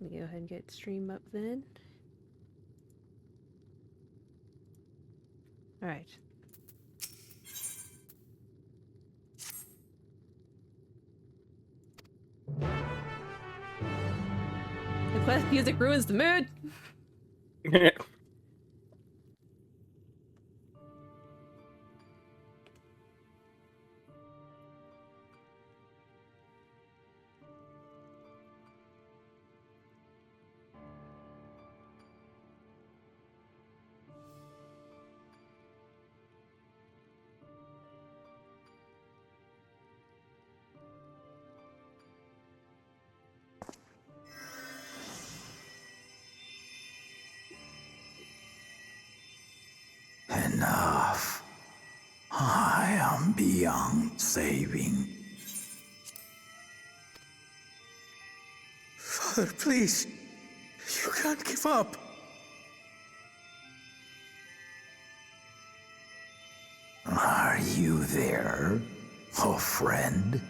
Let me go ahead and get stream up then. Alright. The quest music ruins the mood! Enough. I am beyond saving. Father, please. You can't give up. Are you there, oh friend?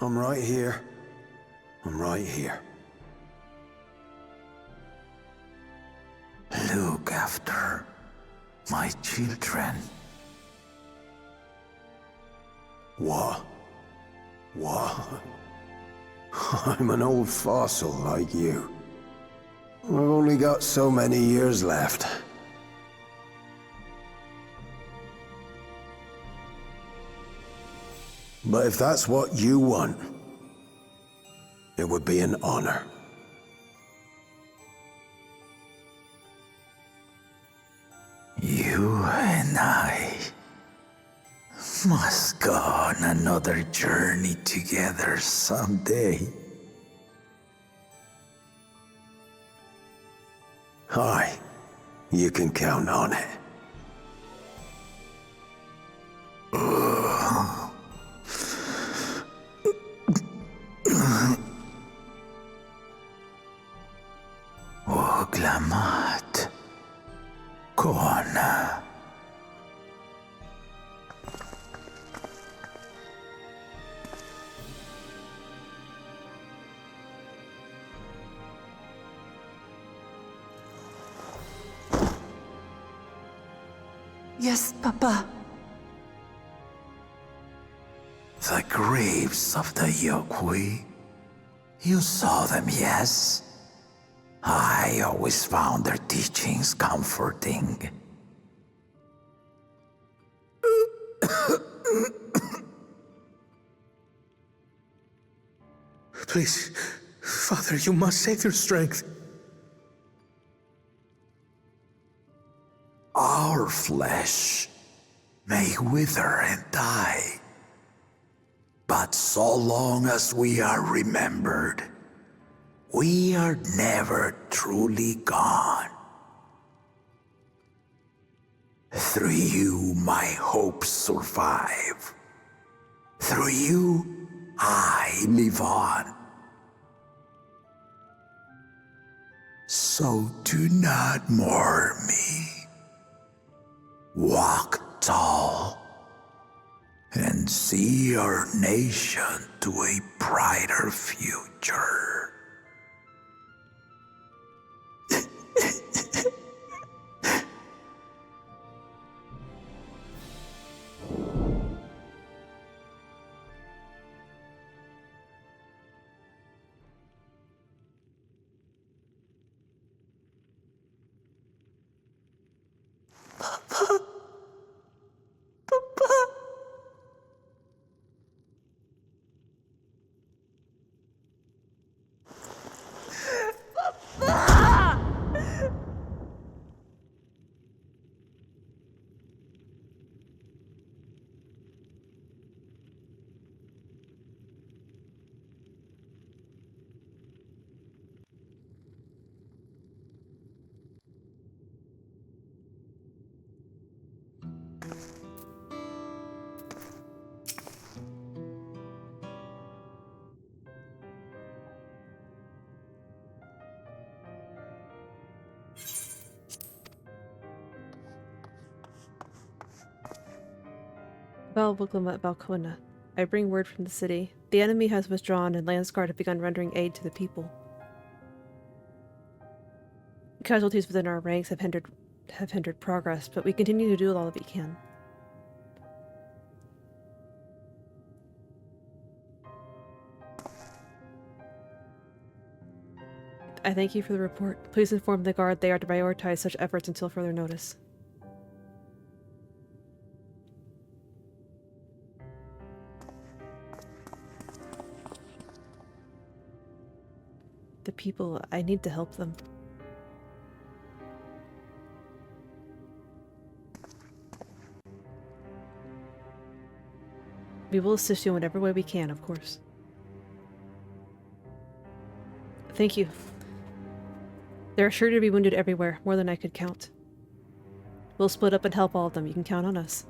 I'm right here. I'm right here. Look after my children. What? I'm an old fossil like you. I've only got so many years left. But if that's what you want, it would be an honor. You and I must go on another journey together someday. Aye, you can count on it. Oglamat. Kona. Yes, Papa. The graves of the Yokwi. You saw them, yes? I always found their teachings comforting. Please, Father, you must save their strength. Our flesh may wither and die, but so long as we are remembered, we are never truly gone. Through you, my hopes survive. Through you, I live on. So do not mourn me. Walk tall and see our nation to a brighter future. Welcome at Valkona. I bring word from the city. The enemy has withdrawn and Landsguard have begun rendering aid to the people. Casualties within our ranks have hindered progress, but we continue to do all that we can. I thank you for the report. Please inform the guard they are to prioritize such efforts until further notice. The people, I need to help them. We will assist you in whatever way we can, of course. Thank you. There are sure to be wounded everywhere, more than I could count. We'll split up and help all of them. You can count on us.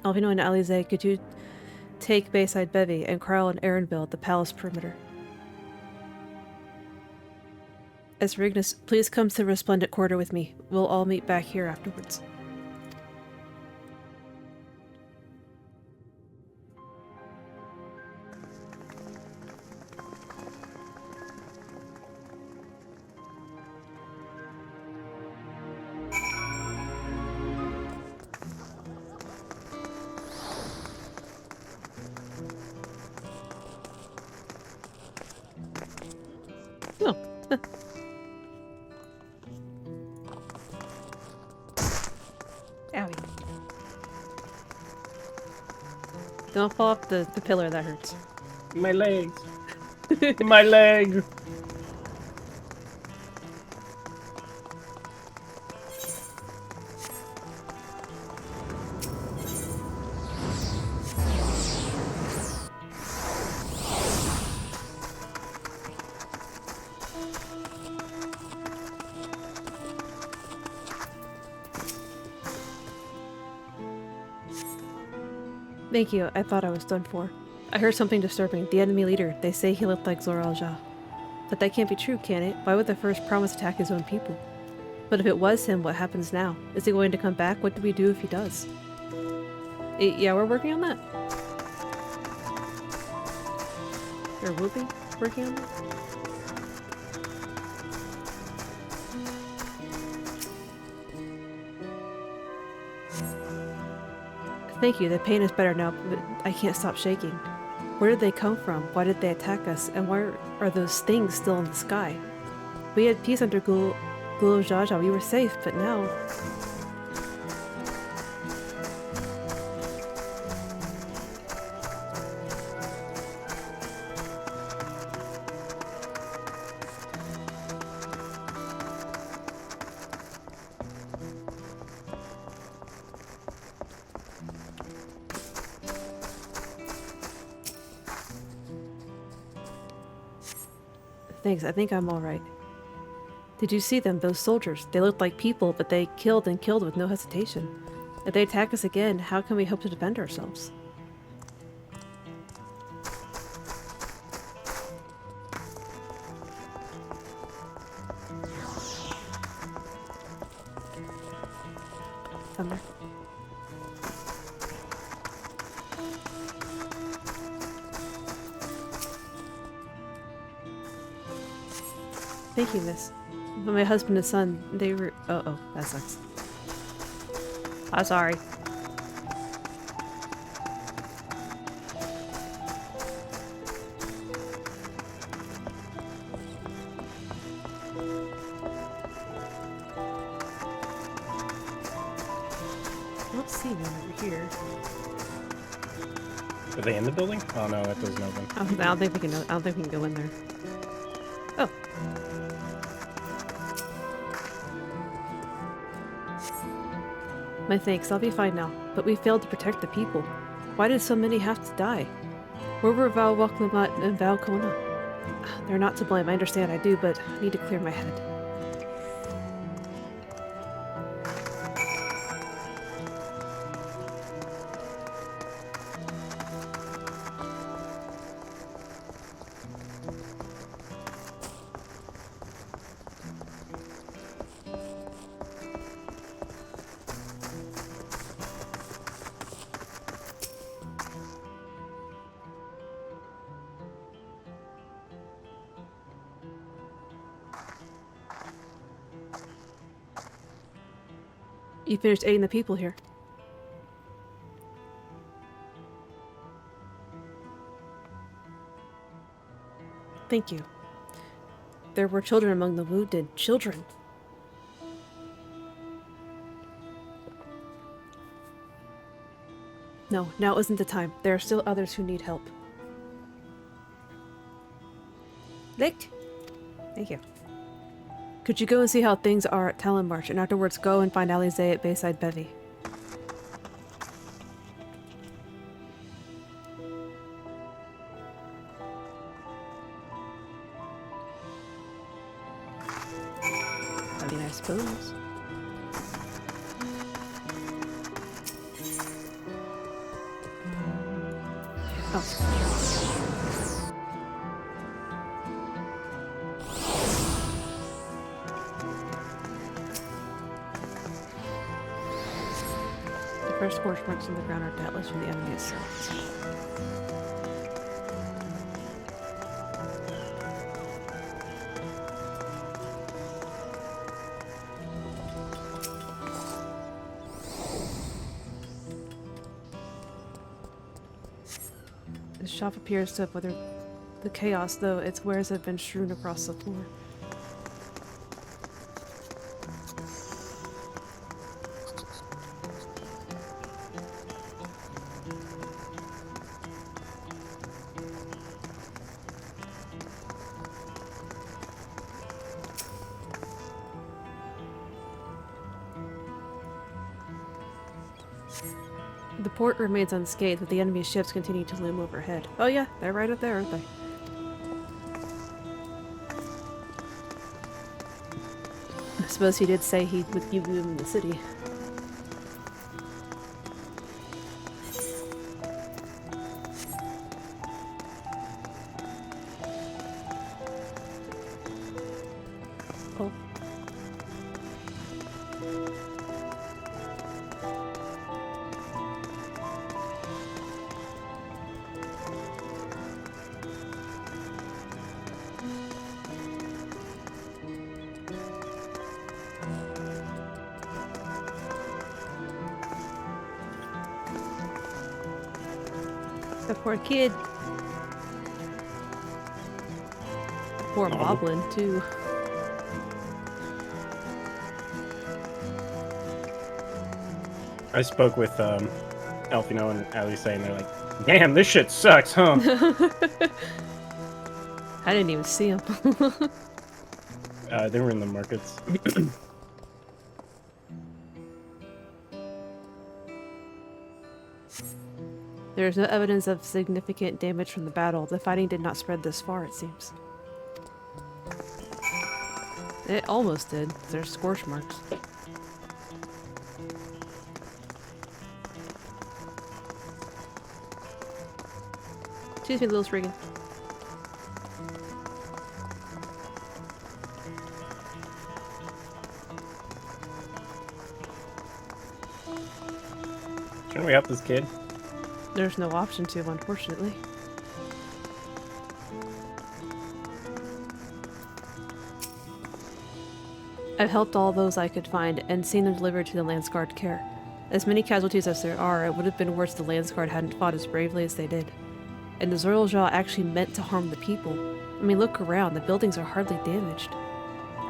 Alvino and Alize, could you take Bayside Bevy and Carl and Aaronville at the palace perimeter? As Rignis, please come to the Resplendent Quarter with me. We'll all meet back here afterwards. Oh. Owie. Don't fall off the pillar, that hurts. My legs. My legs. Thank you. I thought I was done for. I heard something disturbing. The enemy leader. They say he looked like Zoral Ja. But that can't be true, can it? Why would the first promise attack his own people? But if it was him, what happens now? Is he going to come back? What do we do if he does? Yeah, we're working on that. Or will be working on that? Thank you, the pain is better now, but I can't stop shaking. Where did they come from? Why did they attack us? And why are those things still in the sky? We had peace under Gulo Jaja. We were safe, but now... Thanks, I think I'm alright. Did you see them, those soldiers? They looked like people, but they killed and killed with no hesitation. If they attack us again, how can we hope to defend ourselves? Thunder. Thank you, miss. But my husband and son, they were... Oh, that sucks. I'm sorry. I don't see them over here. Are they in the building? Oh no, that doesn't open. I don't think we can. I don't think we can go in there. Oh. My thanks, I'll be fine now. But we failed to protect the people. Why did so many have to die? Where were Val Waklamat and Val Kona? They're not to blame, I understand I do, but I need to clear my head. You finished aiding the people here. Thank you. There were children among the wounded. Children. No, now isn't the time. There are still others who need help. Licht? Thank you. Could you go and see how things are at Talonmarch, and afterwards go and find Alize at Bayside Bevy? I mean, I suppose. Oh. The first scorch marks on the ground are doubtless from the enemy itself. The shop appears to have weathered the chaos, though its wares have been strewn across the floor. The port remains unscathed, but the enemy's ships continue to loom overhead. Oh yeah, they're right up there, aren't they? I suppose he did say he would give them the city. Oh. The poor kid. Poor Moblin, too. I spoke with Elfino and Alice, and they're like, "Damn, this shit sucks, huh?" I didn't even see him. They were in the markets. There is no evidence of significant damage from the battle. The fighting did not spread this far, it seems. It almost did. There's scorch marks. Excuse me, little Spriggan. Shouldn't we help this kid? There's no option to, unfortunately. I've helped all those I could find and seen them delivered to the Landsguard care. As many casualties as there are, it would have been worse if the Landsguard hadn't fought as bravely as they did. And the Zorilja actually meant to harm the people. I mean, look around, the buildings are hardly damaged.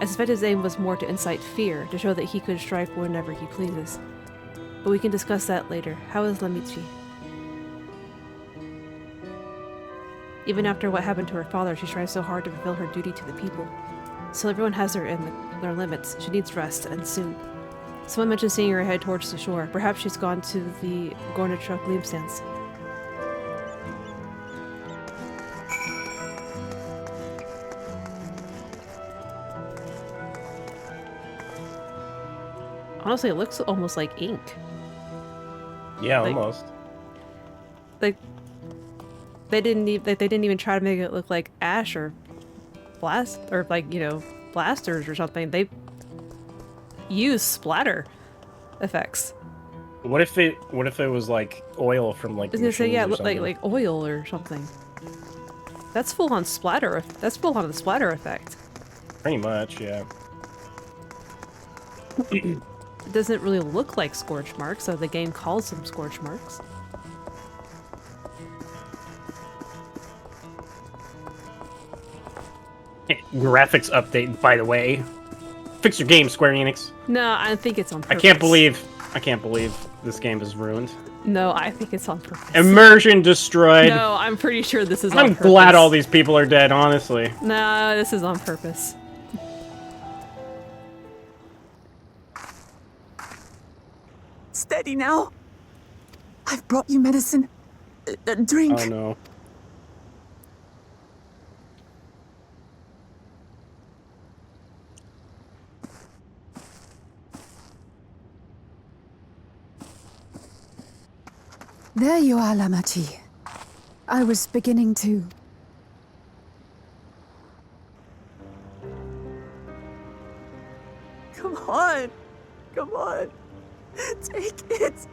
I suspect his aim was more to incite fear, to show that he could strike whenever he pleases. But we can discuss that later. How is Lamichi? Even after what happened to her father, she strives so hard to fulfill her duty to the people. So everyone has their limits. She needs rest, and soon. Someone mentioned seeing her head towards the shore. Perhaps she's gone to the Gornachuk Liemstans. Honestly, it looks almost like ink. Yeah, Like- almost. Like they didn't even try to make it look like ash or blast or like, you know, blasters or something. They use splatter effects. What if it was like oil from like I was gonna say, machines yeah, or something? like oil or something. That's full on splatter. That's full on the splatter effect. Pretty much, yeah. It doesn't really look like scorch marks, so the game calls them scorch marks. Graphics update, by the way. Fix your game, Square Enix. No, I think it's on purpose. I can't believe this game is ruined. No, I think it's on purpose. Immersion destroyed. No, I'm pretty sure this is on I'm purpose. glad all these people are dead, honestly. No, this is on purpose. Steady now. I've brought you medicine. A drink. Oh no. There you are, Lamachi. I was beginning to... Come on. Come on. Take it.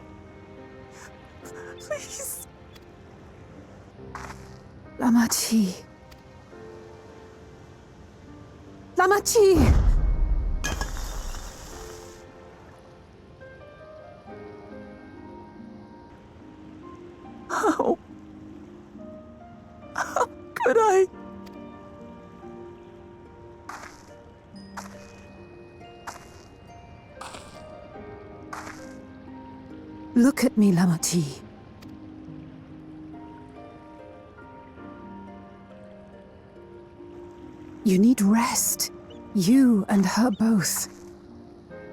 Please. Lamachi. Lamachi! How could I? Look at me, Lamachi. You need rest. You and her both.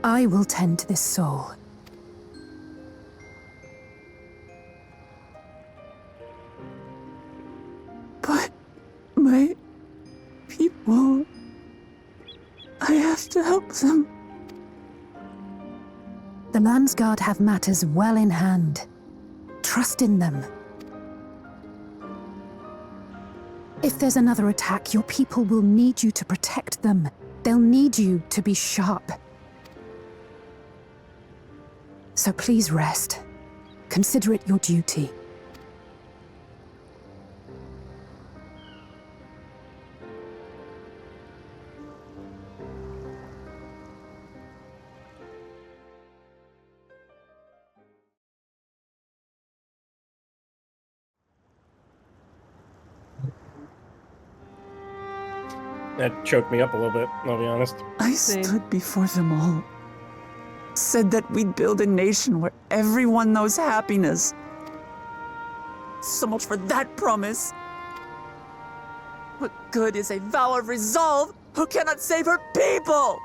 I will tend to this soul. But my people... I have to help them. The Landsguard have matters well in hand. Trust in them. If there's another attack, your people will need you to protect them. They'll need you to be sharp. So please rest. Consider it your duty. That choked me up a little bit, I'll be honest. I Same. stood before them all. Said that we'd build a nation where everyone knows happiness. So much for that promise. What good is a vow of resolve who cannot save her people?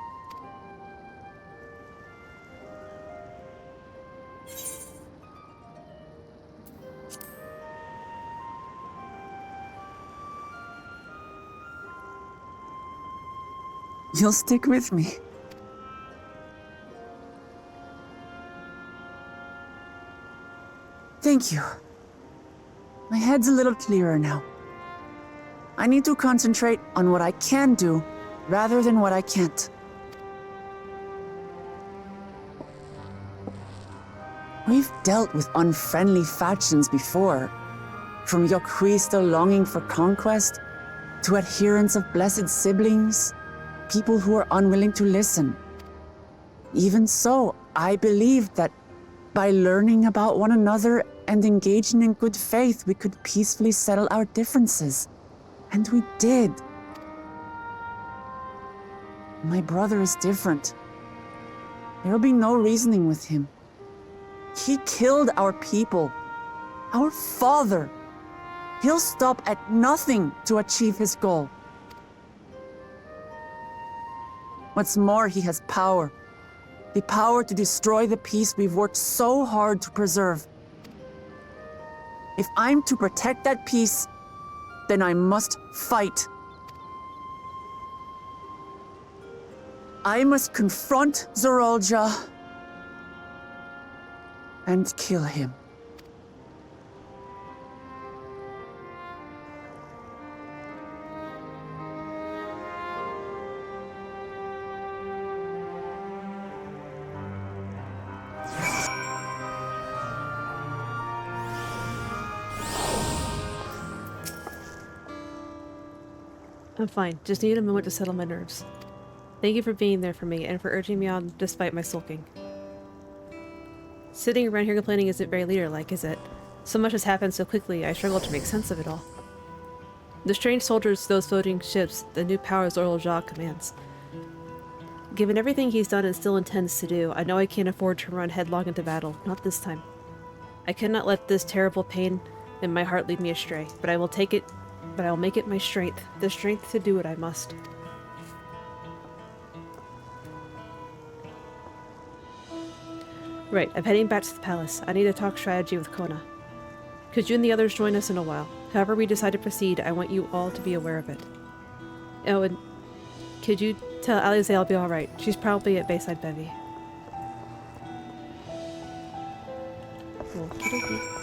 You'll stick with me. Thank you. My head's a little clearer now. I need to concentrate on what I can do rather than what I can't. We've dealt with unfriendly factions before, from Yokhui still longing for conquest, to adherents of blessed siblings, people who are unwilling to listen. Even so, I believed that by learning about one another and engaging in good faith, we could peacefully settle our differences. And we did. My brother is different. There'll be no reasoning with him. He killed our people, our father. He'll stop at nothing to achieve his goal. What's more, he has power. The power to destroy the peace we've worked so hard to preserve. If I'm to protect that peace, then I must fight. I must confront Zorolja and kill him. I'm fine. Just needed a moment to settle my nerves. Thank you for being there for me and for urging me on despite my sulking. Sitting around here complaining isn't very leader-like, is it? So much has happened so quickly, I struggle to make sense of it all. The strange soldiers, those floating ships, the new powers Oral Jacques commands. Given everything he's done and still intends to do, I know I can't afford to run headlong into battle. Not this time. I cannot let this terrible pain in my heart lead me astray, but I will take it, but I will make it my strength, the strength to do what I must. Right, I'm heading back to the palace. I need to talk strategy with Kona. Could you and the others join us in a while? However we decide to proceed, I want you all to be aware of it. Oh, and could you tell Alize I'll be alright? She's probably at Bayside Bevy. Okey-dokey.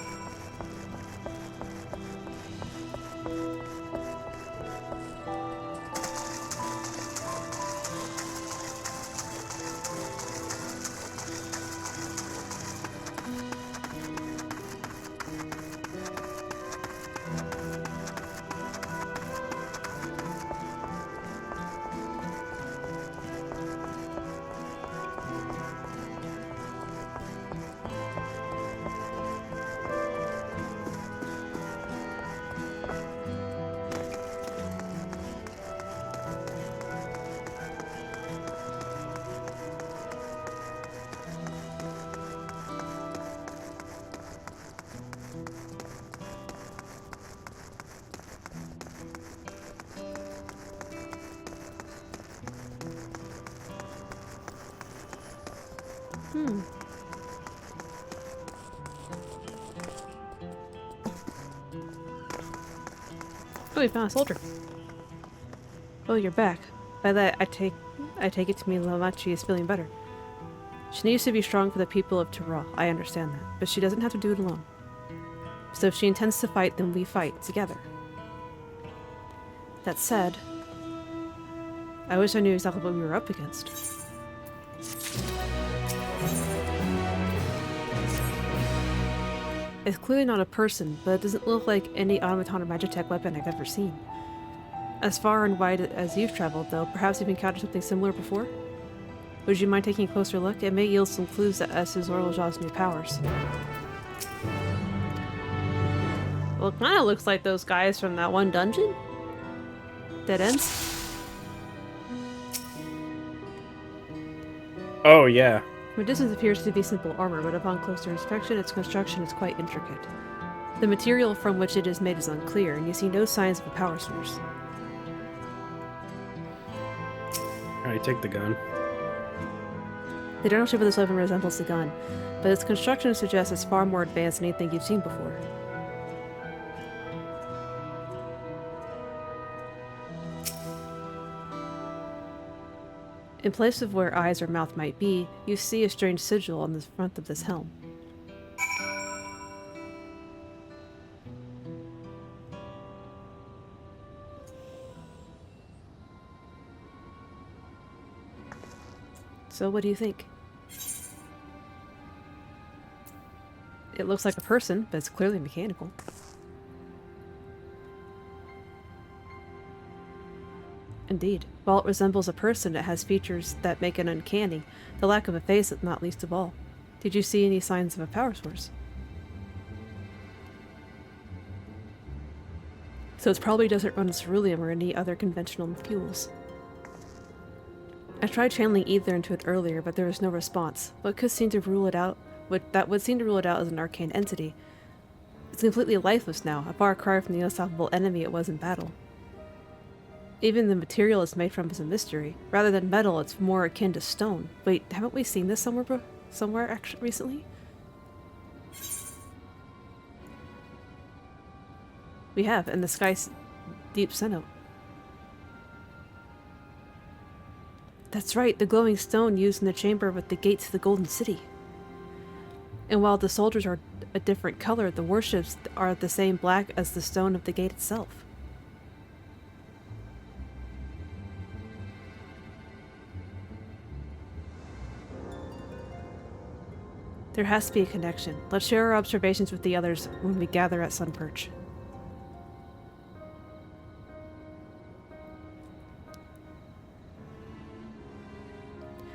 Oh, we found a soldier. Oh, you're back. By that, I take it to mean Lamachi is feeling better. She needs to be strong for the people of Tyrol. I understand that, but she doesn't have to do it alone. So if she intends to fight, then we fight together. That said, I wish I knew exactly what we were up against. It's clearly not a person, but it doesn't look like any automaton or magitech weapon I've ever seen. As far and wide as you've traveled, though, perhaps you've encountered something similar before? Would you mind taking a closer look? It may yield some clues as to Zorlja's new powers. Well, it kinda looks like those guys from that one dungeon? Dead ends? Oh, yeah. From a distance appears to be simple armor, but upon closer inspection, its construction is quite intricate. The material from which it is made is unclear, and you see no signs of a power source. Alright, take the gun. They don't show if this weapon resembles the gun, but its construction suggests it's far more advanced than anything you've seen before. In place of where eyes or mouth might be, you see a strange sigil on the front of this helm. So what do you think? It looks like a person, but it's clearly mechanical. Indeed. While it resembles a person, it has features that make it uncanny, the lack of a face not least of all. Did you see any signs of a power source? So it probably doesn't run ceruleum or any other conventional fuels. I tried channeling ether into it earlier, but there was no response. What would seem to rule it out as an arcane entity. It's completely lifeless now, a far cry from the unstoppable enemy it was in battle. Even the material it's made from is a mystery. Rather than metal, it's more akin to stone. Wait, haven't we seen this somewhere actually recently? We have, in the Sky's Deep Cenote. That's right, the glowing stone used in the chamber with the gate to the Golden City. And while the soldiers are a different color, the warships are the same black as the stone of the gate itself. There has to be a connection. Let's share our observations with the others when we gather at Sunperch.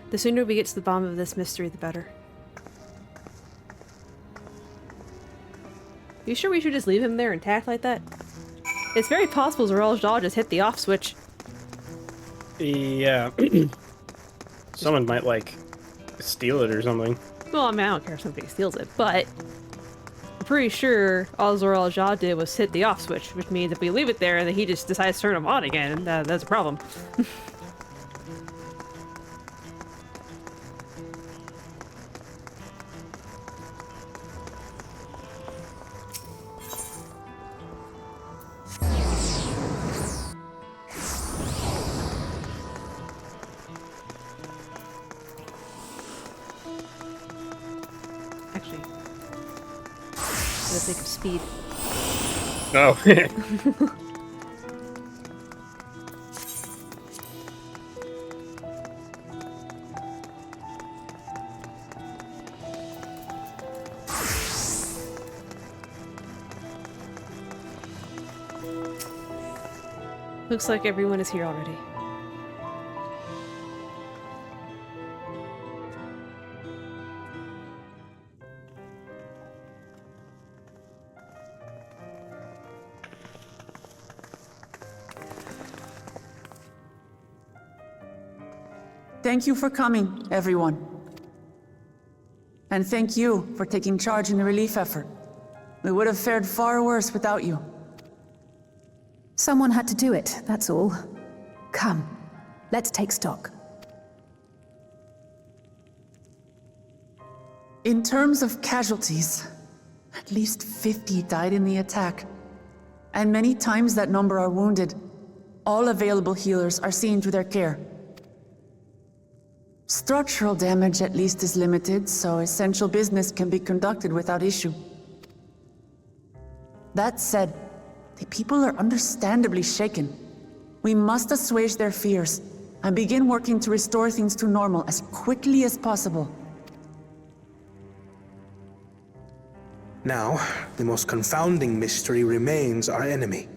The sooner we get to the bottom of this mystery, the better. You sure we should just leave him there intact like that? It's very possible Zoral Ja just hit the off switch. Yeah. Someone might, like, steal it or something. Well, I mean, I don't care if somebody steals it, but I'm pretty sure all Zoral Ja did was hit the off switch, which means if we leave it there and then he just decides to turn them on again, that's a problem. Actually, for the sake of speed. Oh. Looks like everyone is here already. Thank you for coming, everyone. And thank you for taking charge in the relief effort. We would have fared far worse without you. Someone had to do it, that's all. Come, let's take stock. In terms of casualties, at least 50 died in the attack. And many times that number are wounded. All available healers are seen to their care. Structural damage at least is limited, so essential business can be conducted without issue. That said, the people are understandably shaken. We must assuage their fears and begin working to restore things to normal as quickly as possible. Now, the most confounding mystery remains our enemy.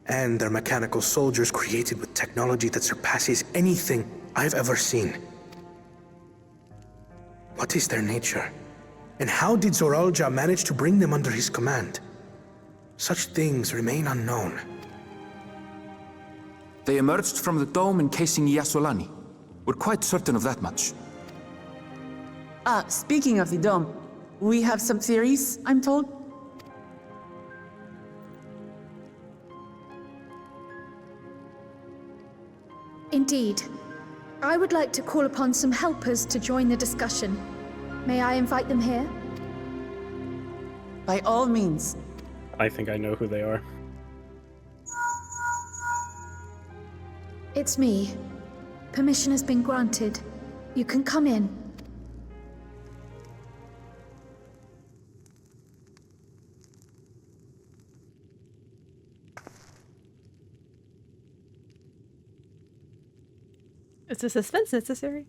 And their mechanical soldiers created with technology that surpasses anything I've ever seen. What is their nature? And how did Zoral Ja manage to bring them under his command? Such things remain unknown. They emerged from the dome encasing Yasolani. We're quite certain of that much. Speaking of the dome, we have some theories, I'm told. Indeed. I would like to call upon some helpers to join the discussion. May I invite them here? By all means. I think I know who they are. It's me. Permission has been granted. You can come in. Is the suspense necessary?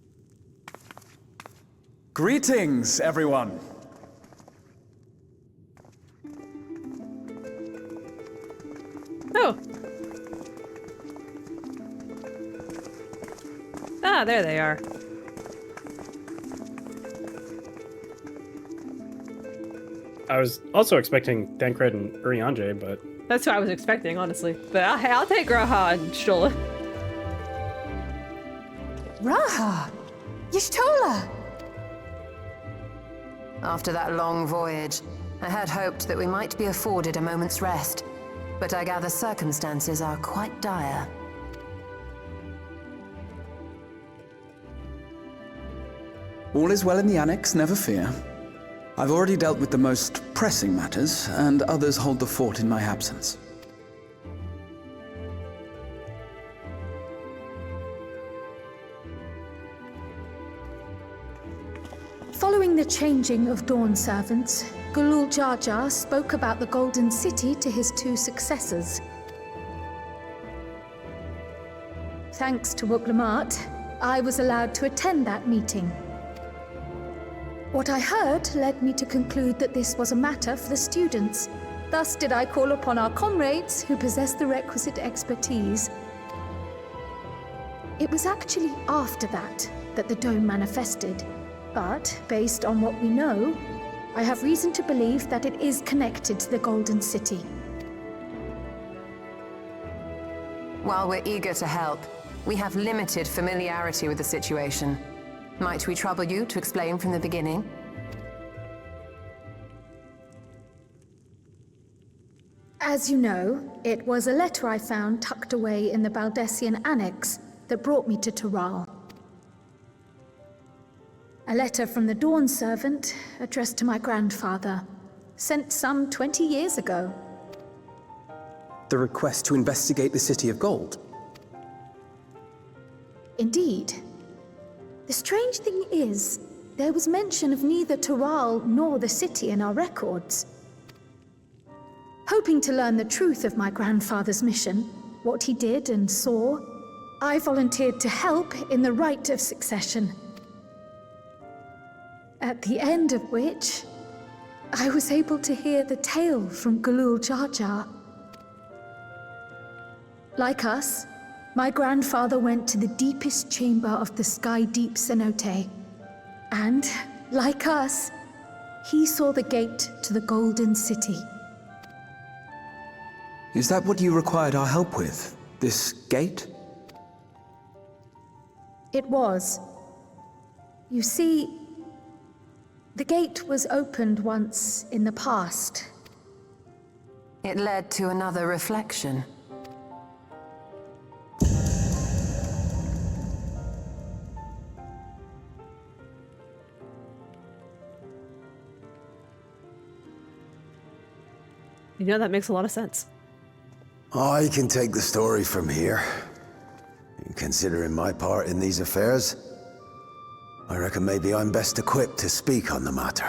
Greetings, everyone. Oh. Ah, there they are. I was also expecting Thancred and Urianger, but... That's what I was expecting, honestly. But I'll take Raha and Stola. Raha! Y'shtola! After that long voyage, I had hoped that we might be afforded a moment's rest, but I gather circumstances are quite dire. All is well in the Annex, never fear. I've already dealt with the most pressing matters, and others hold the fort in my absence. Following the changing of Dawn servants, Gulul Jar Jar spoke about the Golden City to his two successors. Thanks to Wuklamart, I was allowed to attend that meeting. What I heard led me to conclude that this was a matter for the students. Thus did I call upon our comrades who possess the requisite expertise. It was actually after that the dome manifested. But, based on what we know, I have reason to believe that it is connected to the Golden City. While we're eager to help, we have limited familiarity with the situation. Might we trouble you to explain from the beginning? As you know, it was a letter I found tucked away in the Baldessian Annex that brought me to Toral. A letter from the Dawn servant, addressed to my grandfather, sent some 20 years ago. The request to investigate the City of Gold. Indeed. The strange thing is, there was mention of neither Toral nor the city in our records. Hoping to learn the truth of my grandfather's mission, what he did and saw, I volunteered to help in the rite of succession. At the end of which, I was able to hear the tale from Galul Jar Jar. Like us, my grandfather went to the deepest chamber of the Sky Deep cenote. And, like us, he saw the gate to the Golden City. Is that what you required our help with? This gate? It was. You see, the gate was opened once in the past. It led to another reflection. You know, that makes a lot of sense. I can take the story from here. Considering my part in these affairs, I reckon maybe I'm best equipped to speak on the matter.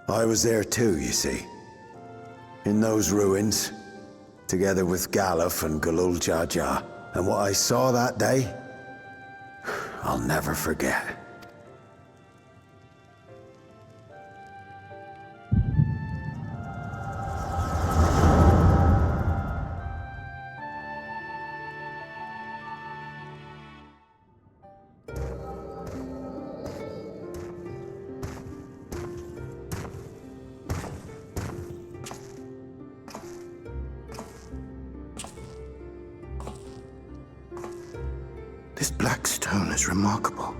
I was there too, you see. In those ruins, together with Galuf and Galul Jar Jar. And what I saw that day, I'll never forget. This black stone is remarkable.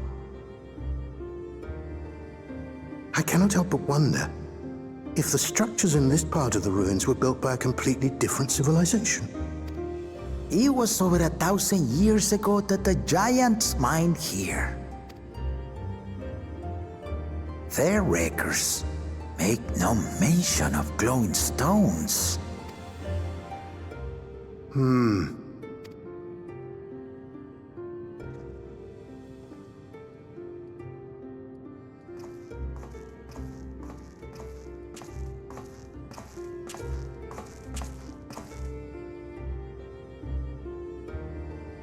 I cannot help but wonder if the structures in this part of the ruins were built by a completely different civilization. It was over 1,000 years ago that the giants mined here. Their records make no mention of glowing stones.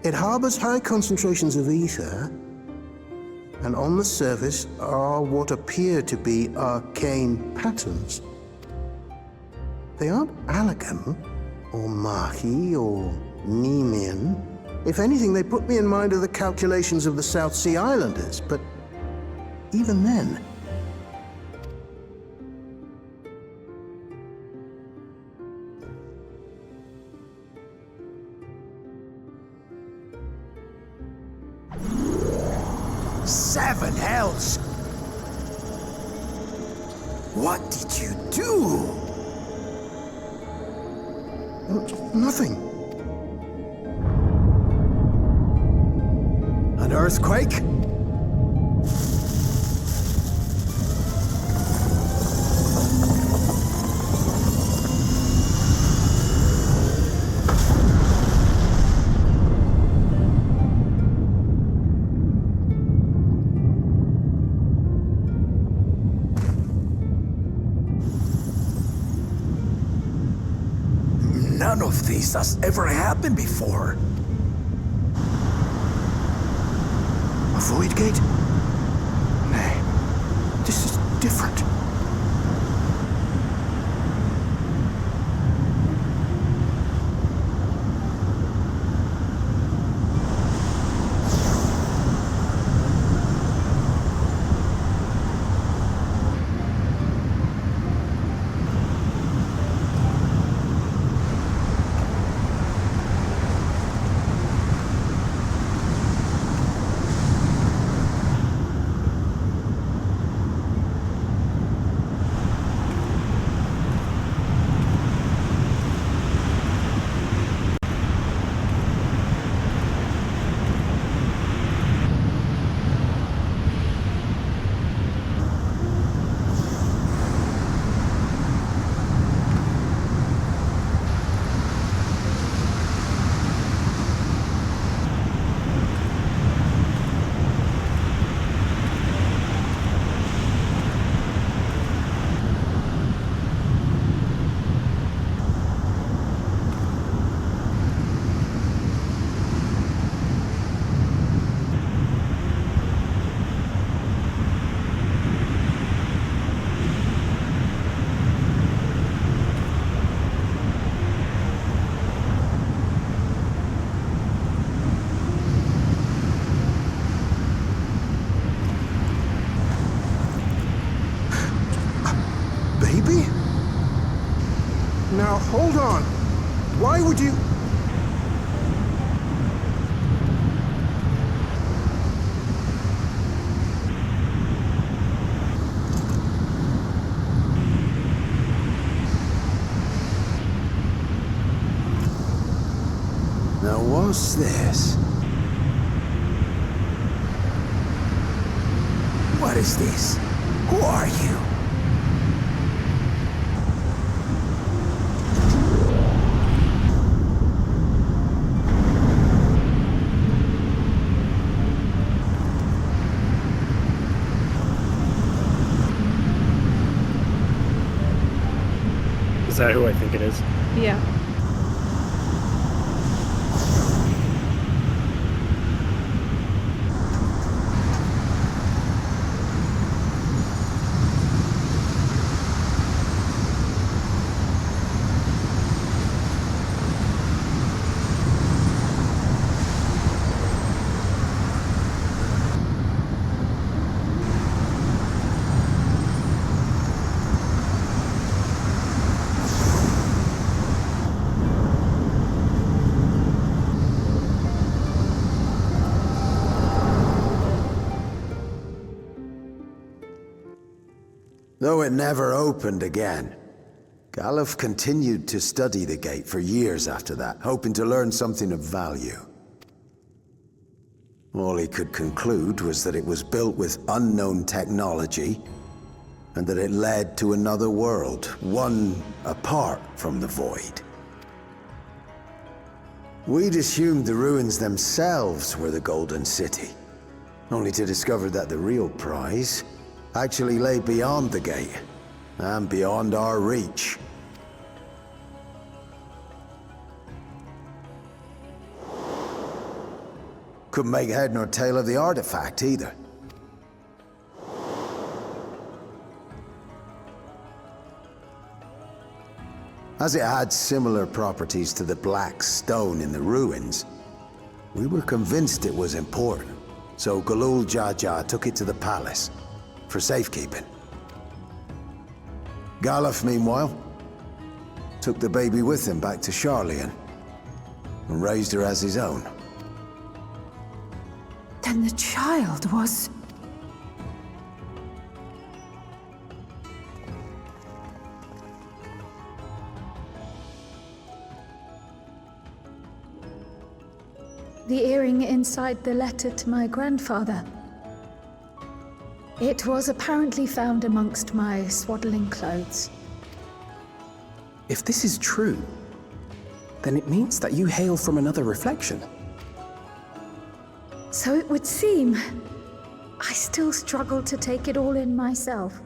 It harbors high concentrations of ether, and on the surface are what appear to be arcane patterns. They aren't Allegan, or Mahi, or Nemean. If anything, they put me in mind of the calculations of the South Sea Islanders, but even then... Seven hells! What did you do? Nothing. An earthquake? None of this has ever happened before. A void gate? Nay, this is different. Now hold on. Why would you... Now what's this? What is this? Who are you? Is that who I think it is? Yeah. Though it never opened again, Galuf continued to study the gate for years after that, hoping to learn something of value. All he could conclude was that it was built with unknown technology, and that it led to another world, one apart from the Void. We'd assumed the ruins themselves were the Golden City, only to discover that the real prize actually lay beyond the gate, and beyond our reach. Couldn't make head nor tail of the artifact, either. As it had similar properties to the black stone in the ruins, we were convinced it was important, so Galul Jaja took it to the palace for safekeeping. Galuf, meanwhile, took the baby with him back to Sharlayan and raised her as his own. Then the child was... The earring inside the letter to my grandfather. It was apparently found amongst my swaddling clothes. If this is true, then it means that you hail from another reflection. So it would seem. I still struggle to take it all in myself.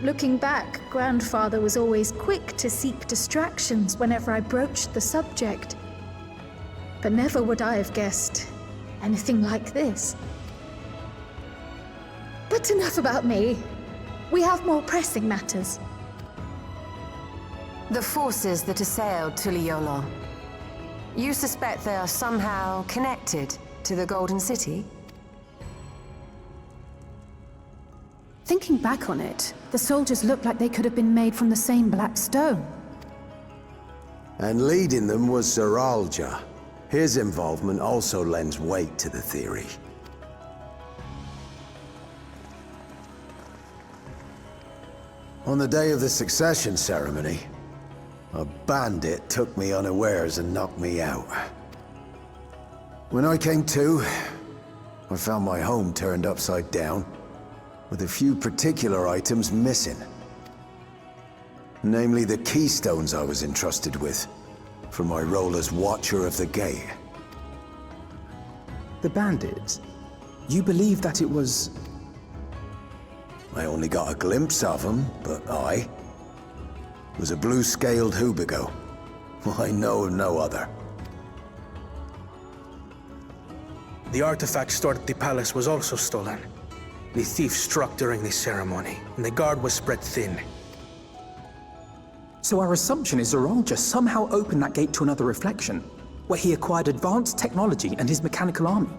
Looking back, Grandfather was always quick to seek distractions whenever I broached the subject. But never would I have guessed anything like this. But enough about me. We have more pressing matters. The forces that assailed Tuliyollal. You suspect they are somehow connected to the Golden City? Thinking back on it, the soldiers looked like they could have been made from the same black stone. And leading them was Zeralja. His involvement also lends weight to the theory. On the day of the succession ceremony, a bandit took me unawares and knocked me out. When I came to, I found my home turned upside down, with a few particular items missing. Namely the keystones I was entrusted with, for my role as Watcher of the Gate. The bandit, you believe that it was... I only got a glimpse of him, but I was a blue-scaled Hubigo. I know of no other. The artifact stored at the palace was also stolen. The thief struck during the ceremony, and the guard was spread thin. So our assumption is Zeralja somehow opened that gate to another reflection, where he acquired advanced technology and his mechanical army.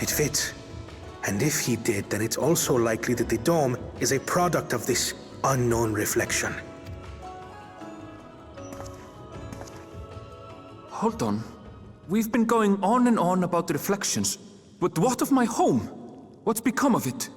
It fits. And if he did, then it's also likely that the dome is a product of this unknown reflection. Hold on. We've been going on and on about the reflections, but what of my home? What's become of it?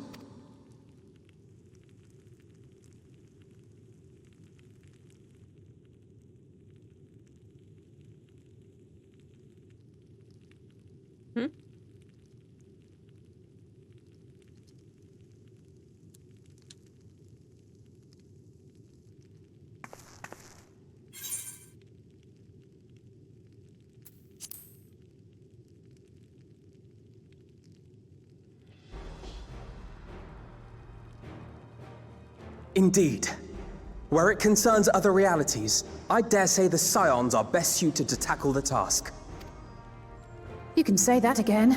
Indeed. Where it concerns other realities, I dare say the Scions are best suited to tackle the task. You can say that again.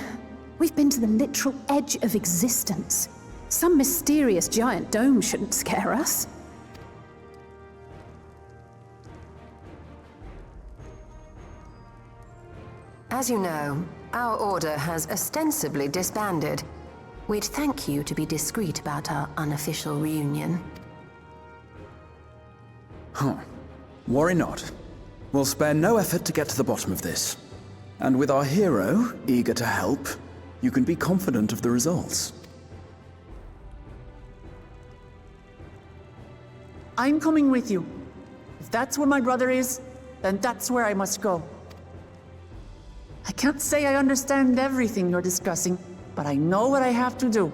We've been to the literal edge of existence. Some mysterious giant dome shouldn't scare us. As you know, our order has ostensibly disbanded. We'd thank you to be discreet about our unofficial reunion. Huh. Worry not. We'll spare no effort to get to the bottom of this. And with our hero eager to help, you can be confident of the results. I'm coming with you. If that's where my brother is, then that's where I must go. I can't say I understand everything you're discussing, but I know what I have to do.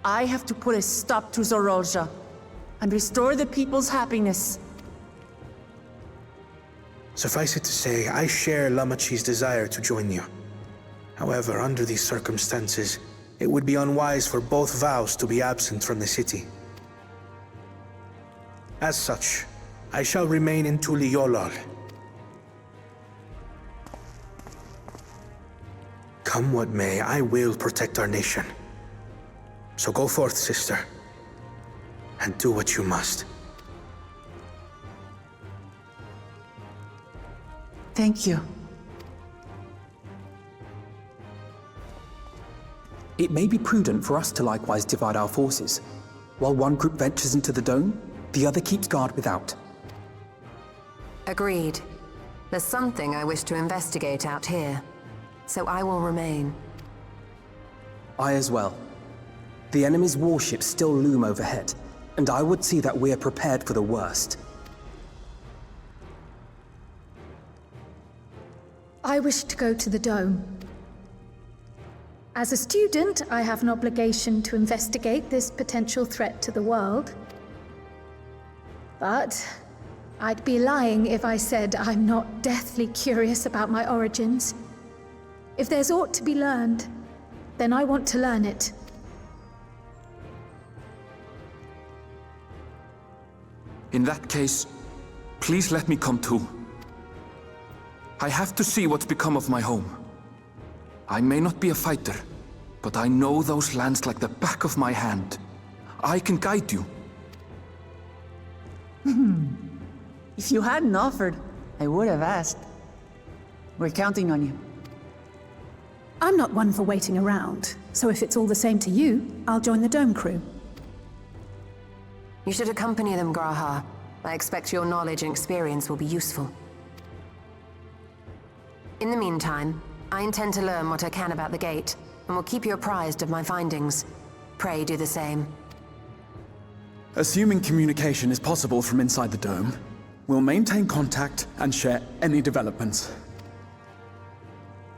I have to put a stop to Zorolja and restore the people's happiness. Suffice it to say, I share Lamachi's desire to join you. However, under these circumstances, it would be unwise for both vows to be absent from the city. As such, I shall remain in Tuliolal. Come what may, I will protect our nation. So go forth, sister, and do what you must. Thank you. It may be prudent for us to likewise divide our forces. While one group ventures into the dome, the other keeps guard without. Agreed. There's something I wish to investigate out here, so I will remain. I as well. The enemy's warships still loom overhead, and I would see that we're prepared for the worst. I wish to go to the dome. As a student, I have an obligation to investigate this potential threat to the world. But I'd be lying if I said I'm not deathly curious about my origins. If there's aught to be learned, then I want to learn it. In that case, please let me come too. I have to see what's become of my home. I may not be a fighter, but I know those lands like the back of my hand. I can guide you. If you hadn't offered, I would have asked. We're counting on you. I'm not one for waiting around, so if it's all the same to you, I'll join the dome crew. You should accompany them, Graha. I expect your knowledge and experience will be useful. In the meantime, I intend to learn what I can about the gate, and will keep you apprised of my findings. Pray do the same. Assuming communication is possible from inside the dome, we'll maintain contact and share any developments.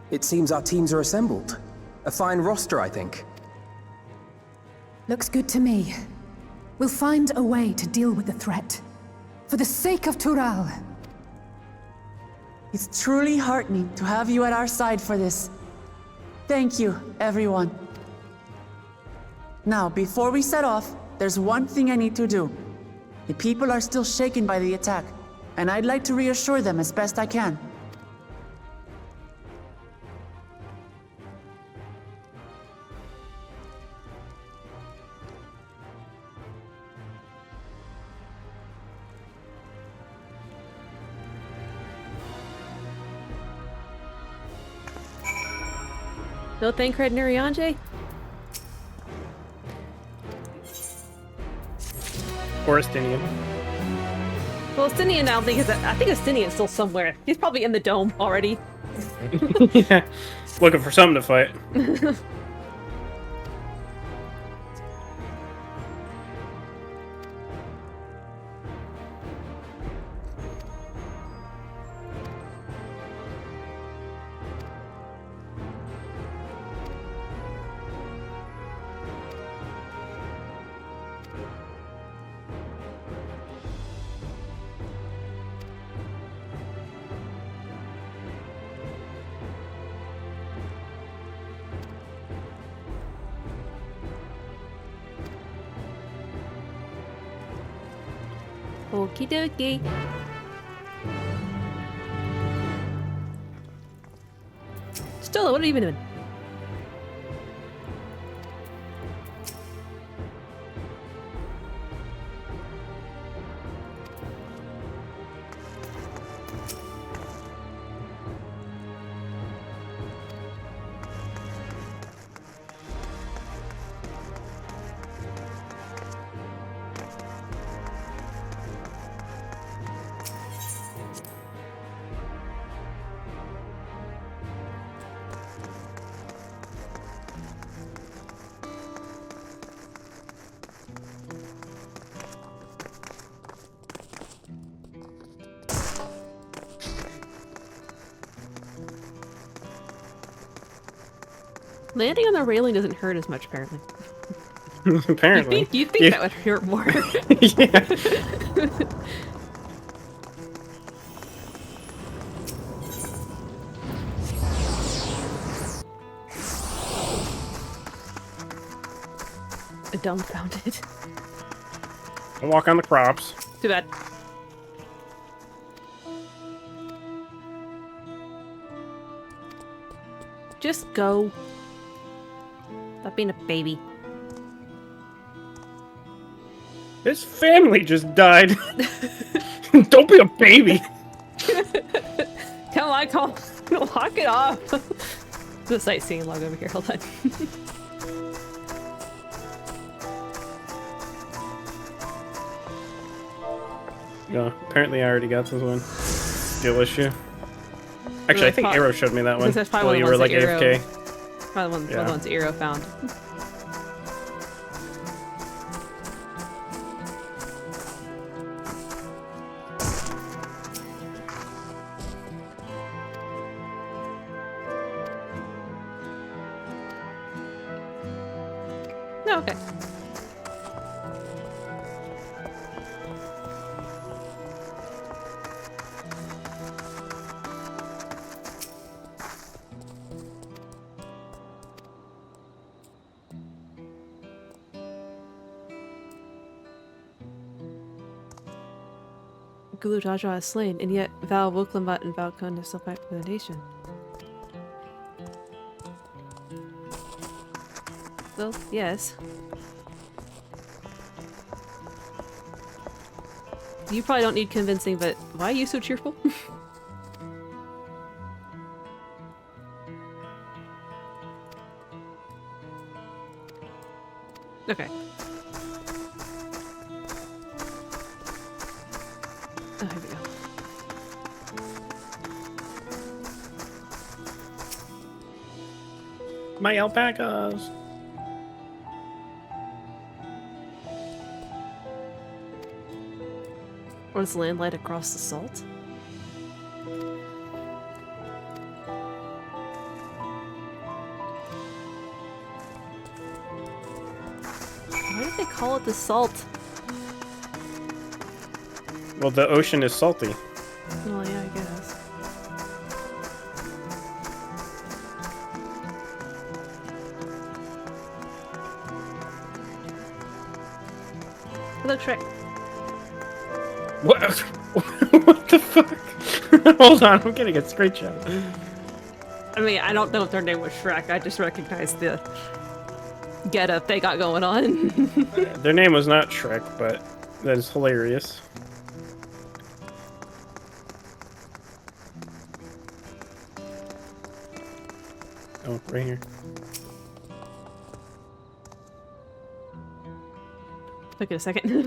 It seems our teams are assembled. A fine roster, I think. Looks good to me. We'll find a way to deal with the threat. For the sake of Tural. It's truly heartening to have you at our side for this. Thank you, everyone. Now, before we set off, there's one thing I need to do. The people are still shaken by the attack, and I'd like to reassure them as best I can. No thank Red Nurianje? Or Estinian. Well, Estinian, I don't think is. I think Estinian's still somewhere. He's probably in the dome already. Yeah. Looking for something to fight. Okie dokie. Stella, what are you even doing? Landing on the railing doesn't hurt as much, apparently. Apparently. You'd think that would hurt more. Yeah. Dumbfounded. Don't walk on the crops. Too bad. Just go. Stop being a baby. His family just died. Don't be a baby. Come on, come on. Walk it off. The sightseeing log over here. Hold on. No, apparently I already got this one. Skill issue. Actually, I think Arrow showed me that one. That's While probably you one were of like the ones that AFK. Probably one of the ones Arrow found. No, okay. Gulu Jaja is slain, and yet Val Woklambat and Val Kun still fight for the nation. Well, yes. You probably don't need convincing, but why are you so cheerful? Okay. Oh, here we go. My alpacas. Or is land light across the salt? Why did they call it the salt? Well, the ocean is salty. Well, yeah, I guess. Hello, Shrek. What? What the fuck? Hold on, I'm getting a screenshot. I mean, I don't know if their name was Shrek. I just recognized the getup they got going on. Their name was not Shrek, but that is hilarious. Oh, right here. Took it a second.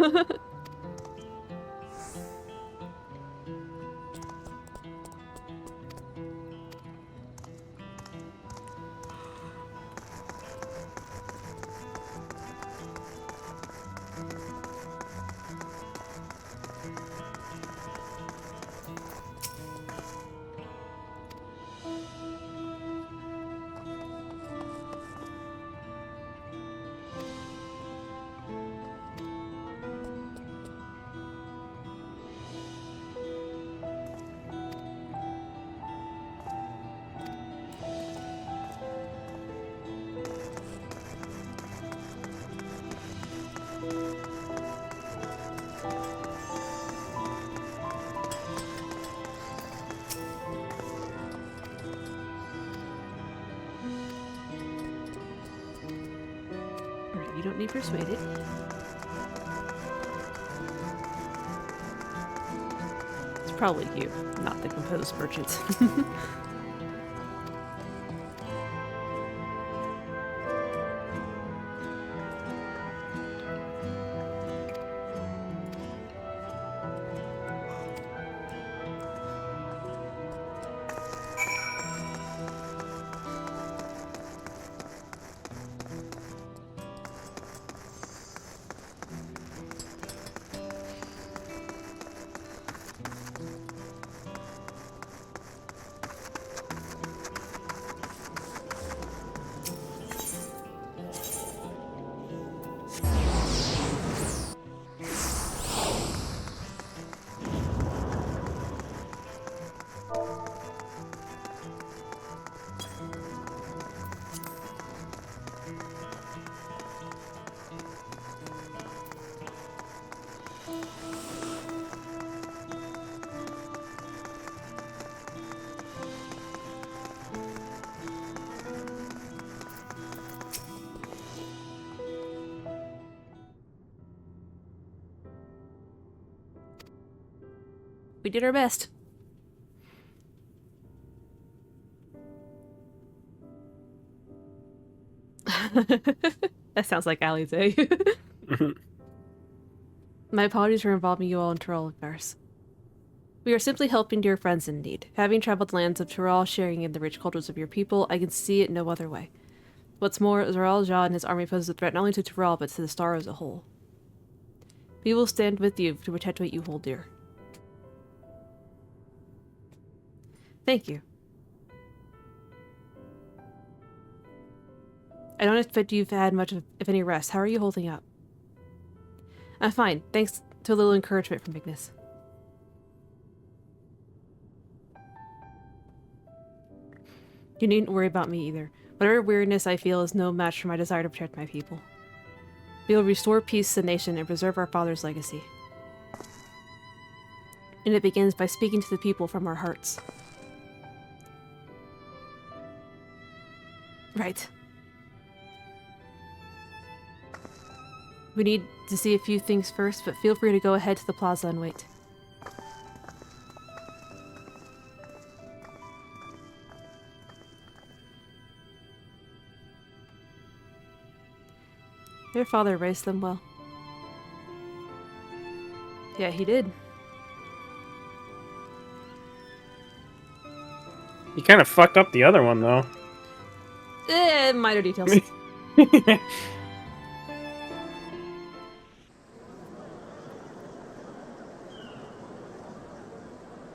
don't need persuaded. It's probably you, not the composed merchants. We did our best. That sounds like Ali's, eh? My apologies for involving you all in Tyrell affairs. We are simply helping dear friends in need. Having traveled the lands of Tyrell, sharing in the rich cultures of your people, I can see it no other way. What's more, Zoraal Ja and his army pose a threat not only to Tyrell, but to the star as a whole. We will stand with you to protect what you hold dear. Thank you. I don't expect you've had much of, if any, rest. How are you holding up? I'm fine, thanks to a little encouragement from Ignis. You needn't worry about me either. Whatever weariness I feel is no match for my desire to protect my people. We will restore peace to the nation and preserve our father's legacy. And it begins by speaking to the people from our hearts. Right. We need to see a few things first, but feel free to go ahead to the plaza and wait. Their father raised them well. Yeah, he did. He kind of fucked up the other one, though. Minor details. I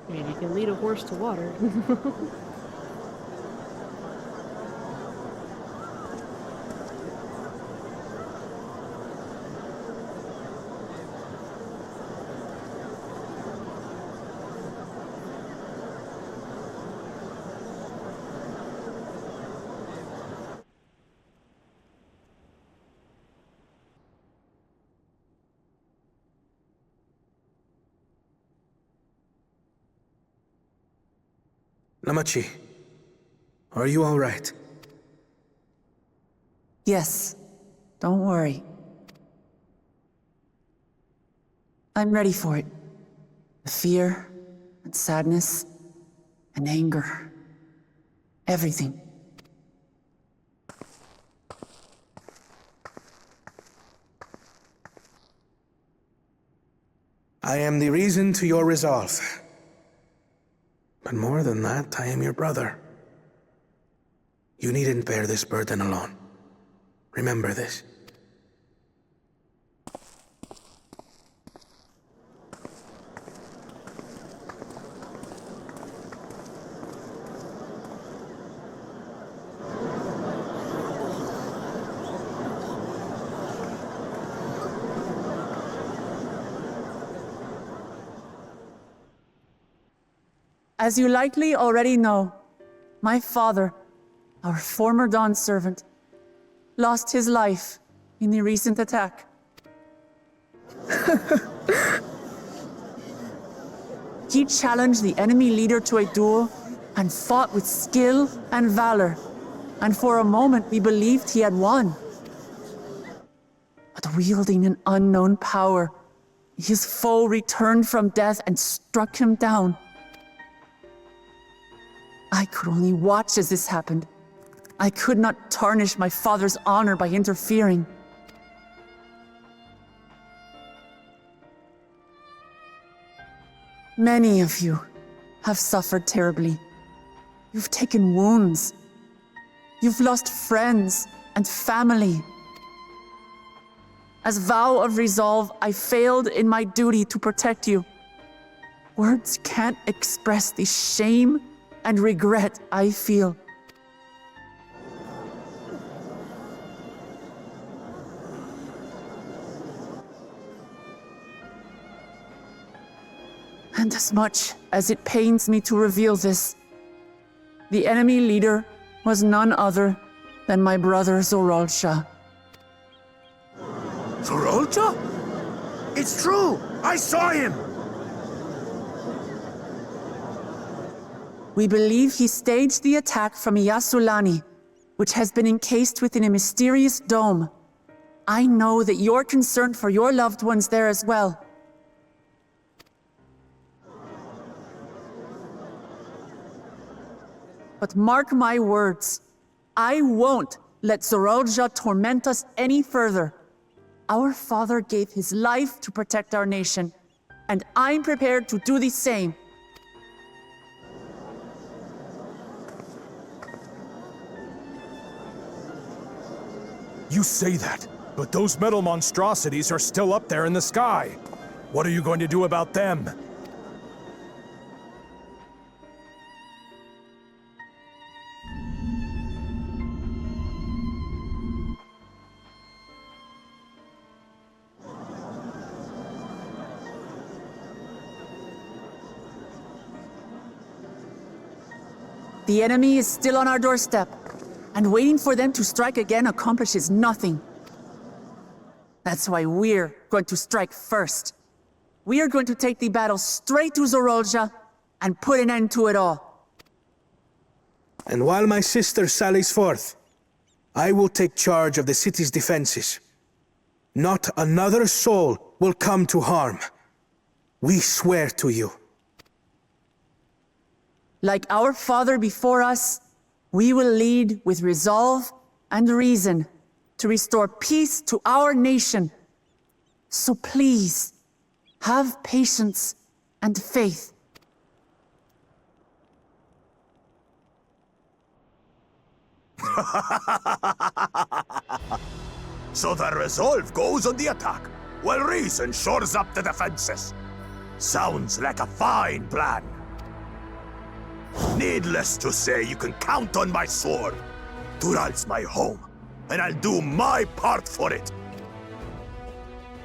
mean, you can lead a horse to water. Lamachi, are you all right? Yes, don't worry. I'm ready for it. The fear, and sadness, and anger. Everything. I am the reason to your resolve. But more than that, I am your brother. You needn't bear this burden alone. Remember this. As you likely already know, my father, our former Dawn servant, lost his life in the recent attack. He challenged the enemy leader to a duel and fought with skill and valor, and for a moment we believed he had won. but wielding an unknown power. His foe returned from death and struck him down. I could only watch as this happened. I could not tarnish my father's honor by interfering. Many of you have suffered terribly. You've taken wounds. You've lost friends and family. As vow of resolve, I failed in my duty to protect you. Words can't express the shame and regret I feel. And as much as it pains me to reveal this, the enemy leader was none other than my brother Zoralsha. Zoralsha? It's true! I saw him! We believe he staged the attack from Yasulani, which has been encased within a mysterious dome. I know that you're concerned for your loved ones there as well. But mark my words, I won't let Zoralsha torment us any further. Our father gave his life to protect our nation, and I'm prepared to do the same. You say that, but those metal monstrosities are still up there in the sky. What are you going to do about them? The enemy is still on our doorstep, and waiting for them to strike again accomplishes nothing. That's why we're going to strike first. We are going to take the battle straight to Zoralsha and put an end to it all. And while my sister sallies forth, I will take charge of the city's defenses. Not another soul will come to harm. We swear to you. Like our father before us, we will lead with resolve and reason to restore peace to our nation. So please, have patience and faith. So the resolve goes on the attack, while reason shores up the defenses. Sounds like a fine plan. Needless to say, you can count on my sword. Dural's my home, and I'll do my part for it.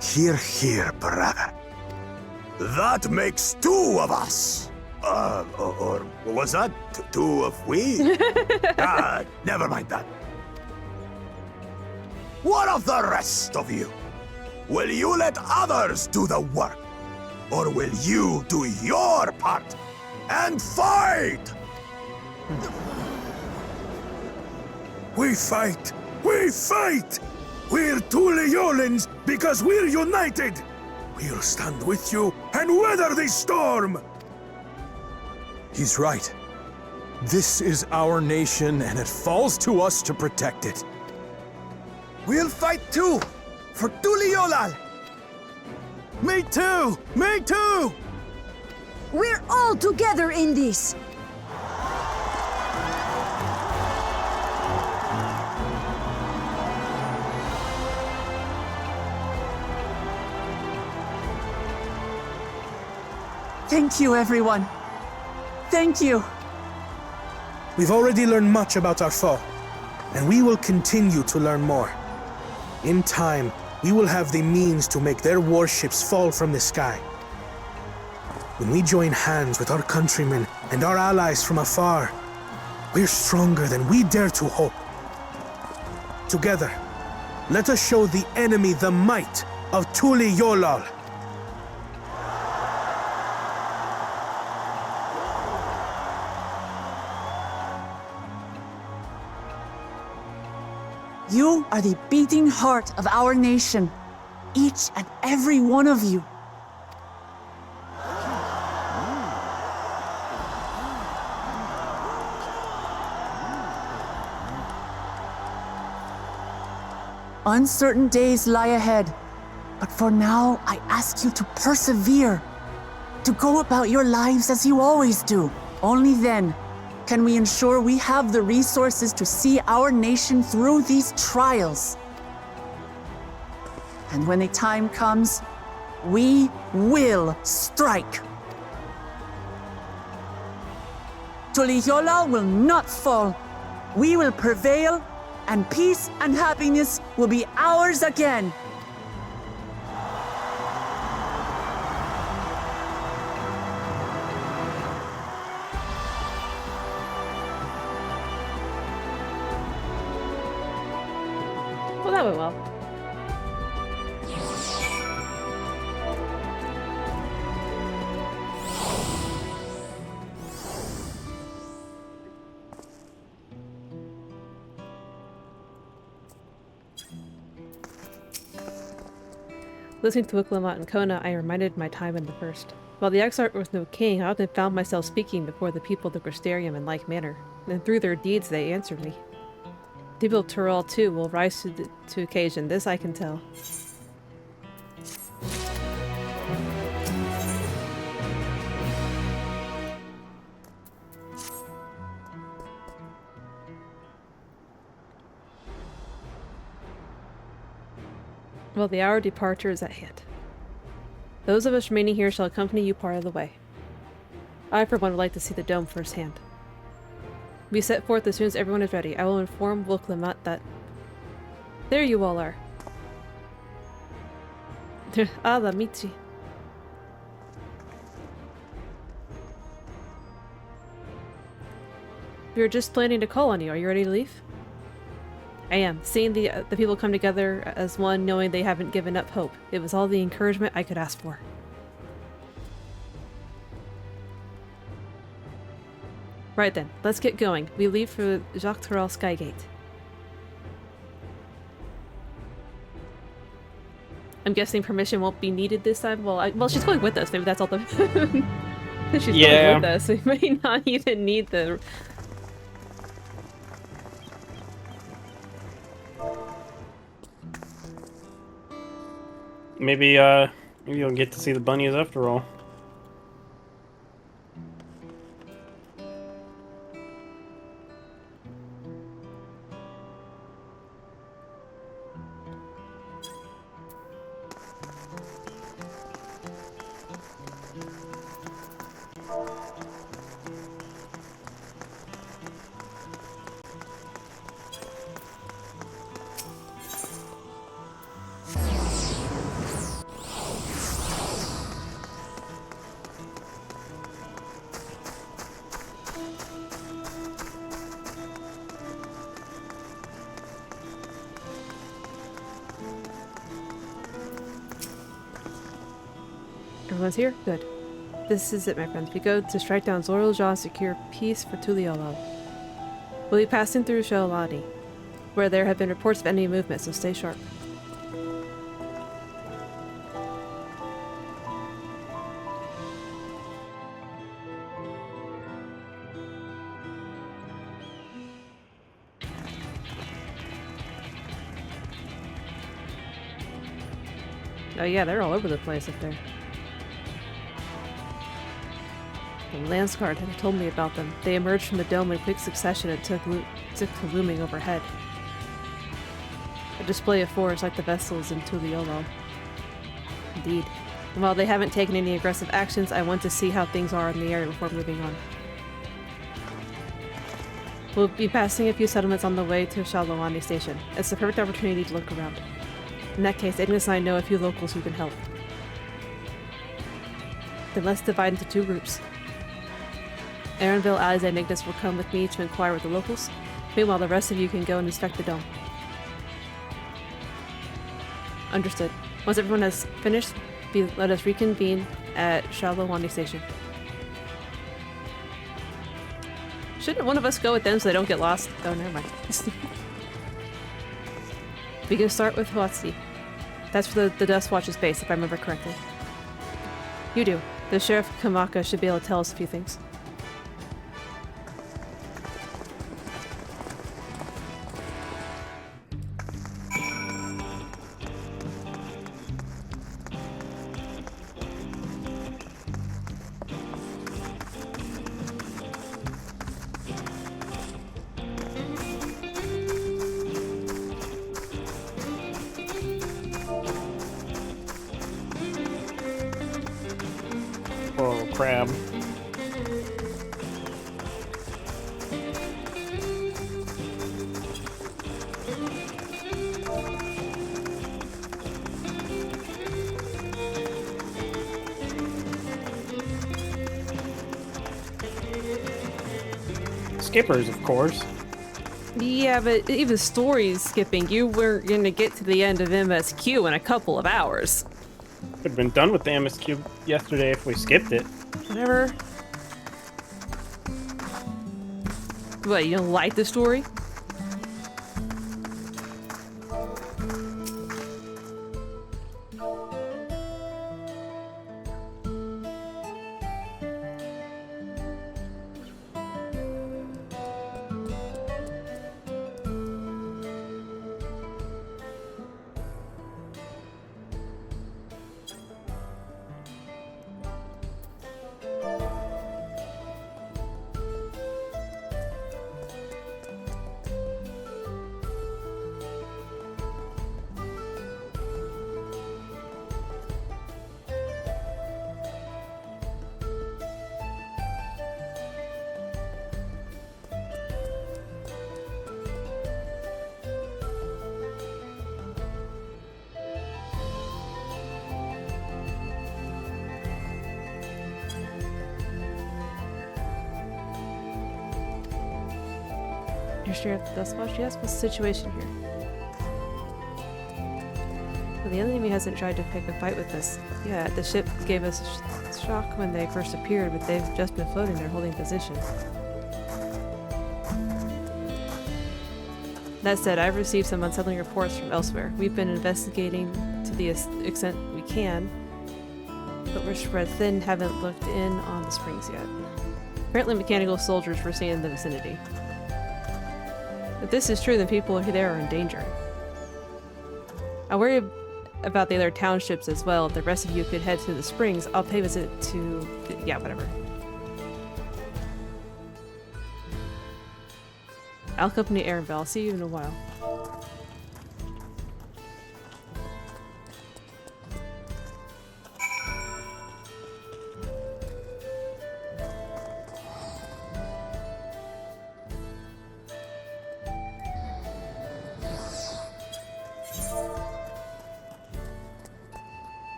Hear, hear, brother. That makes two of us. Or was that two of we? Never mind that. What of the rest of you? Will you let others do the work? Or will you do your part and fight? We fight! We fight! We're two Leolans because we're united! We'll stand with you and weather this storm! He's right. This is our nation, and it falls to us to protect it. We'll fight too! For Tuliolal! Me too! Me too! We're all together in this! Thank you, everyone. Thank you. We've already learned much about our foe, and we will continue to learn more. In time, we will have the means to make their warships fall from the sky. When we join hands with our countrymen and our allies from afar, we're stronger than we dare to hope. Together, let us show the enemy the might of Tuliolal. You are the beating heart of our nation. Each and every one of you. Uncertain days lie ahead, but for now, I ask you to persevere, to go about your lives as you always do. Only then can we ensure we have the resources to see our nation through these trials. And when the time comes, we will strike. Tuliyola will not fall. We will prevail, and peace and happiness will be ours again. Well, that went well. Listening to Wicklamat and Kona, I reminded my time in the first. While the Exarch was no king, I often found myself speaking before the people of the Gristerium in like manner, and through their deeds they answered me. The people of Tyrell, too, will rise to occasion, this I can tell. Well, the hour of departure is at hand. Those of us remaining here shall accompany you part of the way. I, for one, would like to see the dome firsthand. We set forth as soon as everyone is ready. I will inform Wicklamat that... There you all are. Ah, la Mitzi. We were just planning to call on you. Are you ready to leave? I am. Seeing the people come together as one, knowing they haven't given up hope. It was all the encouragement I could ask for. Right then, let's get going. We leave for Jacques Tourelle Skygate. I'm guessing permission won't be needed this time. Well, she's going with us. Maybe that's all the... she's going with us. We may not even need the... Maybe you'll get to see the bunnies after all. Everyone's here? Good. This is it, my friends. We go to strike down Zoralja and secure peace for Tuliyola. We'll be passing through Shalani, where there have been reports of enemy movement, so stay sharp. Oh yeah, they're all over the place up there. The Landsguard had told me about them. They emerged from the dome in quick succession and took to looming overhead. A display of force like the vessels in Tuliyola. Indeed. And while they haven't taken any aggressive actions, I want to see how things are in the area before moving on. We'll be passing a few settlements on the way to Shalawani Station. It's the perfect opportunity to look around. In that case, Ignis and I know a few locals who can help. Then let's divide into two groups. Aaronville, Alice, and Ignis will come with me to inquire with the locals. Meanwhile, the rest of you can go and inspect the dome. Understood. Once everyone has finished, let us reconvene at Shalawani Station. Shouldn't one of us go with them so they don't get lost? Oh, never mind. We can start with Huatsi. That's where the Dust Watch is based, if I remember correctly. You do. The Sheriff Kamaka should be able to tell us a few things. Oh, crab. Skippers, of course. Yeah, but even stories skipping, you were gonna get to the end of MSQ in a couple of hours. Could have been done with the MSQ yesterday if we skipped it. Whatever. What, you don't like the story? You're sure of the Dust Watch? Yes, what's the situation here? Well, the enemy hasn't tried to pick a fight with us. Yeah, the ship gave us shock when they first appeared, but they've just been floating there holding position. That said, I've received some unsettling reports from elsewhere. We've been investigating to the extent we can, but we're spread thin, haven't looked in on the springs yet. Apparently mechanical soldiers were seen in the vicinity. If this is true, then people there are in danger. I worry about the other townships as well. If the rest of you could head to the springs, I'll pay visit to... yeah, whatever. I'll accompany Erenville. I'll see you in a while.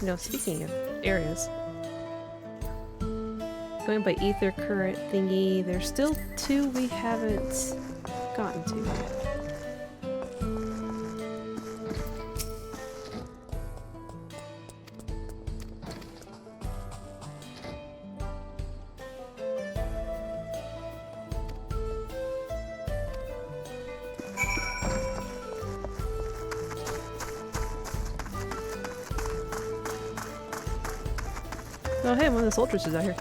No, speaking of areas. Going by ether current thingy, there's still two we haven't gotten to yet. Oh hey, one of the soldiers is out here.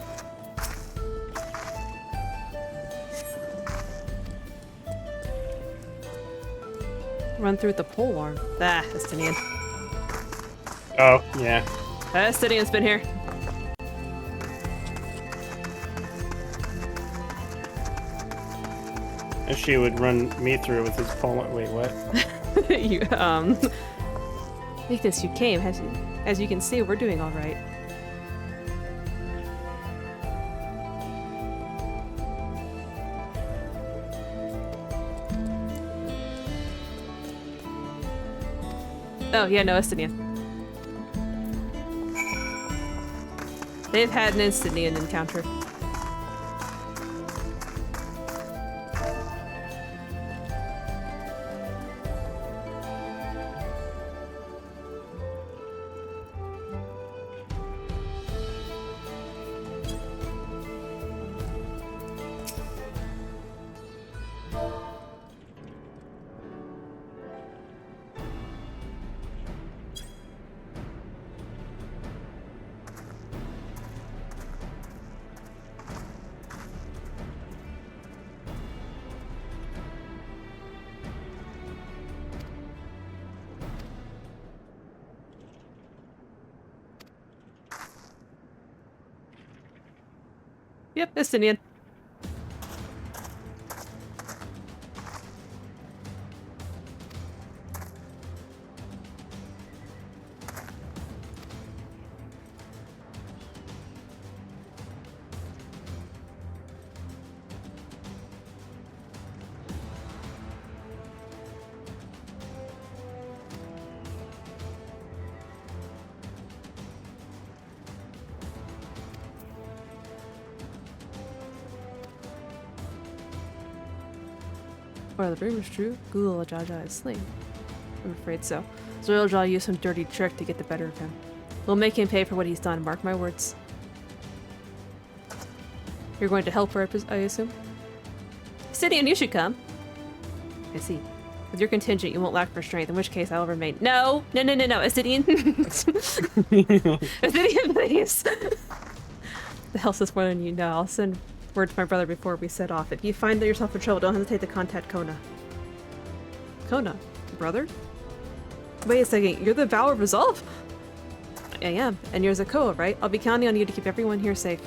Run through the pole arm. Ah, Estinian. Oh, yeah. Estinian's been here. And she would run me through with his pole. Wait, what? You, Ignis, you came. As you can see, we're doing all right. Oh, yeah, no, Estinian. They've had an Estinian encounter. Yep, Estinian. Are the rumors true? Ghoul Jaja is slain. I'm afraid so. Zoiljaw used some dirty trick to get the better of him. We'll make him pay for what he's done, mark my words. You're going to help her, I assume? Sidian, you should come. I see. With your contingent, you won't lack for strength, in which case I will remain. No! No, no, no, no, Asidian! Asidian, please! The hell says more than you know. I'll send word to my brother before we set off. If you find that yourself in trouble, don't hesitate to contact Kona. Kona? Brother? Wait a second, you're the Vow of Resolve? I am, and you're Zakoa, right? I'll be counting on you to keep everyone here safe.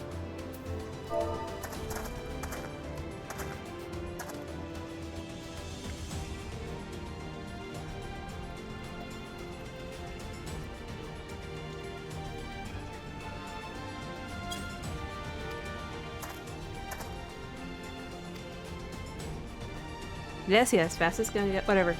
Yes, yes, fastest gonna get whatever.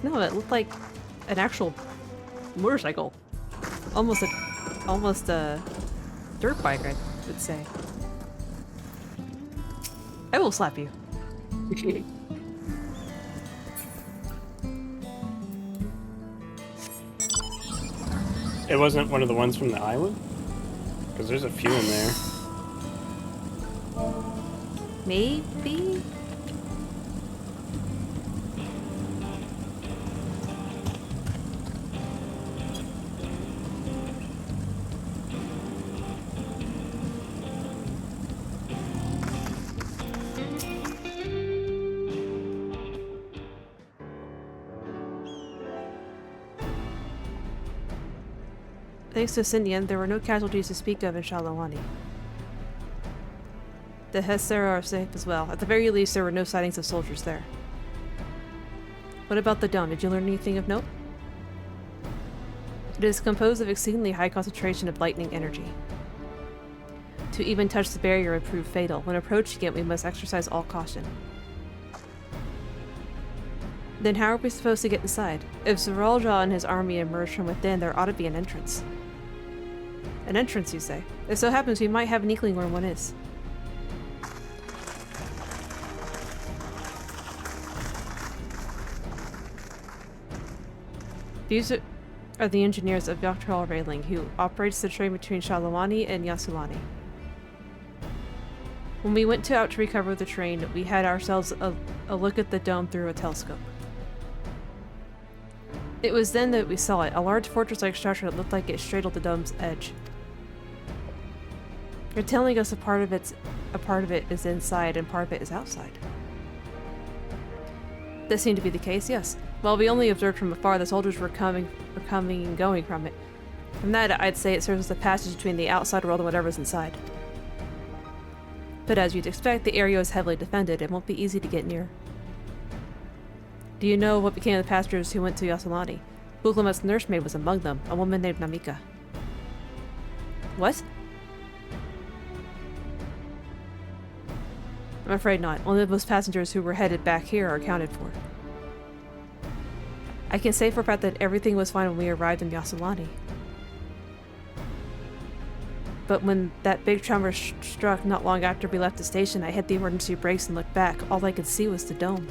No, it looked like an actual motorcycle. Almost a dirt bike, I would say. I will slap you. It wasn't one of the ones from the island? Because there's a few in there. Maybe? Thanks to Sindian, there were no casualties to speak of in Shalawani. The Hesera are safe as well. At the very least, there were no sightings of soldiers there. What about the dome? Did you learn anything of note? It is composed of exceedingly high concentration of lightning energy. To even touch the barrier would prove fatal. When approaching it, we must exercise all caution. Then how are we supposed to get inside? If Zoralja and his army emerge from within, there ought to be an entrance. An entrance, you say? If so happens, we might have an inkling where one is. These are the engineers of Dawntrail Railing, who operates the train between Shalawani and Yasulani. When we went out to recover the train, we had ourselves a look at the dome through a telescope. It was then that we saw it, a large fortress-like structure that looked like it straddled the dome's edge. You're telling us a part of it is inside and part of it is outside. That seemed to be the case, yes. While we only observed from afar, the soldiers were coming and going from it. From that, I'd say it serves as the passage between the outside world and whatever's inside. But as you'd expect, the area is heavily defended. It won't be easy to get near. Do you know what became of the passengers who went to Yasulani? Buklamat's nursemaid was among them, a woman named Namika. What? I'm afraid not. Only those passengers who were headed back here are accounted for. I can say for a fact that everything was fine when we arrived in Yasulani. But when that big tremor struck not long after we left the station, I hit the emergency brakes and looked back. All I could see was the dome.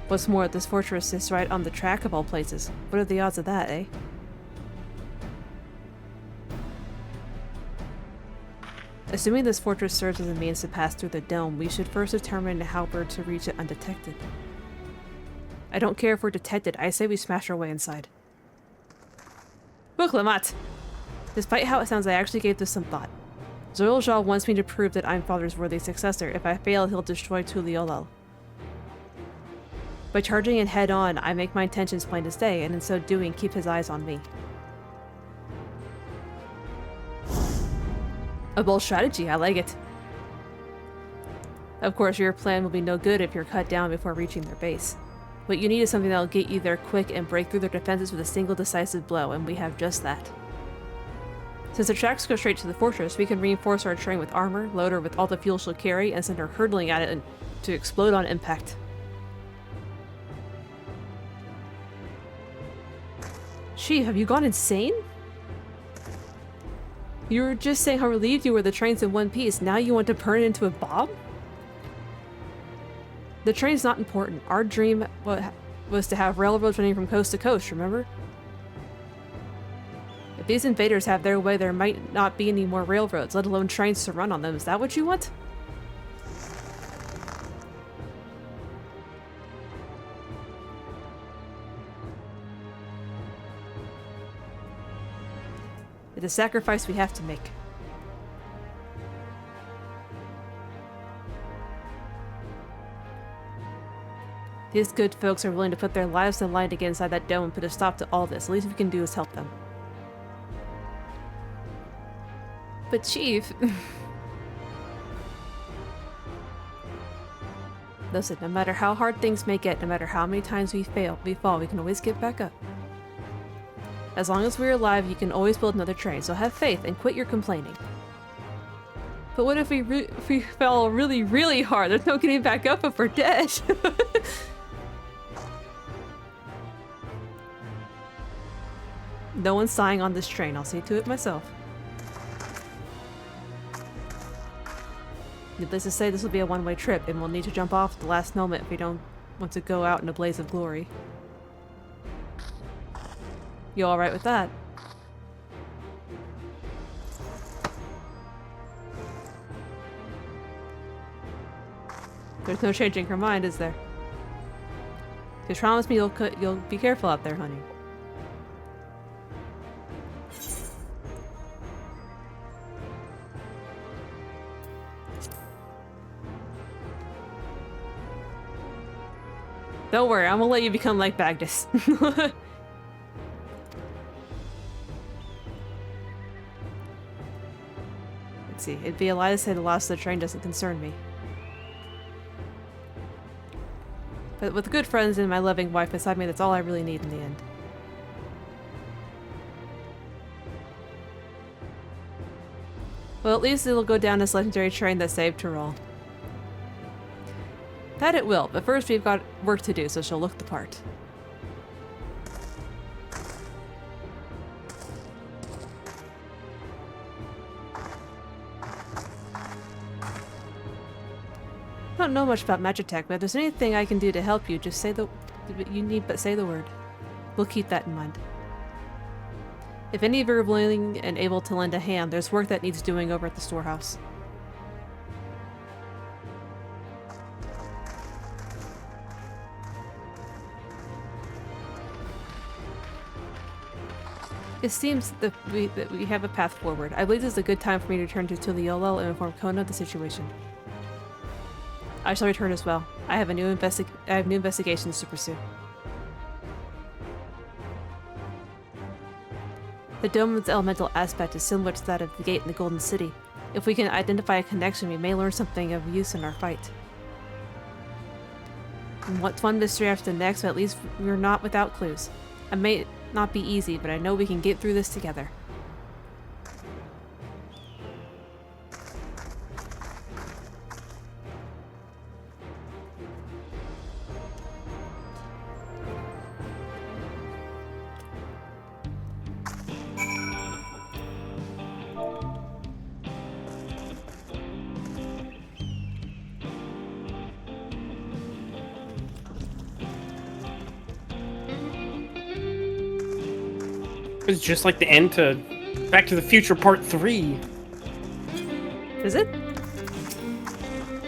What's more, this fortress is right on the track of all places. What are the odds of that, eh? Assuming this fortress serves as a means to pass through the dome, we should first determine how we're to reach it undetected. I don't care if we're detected, I say we smash our way inside. Buklamat! Despite how it sounds, I actually gave this some thought. Zoralja wants me to prove that I'm Father's worthy successor. If I fail, he'll destroy Tuliolal. By charging in head-on, I make my intentions plain as day, and in so doing, keep his eyes on me. A bold strategy, I like it. Of course, your plan will be no good if you're cut down before reaching their base. What you need is something that'll get you there quick and break through their defenses with a single decisive blow, and we have just that. Since the tracks go straight to the fortress, we can reinforce our train with armor, load her with all the fuel she'll carry, and send her hurtling at it to explode on impact. Chief, have you gone insane? You were just saying how relieved you were the train's in one piece. Now you want to turn it into a bomb? The train's not important. Our dream was to have railroads running from coast to coast, remember? If these invaders have their way, there might not be any more railroads, let alone trains to run on them. Is that what you want? It's a sacrifice we have to make. These good folks are willing to put their lives on the line to get inside that dome and put a stop to all this. The least we can do is help them. But Chief... Listen, no matter how hard things may get, no matter how many times we fall, we can always get back up. As long as we're alive, you can always build another train, so have faith and quit your complaining. But what if we fell really, really hard? There's no getting back up if we're dead. No one's dying on this train, I'll see to it myself. Needless to say, this will be a one-way trip, and we'll need to jump off at the last moment if we don't want to go out in a blaze of glory. You alright with that? There's no changing her mind, is there? Just promise me you'll be careful out there, honey. Don't worry, I'm gonna let you become like Bagdus. Let's see, it'd be a lie to say the loss of the train doesn't concern me. But with good friends and my loving wife beside me, that's all I really need in the end. Well, at least it'll go down as legendary train that saved Tyrol. That it will, but first we've got work to do, so she'll look the part. I don't know much about Magitech, but if there's anything I can do to help you, just say the word. We'll keep that in mind. If any of you are willing and able to lend a hand, there's work that needs doing over at the storehouse. It seems that we have a path forward. I believe this is a good time for me to return to Tuliolel and inform Kona of the situation. I shall return as well. I have new investigations to pursue. The dome's elemental aspect is similar to that of the gate in the Golden City. If we can identify a connection, we may learn something of use in our fight. And what's one mystery after the next, but at least we're not without clues. It may not be easy, but I know we can get through this together. It's just like the end to Back to the Future Part 3. Is it?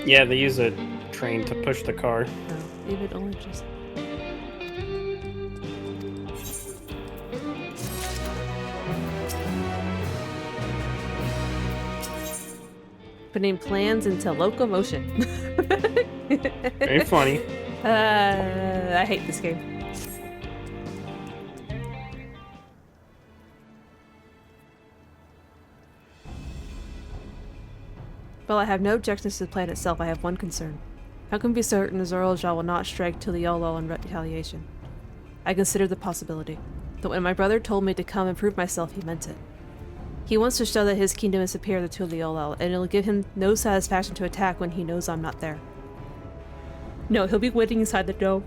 Yeah, they use a train to push the car. No, David only just... Putting plans into locomotion. Very funny. I hate this game. While I have no objections to the plan itself, I have one concern. How can we be certain Zoraal will not strike Tuliolel in retaliation? I considered the possibility, that when my brother told me to come and prove myself, he meant it. He wants to show that his kingdom is superior to Tuliolel, and it'll give him no satisfaction to attack when he knows I'm not there. No, he'll be waiting inside the dome,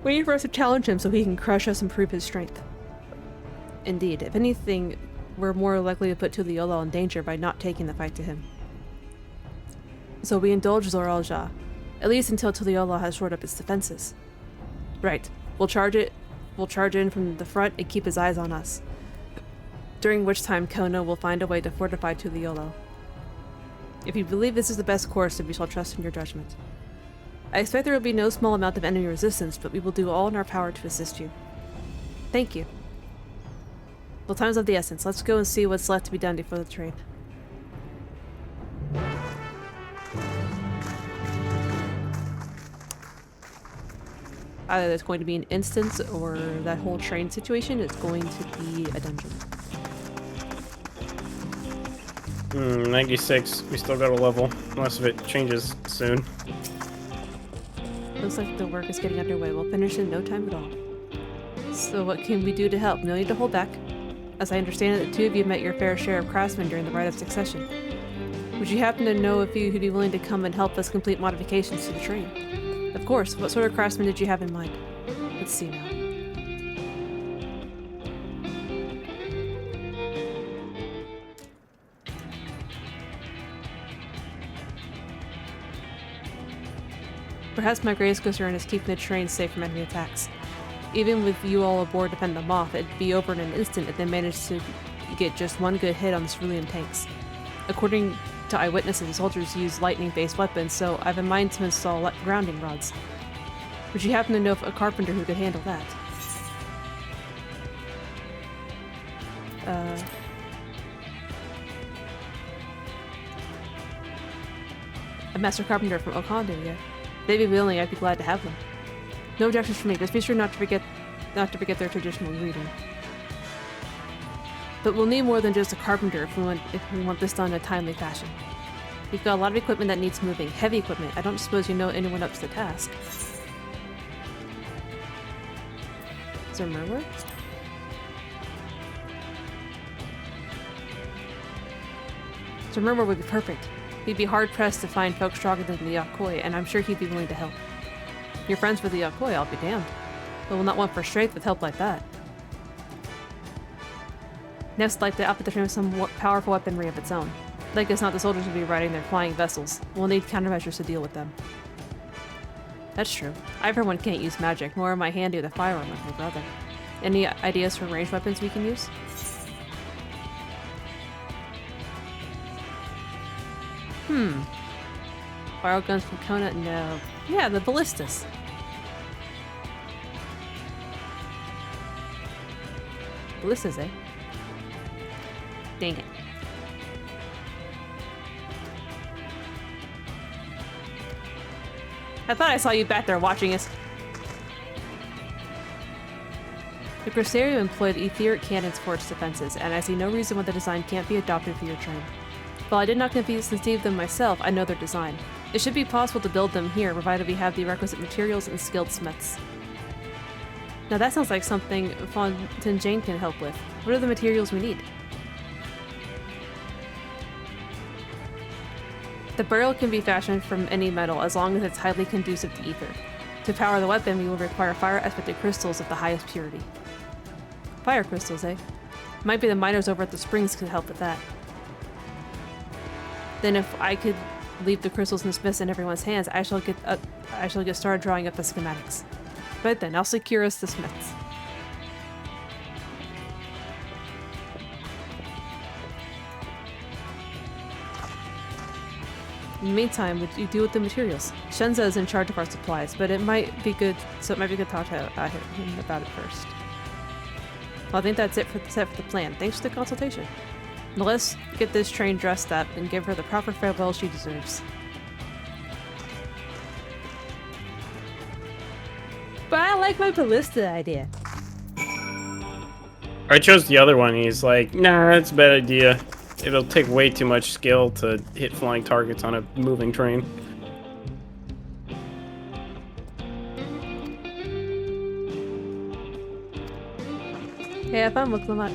waiting for us to challenge him so he can crush us and prove his strength. Indeed, if anything, we're more likely to put Tuliolel in danger by not taking the fight to him. So we indulge Zoraal, at least until Tuliolel has shored up its defenses. Right, we'll charge in from the front and keep his eyes on us. During which time Kona will find a way to fortify Tuliolel. If you believe this is the best course, then we shall trust in your judgment. I expect there will be no small amount of enemy resistance, but we will do all in our power to assist you. Thank you. Well, time's of the essence. Let's go and see what's left to be done before the train. Either there's going to be an instance, or that whole train situation is going to be a dungeon. 96. We still got a level, unless if it changes soon. Looks like the work is getting underway. We'll finish in no time at all. So what can we do to help? No need to hold back. As I understand it, the two of you met your fair share of craftsmen during the Rite of Succession. Would you happen to know if you would be willing to come and help us complete modifications to the train? Of course. What sort of craftsman did you have in mind? Let's see now. Perhaps my greatest concern is keeping the train safe from enemy attacks. Even with you all aboard to fend them off, it'd be over in an instant if they managed to get just one good hit on the cerulean tanks. According to eyewitnesses, soldiers use lightning-based weapons, so I've in mind to install grounding rods. Would you happen to know of a carpenter who could handle that? A master carpenter from Okandu, yeah. They'd be willing, I'd be glad to have them. No objections from me, just be sure not to forget their traditional greeting. But we'll need more than just a carpenter if we want this done in a timely fashion. We've got a lot of equipment that needs moving, heavy equipment. I don't suppose you know anyone up to the task. Is there more work? To Murmur would be perfect. He'd be hard-pressed to find folks stronger than the Yakoi, and I'm sure he'd be willing to help. You're friends with the Yakoi, I'll be damned. But will not want for strength with help like that. Next, like the outfit to frame some powerful weaponry of its own. Like it's not the soldiers will be riding their flying vessels. We'll need countermeasures to deal with them. That's true. I for one can't use magic, nor am I handy with a firearm like my brother. Any ideas for ranged weapons we can use? Borrow guns from Kona? No. Yeah, the ballistas. Ballistas, eh? Dang it. I thought I saw you back there watching us. The Crusario employed etheric cannons for its defenses, and I see no reason why the design can't be adopted for your train. While I did not conceive them myself, I know their design. It should be possible to build them here, provided we have the requisite materials and skilled smiths. Now that sounds like something Fontaine Jane can help with. What are the materials we need? The barrel can be fashioned from any metal as long as it's highly conducive to ether. To power the weapon, we will require fire-aspected crystals of the highest purity. Fire crystals, eh? Might be the miners over at the springs could help with that. Then if I could leave the crystals in the smiths in everyone's hands, I shall get started drawing up the schematics. Right then, I'll secure us the smiths. In the meantime, what do you do with the materials? Shenza is in charge of our supplies, but it might be good to talk to him about it first. Well, I think that's it for the plan. Thanks for the consultation. Now let's get this train dressed up and give her the proper farewell she deserves. But I like my ballista idea. I chose the other one. He's like, nah, that's a bad idea. It'll take way too much skill to hit flying targets on a moving train. Hey, have fun with them up.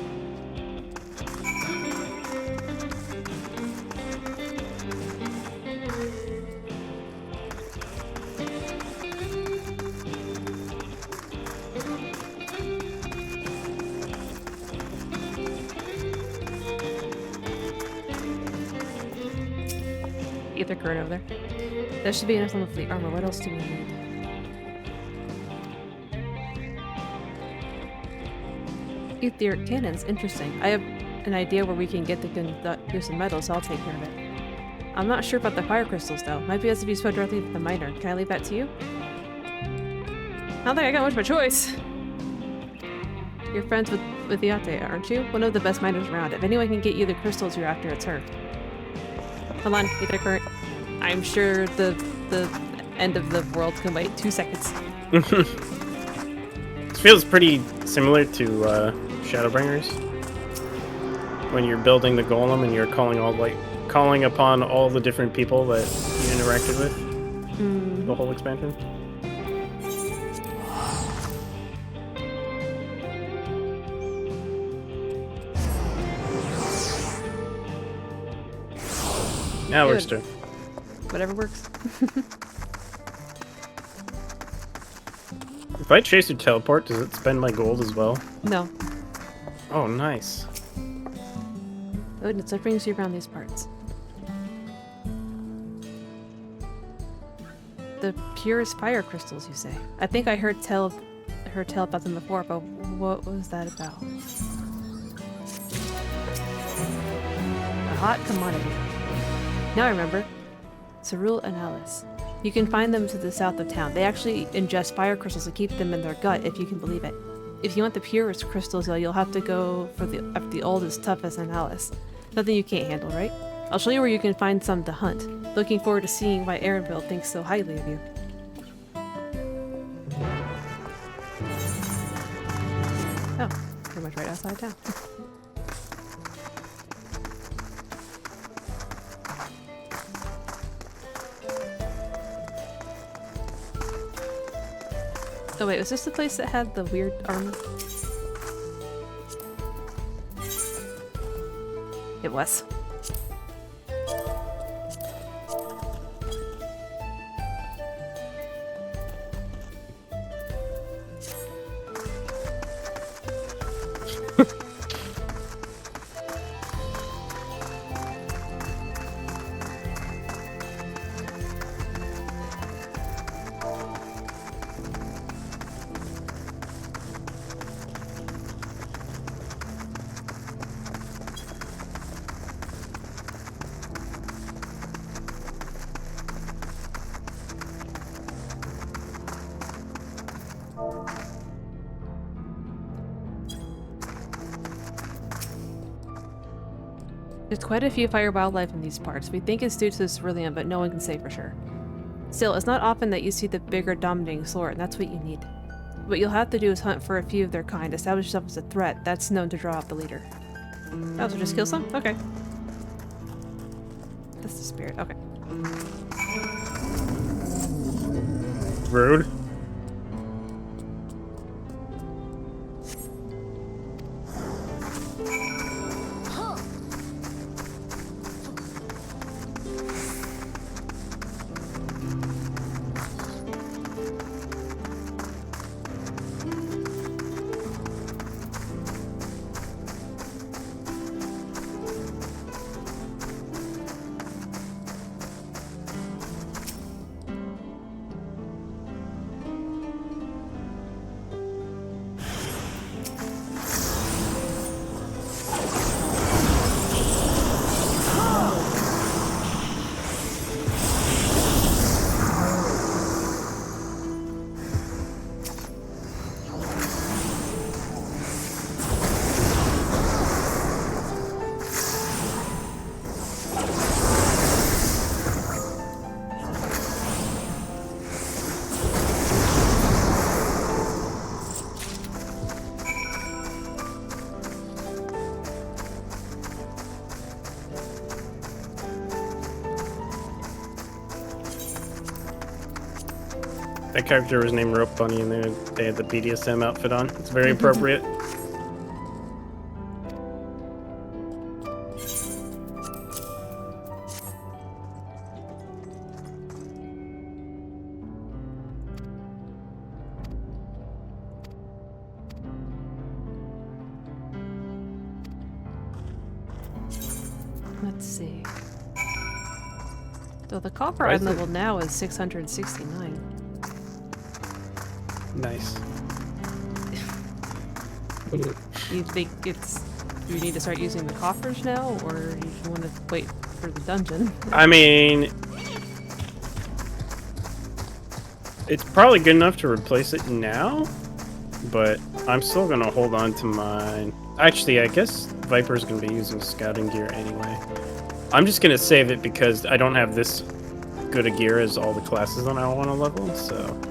Ether current over there. That should be enough on the fleet armor. What else do we need? Etheric cannons. Interesting. I have an idea where we can get the gruesome metal, so I'll take care of it. I'm not sure about the fire crystals, though. Might be best to be spread directly to the miner. Can I leave that to you? I don't think I got much of a choice. You're friends with miqo'te, aren't you? One of the best miners around. If anyone can get you the crystals you're after, it's her. Hold on, ether current. I'm sure the end of the world can wait 2 seconds. This feels pretty similar to Shadowbringers. When you're building the golem and you're calling upon all the different people that you interacted with. The whole expansion. Now we're still. Whatever works. If I chase or teleport, does it spend my gold as well? No. Oh, nice. Goodness, what brings you around these parts? The purest fire crystals, you say? I think I heard tell about them before, but what was that about? A hot commodity. Now I remember. Cerule Analis. You can find them to the south of town. They actually ingest fire crystals to keep them in their gut, if you can believe it. If you want the purest crystals, though, you'll have to go for the oldest, toughest Analis. Nothing you can't handle, right? I'll show you where you can find some to hunt. Looking forward to seeing why Erenville thinks so highly of you. Oh, pretty much right outside town. Oh wait, was this the place that had the weird armor? It was. There's quite a few fire wildlife in these parts. We think it's due to the cerulean, but no one can say for sure. Still, it's not often that you see the bigger dominating slur, and that's what you need. What you'll have to do is hunt for a few of their kind, establish yourself as a threat that's known to draw out the leader. Oh, so just kill some? Okay. That's the spirit, okay. Rude. That character was named Rope Bunny, and they had the BDSM outfit on. It's very appropriate. Let's see. So the copper item level now is 669. Nice. You think it's... Do you need to start using the coffers now, or do you want to wait for the dungeon? I mean... It's probably good enough to replace it now, but I'm still gonna hold on to mine. Actually, I guess Viper's gonna be using scouting gear anyway. I'm just gonna save it because I don't have this good a gear as all the classes that I want to level, so...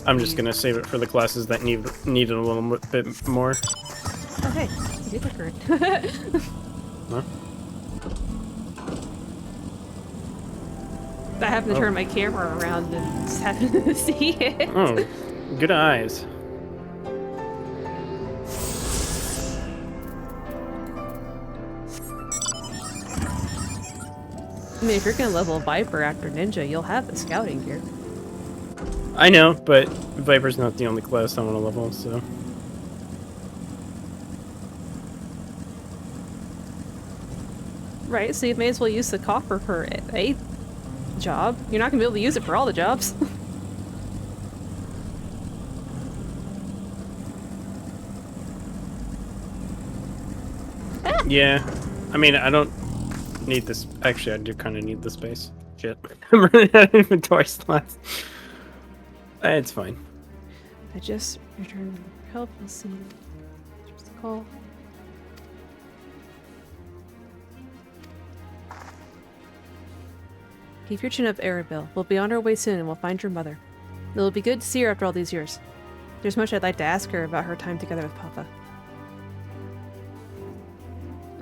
I'm just gonna save it for the classes that need it a little bit more. Oh hey, you look good. Huh? I happened to turn my camera around and just happened to see it. Oh, good eyes. I mean, if you're gonna level Viper after Ninja, you'll have the scouting gear. I know, but Viper's not the only class I want to level, so... Right, so you may as well use the copper for a job. You're not gonna be able to use it for all the jobs. Yeah, I mean, I don't need this. Actually, I do kind of need the space. Shit. I'm running out of inventory slots. It's fine. I just returned help. Let's see. What's the call? Keep your chin up, Arabil. We'll be on our way soon and we'll find your mother. It'll be good to see her after all these years. There's much I'd like to ask her about her time together with Papa.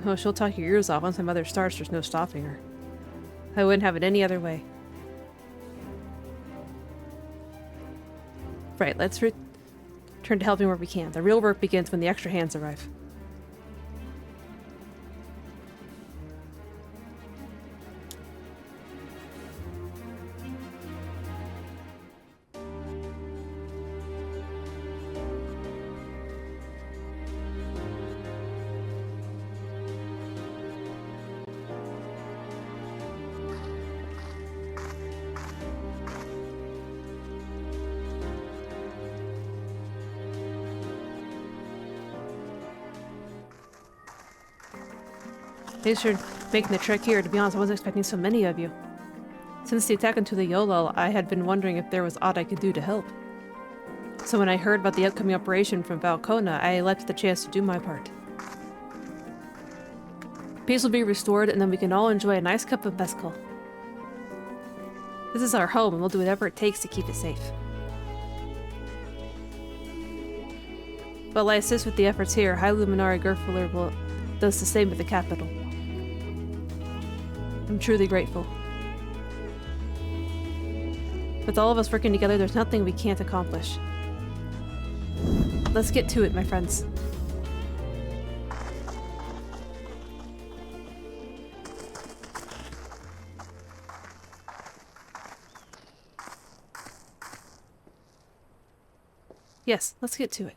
Oh, she'll talk your ears off. Once my mother starts, there's no stopping her. I wouldn't have it any other way. Right, let's return to helping where we can. The real work begins when the extra hands arrive. Thanks for making the trek here. To be honest, I wasn't expecting so many of you. Since the attack into the Yolol, I had been wondering if there was aught I could do to help. So when I heard about the upcoming operation from Valcona, I leapt the chance to do my part. Peace will be restored, and then we can all enjoy a nice cup of mezcal. This is our home, and we'll do whatever it takes to keep it safe. While I assist with the efforts here, High Luminari Gerfuller does the same with the capital. I'm truly grateful. With all of us working together, there's nothing we can't accomplish. Let's get to it, my friends. Yes, let's get to it.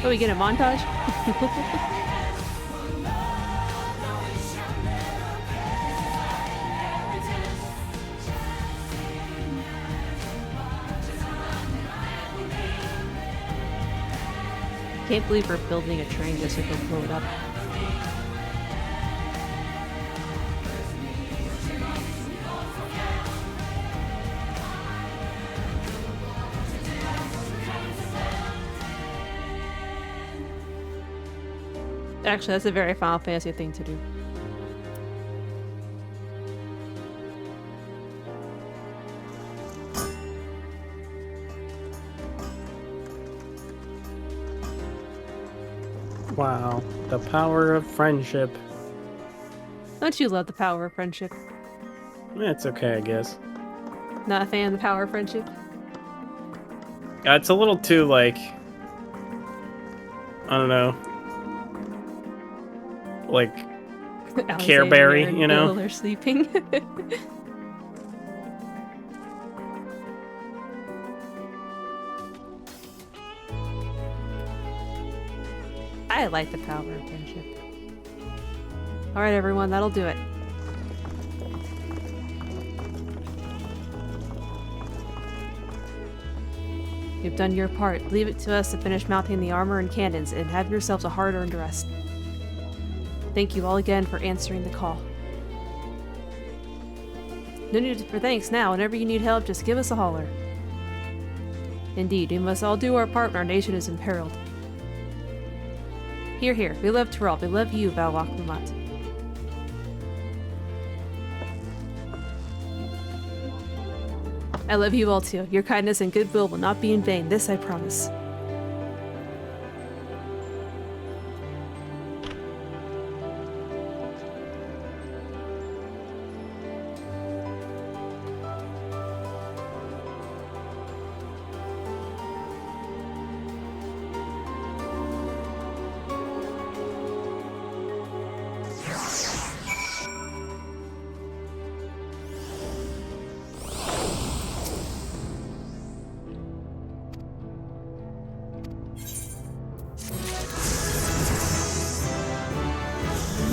Oh, we get a montage? Can't believe we're building a train just to go blow it up. Actually, that's a very Final Fantasy thing to do. Wow, the power of friendship. Don't you love the power of friendship? It's okay, I guess. Not a fan of the power of friendship? It's a little too, like... I don't know. Like... Care Berry, you know? Bill are sleeping. I like the power of friendship. Alright everyone, that'll do it. You've done your part. Leave it to us to finish mounting the armor and cannons, and have yourselves a hard-earned rest. Thank you all again for answering the call. No need for thanks now. Whenever you need help, just give us a holler. Indeed, we must all do our part when our nation is imperiled. Hear, hear. We love Terrell. We love you, Valwak-Lumat. I love you all too. Your kindness and goodwill will not be in vain. This I promise.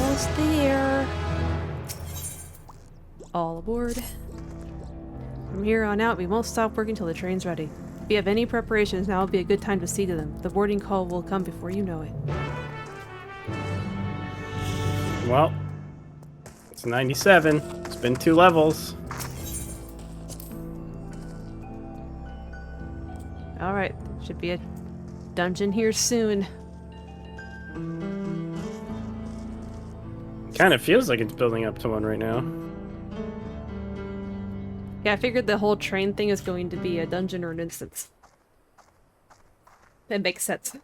Almost there. All aboard. From here on out, we won't stop working till the train's ready. If you have any preparations, now would be a good time to see to them. The boarding call will come before you know it. Well, it's 97. It's been 2 levels. Alright, should be a dungeon here soon. Kind of feels like it's building up to one right now. Yeah, I figured the whole train thing is going to be a dungeon or an instance. That makes sense.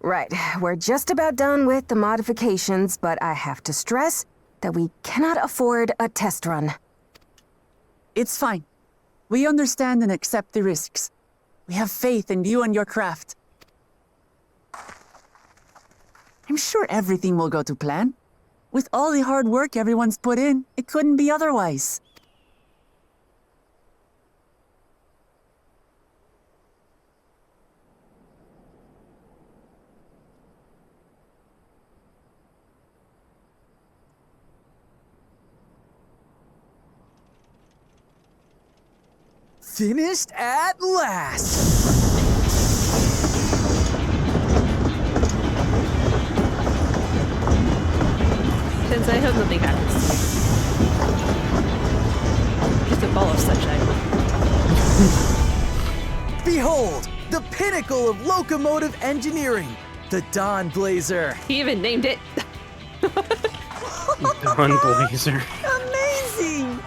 Right, we're just about done with the modifications, but I have to stress that we cannot afford a test run. It's fine. We understand and accept the risks. We have faith in you and your craft. I'm sure everything will go to plan. With all the hard work everyone's put in, it couldn't be otherwise. Finished at last! Since I hope nothing happens to me. Just a ball of sunshine. Behold, the pinnacle of locomotive engineering, the Dawn Blazer. He even named it. Dawn Blazer. Amazing!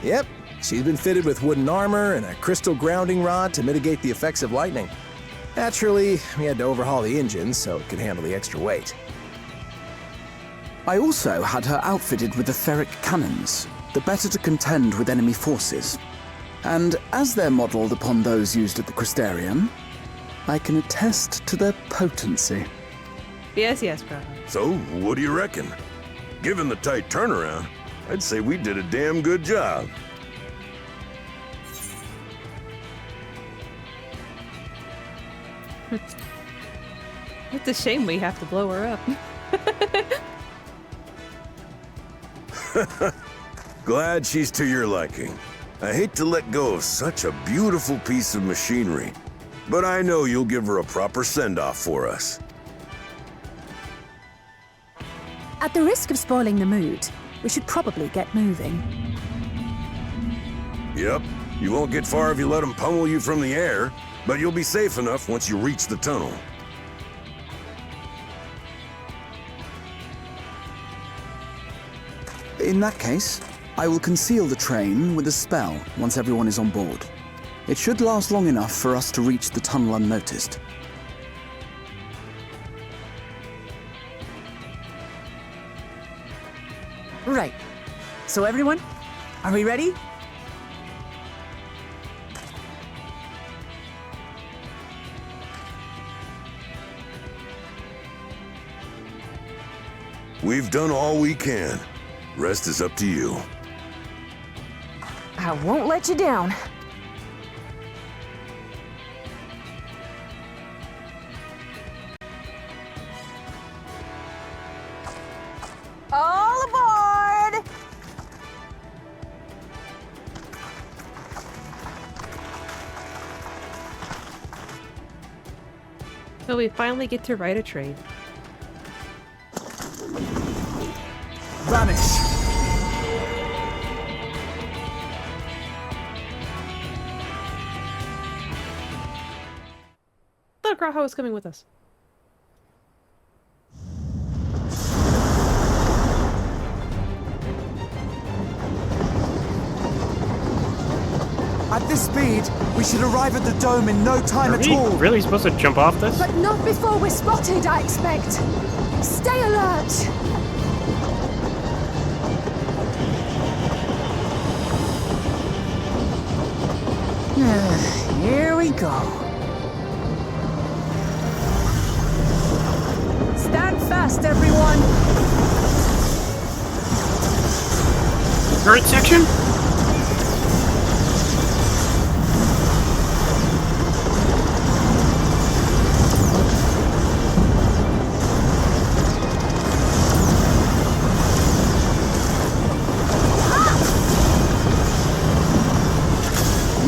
Yep, she's been fitted with wooden armor and a crystal grounding rod to mitigate the effects of lightning. Naturally, we had to overhaul the engine so it could handle the extra weight. I also had her outfitted with the ferric cannons, the better to contend with enemy forces. And as they're modeled upon those used at the Crystarium, I can attest to their potency. Yes, bro. So, what do you reckon? Given the tight turnaround, I'd say we did a damn good job. It's a shame we have to blow her up. Glad she's to your liking. I hate to let go of such a beautiful piece of machinery, but I know you'll give her a proper send-off for us. At the risk of spoiling the mood, we should probably get moving. Yep, you won't get far if you let them pummel you from the air, but you'll be safe enough once you reach the tunnel. In that case, I will conceal the train with a spell once everyone is on board. It should last long enough for us to reach the tunnel unnoticed. Right. So everyone, are we ready? We've done all we can. Rest is up to you. I won't let you down. All aboard! So we finally get to ride a train. Vanish! Thought Graha was coming with us. At this speed, we should arrive at the dome in no time at all. Really supposed to jump off this? But not before we're spotted, I expect. Stay alert! Here we go. Stand fast, everyone! Turret section?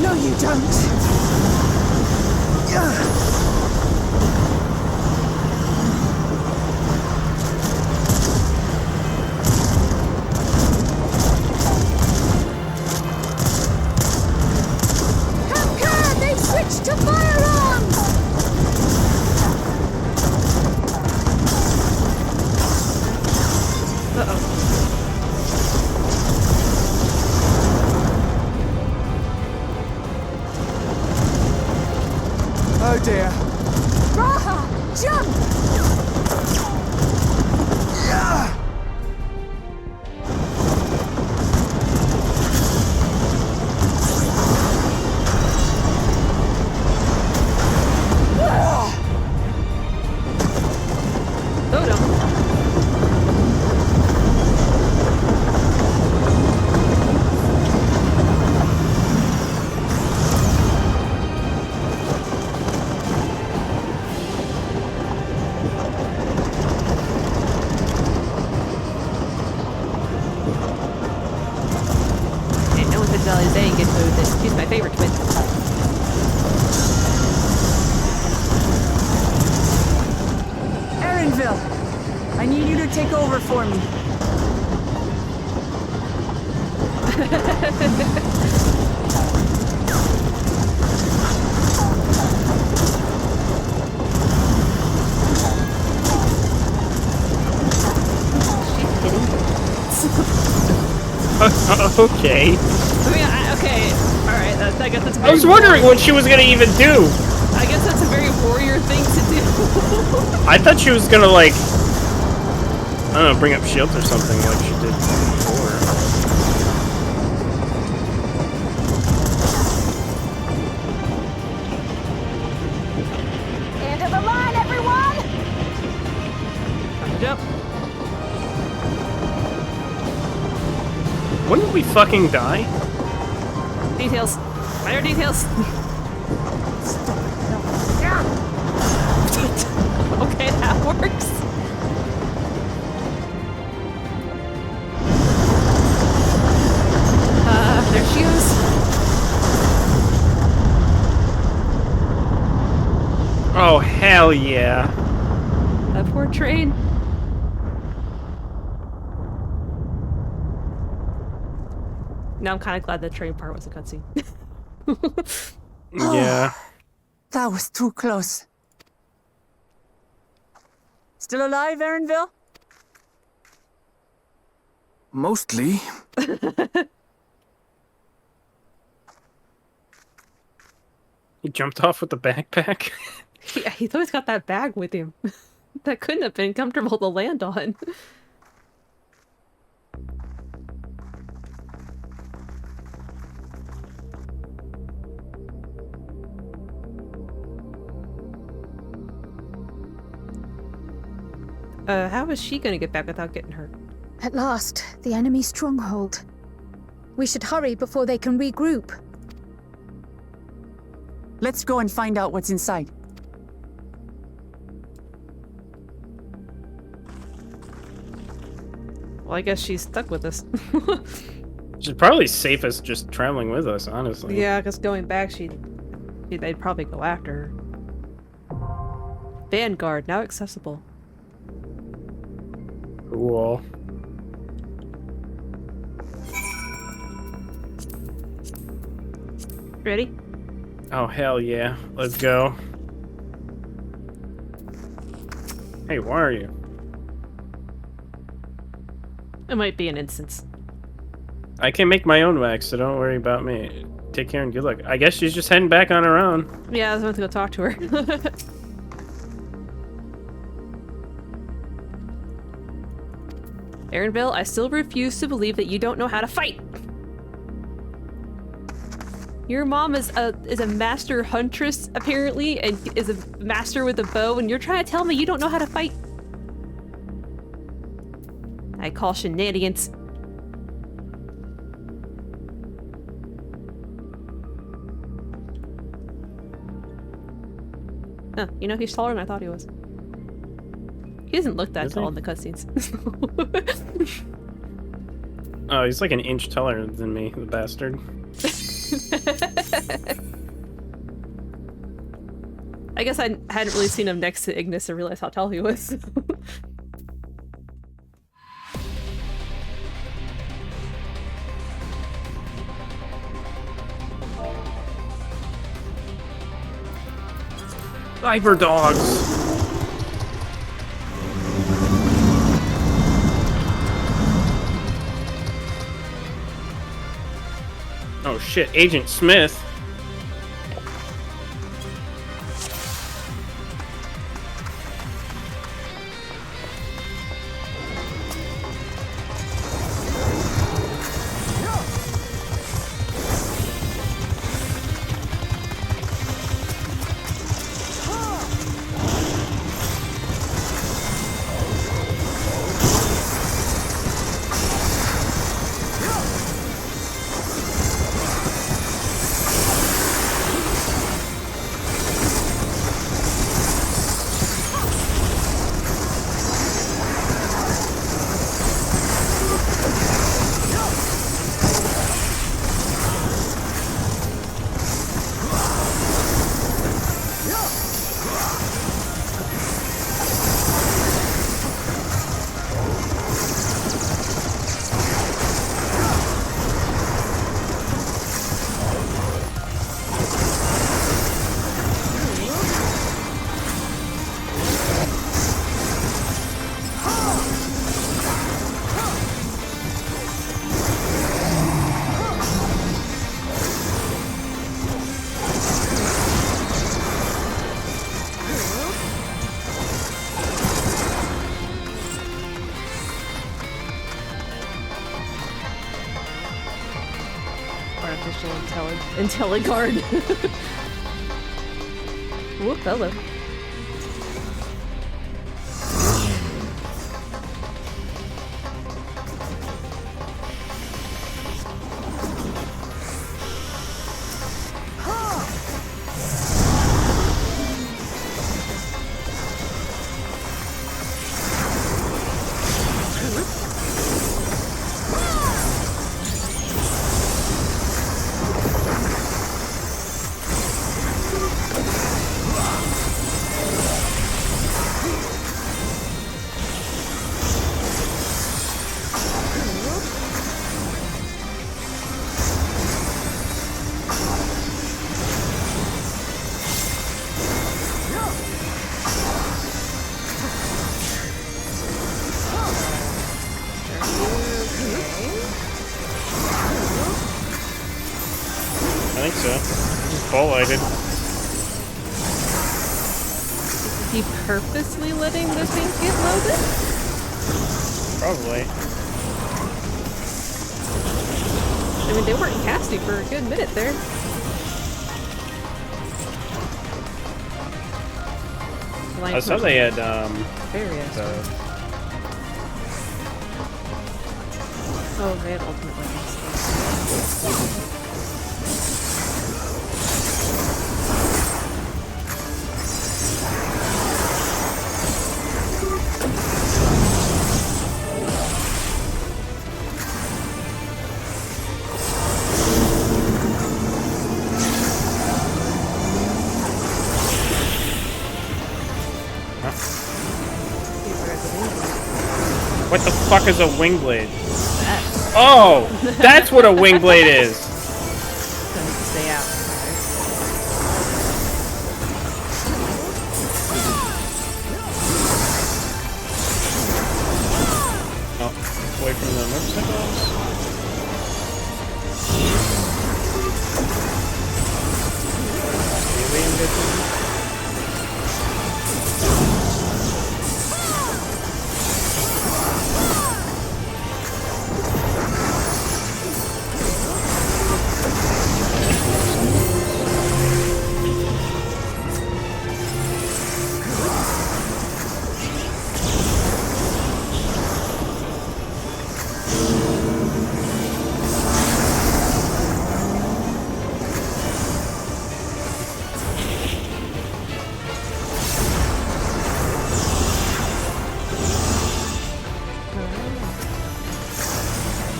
No, you don't. Capcan, they've switched to firearms! Oh dear. Raha, jump! Oh no. for me. Okay. I mean, okay, alright, I guess that's I was wondering what she was gonna even do. I guess that's a very warrior thing to do. I thought she was gonna, like, I don't know, bring up shields or something like she did before. End of the line, everyone! Time to jump. Wouldn't we fucking die? Details. Minor details. Okay, that works. Their shoes. Oh, hell yeah. That poor train. Now I'm kind of glad the train part was a cutscene. Yeah. That was too close. Still alive, Erinville? Mostly. He jumped off with the backpack. Yeah, he's always got that bag with him. That couldn't have been comfortable to land on. How is she gonna get back without getting hurt? At last, the enemy stronghold. We should hurry before they can regroup. Let's go and find out what's inside. Well, I guess she's stuck with us. She's probably safest just traveling with us, honestly. Yeah, because going back, they'd probably go after her. Vanguard, now accessible. Cool. Ready? Oh, hell yeah. Let's go. Hey, where are you? It might be an instance. I can make my own wax, so don't worry about me. Take care and good luck. I guess she's just heading back on her own. Yeah, I was about to go talk to her. Erinville, I still refuse to believe that you don't know how to fight. Your mom is a master huntress, apparently, and is a master with a bow, and you're trying to tell me you don't know how to fight? I call shenanigans. Huh, you know, he's taller than I thought he was. He doesn't look that tall in the cutscenes. Oh, he's like an inch taller than me, the bastard. I guess I hadn't really seen him next to Ignis to realize how tall he was. Cyber dogs! Oh shit, Agent Smith. IntelliGuard. Whoop, hello. I think so. He's full-lighted. Is he purposely letting the things get loaded? Probably. I mean, they weren't casting for a good minute there. I saw they had, Oh, they had ultimate weapons. What the fuck is a wing blade? Oh! That's what a wing blade is! Stay out. Oh, away from the motorcycles. Alien bitches.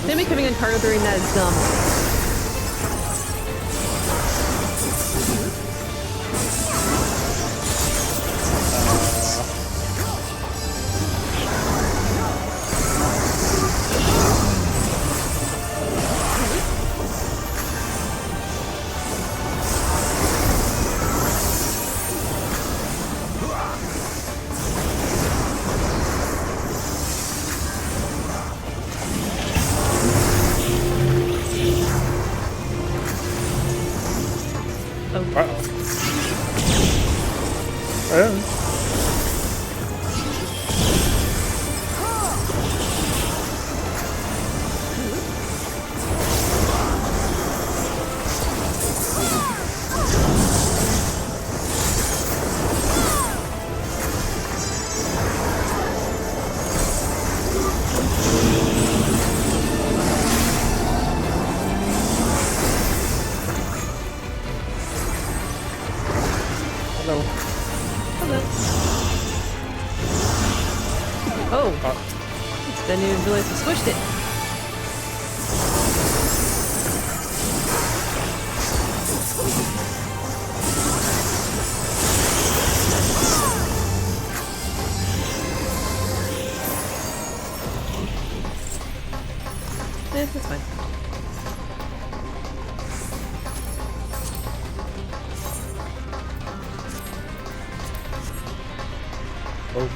Them becoming in cargo during that is dumb. Oh! Then you realized you squished it. That's fine. Oh.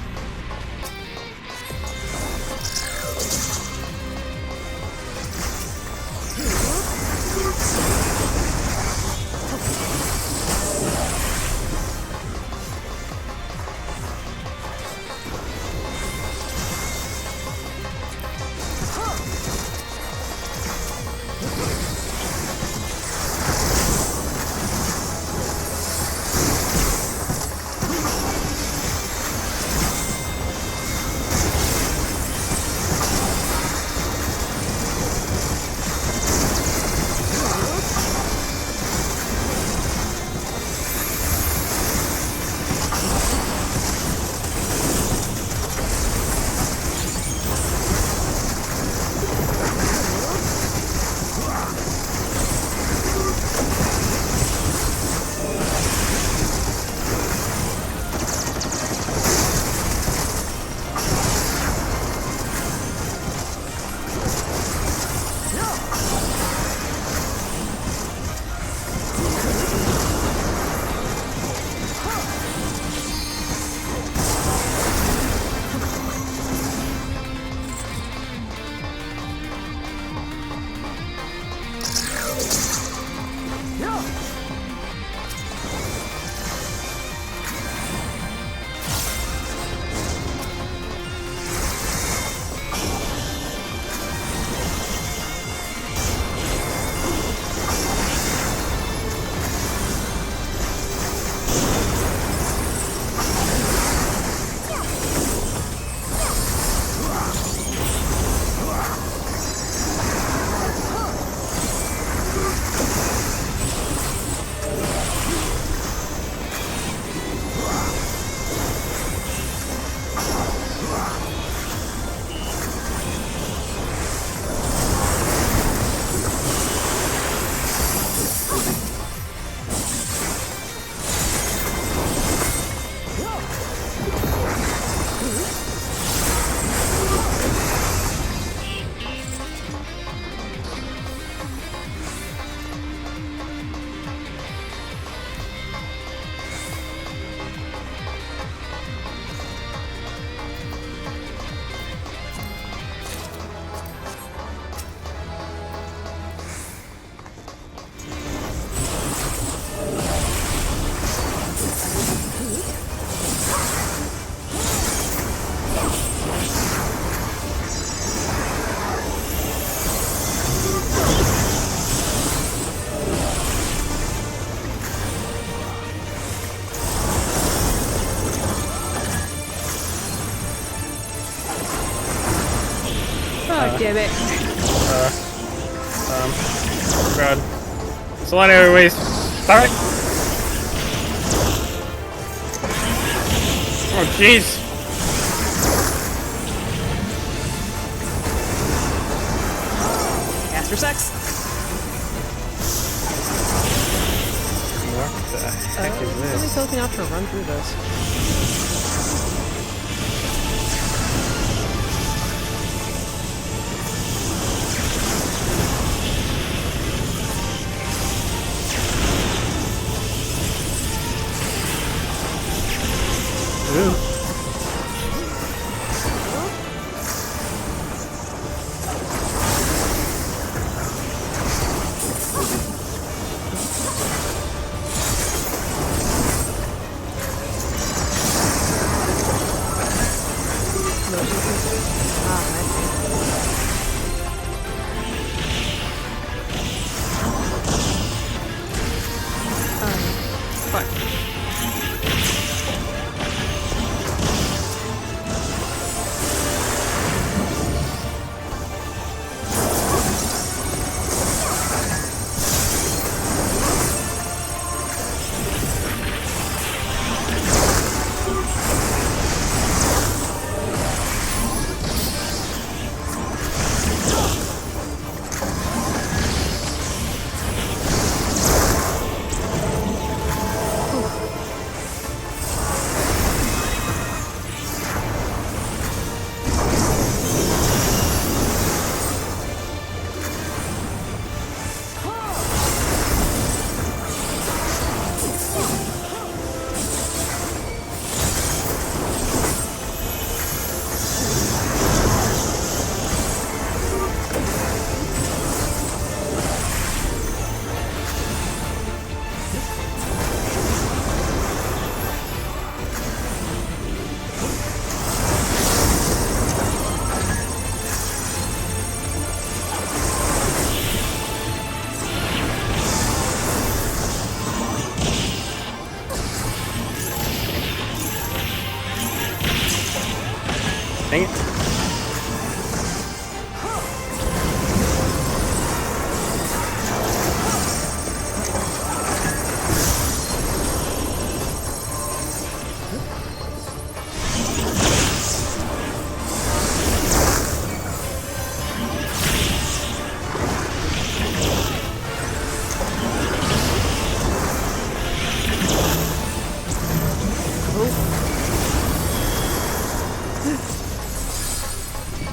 Damn it. Oh god. It's a lot of other ways. Stop it! Oh jeez. Ask for sex. What the heck is this? Somebody tells me not to run through this. Ooh. Dang it.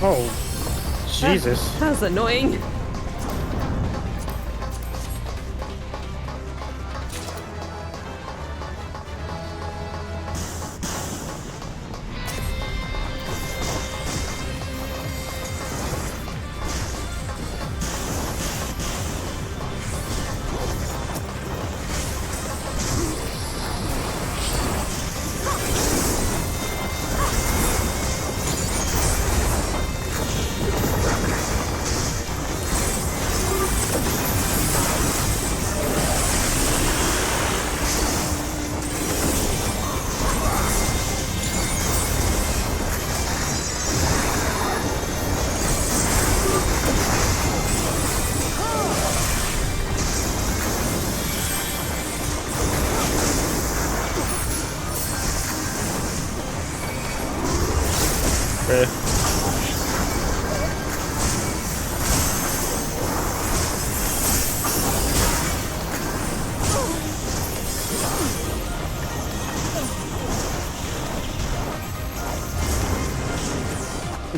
Oh, Jesus. That was annoying.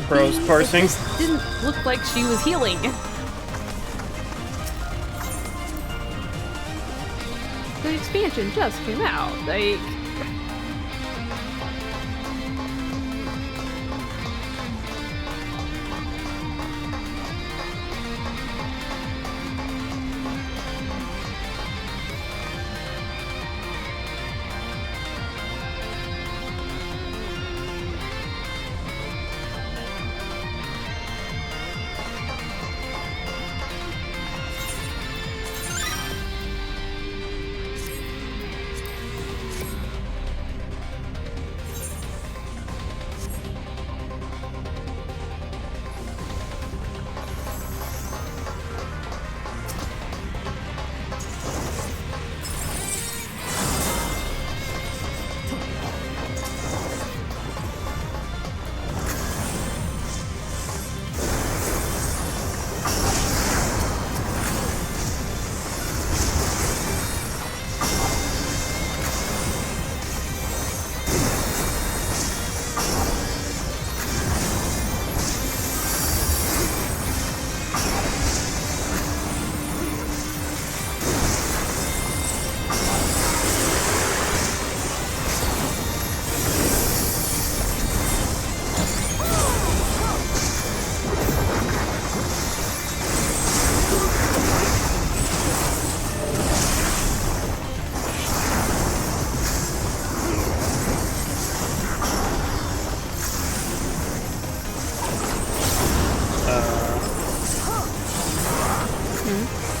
Bro's parsing. This didn't look like she was healing. The expansion just came out. Like...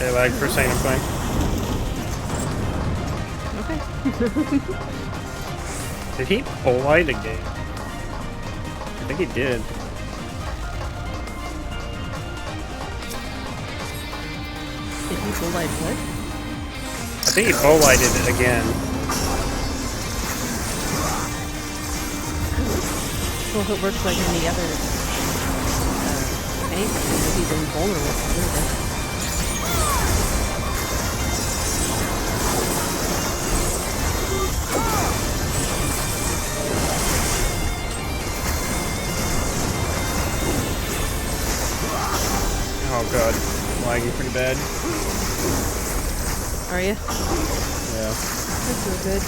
Okay, lag for a second, I'm fine. Okay. Did he polite again? I think he did. Did he polite what? I think he polighted it again. Well, if it works like any other tank, then he's invulnerable. Oh god, lagging pretty bad. Are you? Yeah. That's so good.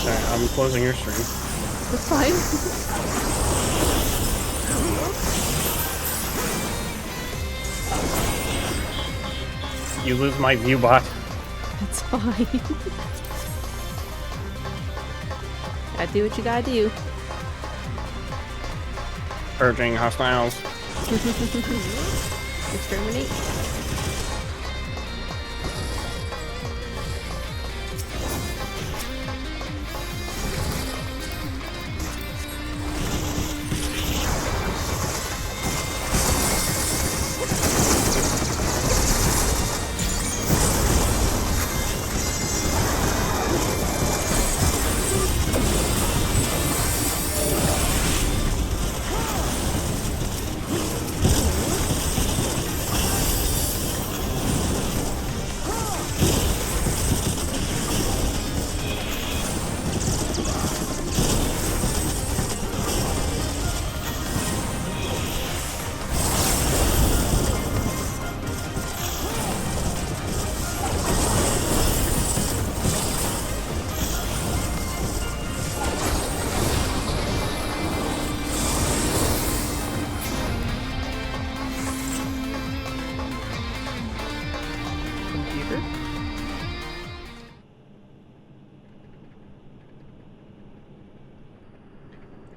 Sorry, I'm closing your stream. That's fine. You lose my view bot. It's fine. Gotta do what you gotta do. Purging hostiles. Exterminate.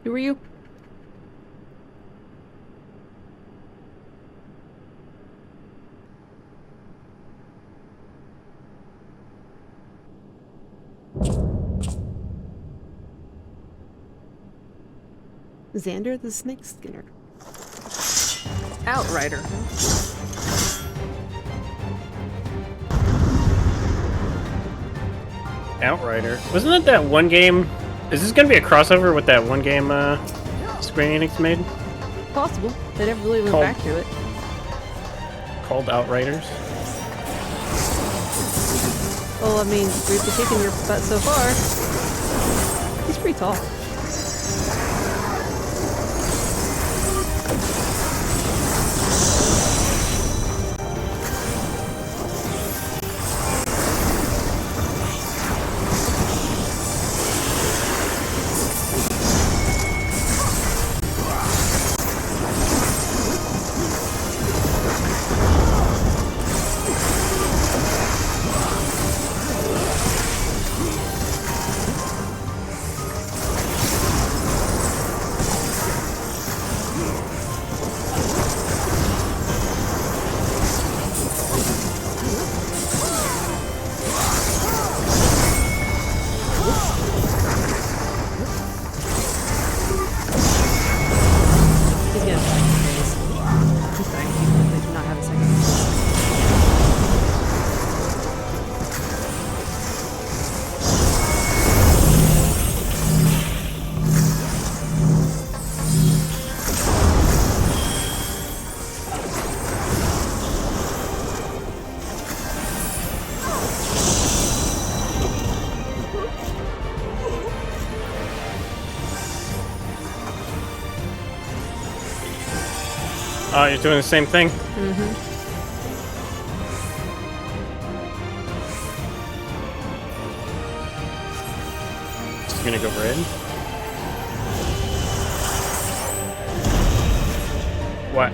Who are you? Xander the Snake Skinner. Outrider. Outrider. Wasn't it that one game? Is this gonna be a crossover with that one game Square Enix made? Possible. They never really went back to it. Called Outriders? Well, I mean, we've been kicking your butt so far. He's pretty tall. Oh, you're doing the same thing? Mm-hmm. Just gonna go red? What?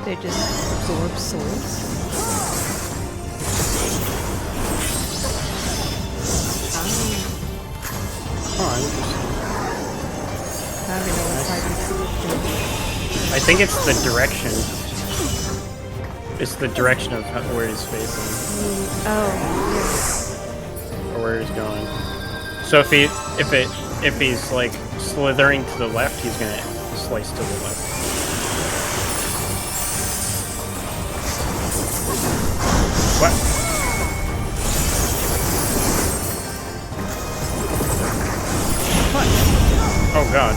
They just absorb souls. I think it's the direction. It's the direction of where he's facing. Oh, or where he's going. So if he's like slithering to the left, he's gonna slice to the left. What? What? Oh god.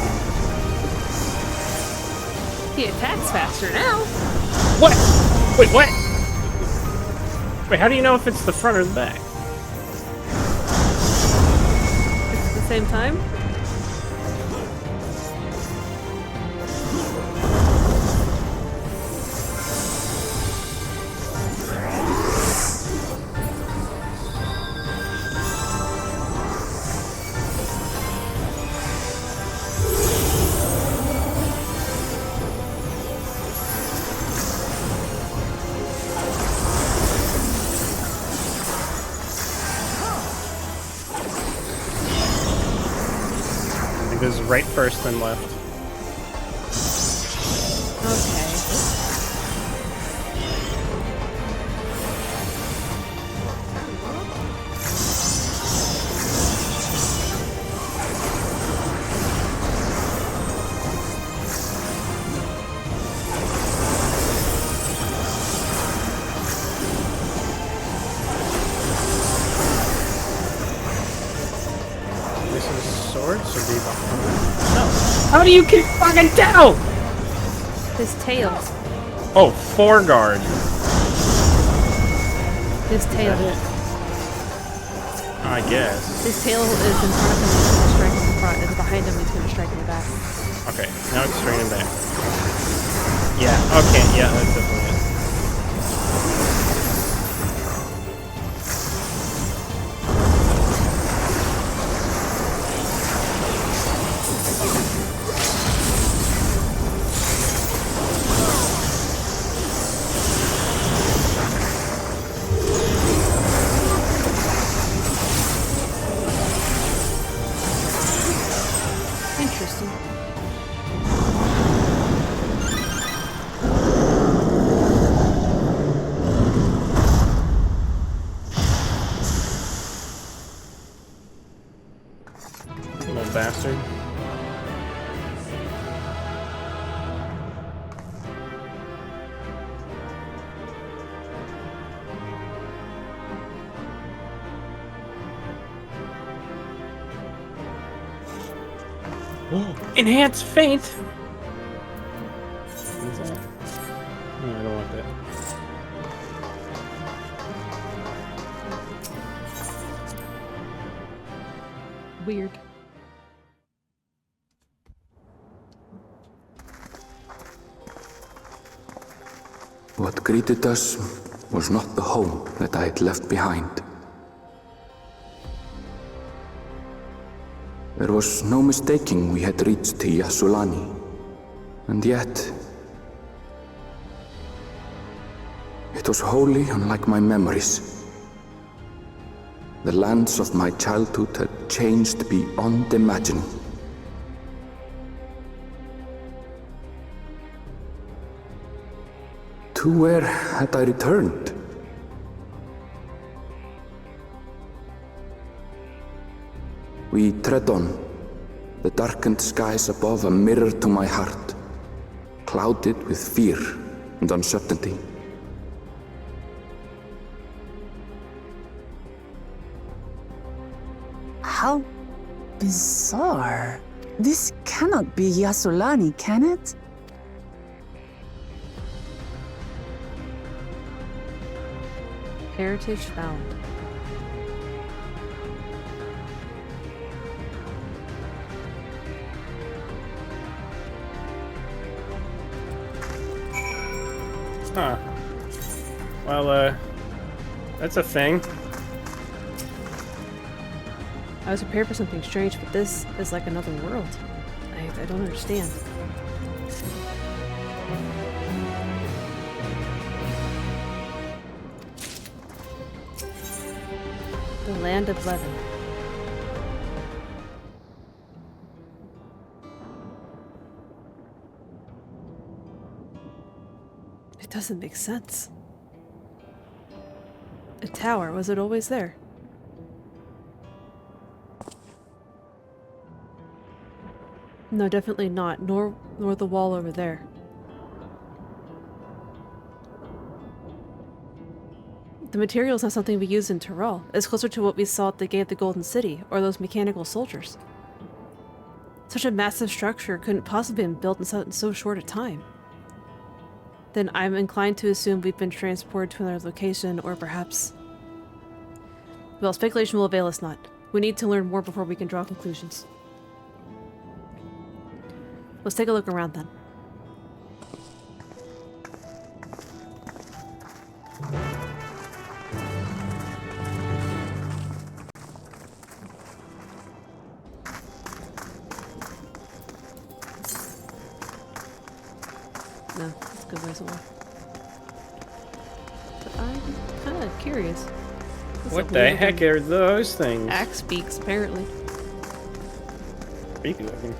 He attacks faster now. What? Wait, what? Wait, how do you know if it's the front or the back? It's at the same time? It goes right first, then left. Okay. This is swords or be behind? No. How do you keep fucking tell? His tail. Oh, foreguard. His tail. I guess. His tail is in front of him, he's gonna strike in the front. It's behind him, he's gonna strike in the back. Okay, now it's straight in back. Yeah, okay, yeah, that's definitely it. Interesting. Little bastard. Enhance feint! What is that? No, I don't want that. Weird. What greeted us was not the home that I had left behind. There was no mistaking we had reached Yasulani, and yet it was wholly unlike my memories. The lands of my childhood had changed beyond imagining. To where had I returned? We tread on, the darkened skies above a mirror to my heart, clouded with fear and uncertainty. How bizarre. This cannot be Yasulani, can it? Heritage found. Huh. Well, that's a thing. I was prepared for something strange, but this is like another world. I don't understand. Land of Levin. It doesn't make sense. A tower, was it always there? No, definitely not. Nor the wall over there. The material's not something we use in Tyrell. It's closer to what we saw at the Gate of the Golden City, or those mechanical soldiers. Such a massive structure couldn't possibly have been built in so short a time. Then I'm inclined to assume we've been transported to another location, or perhaps... Well, speculation will avail us not. We need to learn more before we can draw conclusions. Let's take a look around then. No, it's a good ways away. But I'm kind of curious. What the heck are those things? Axe beaks, apparently. Creepy looking.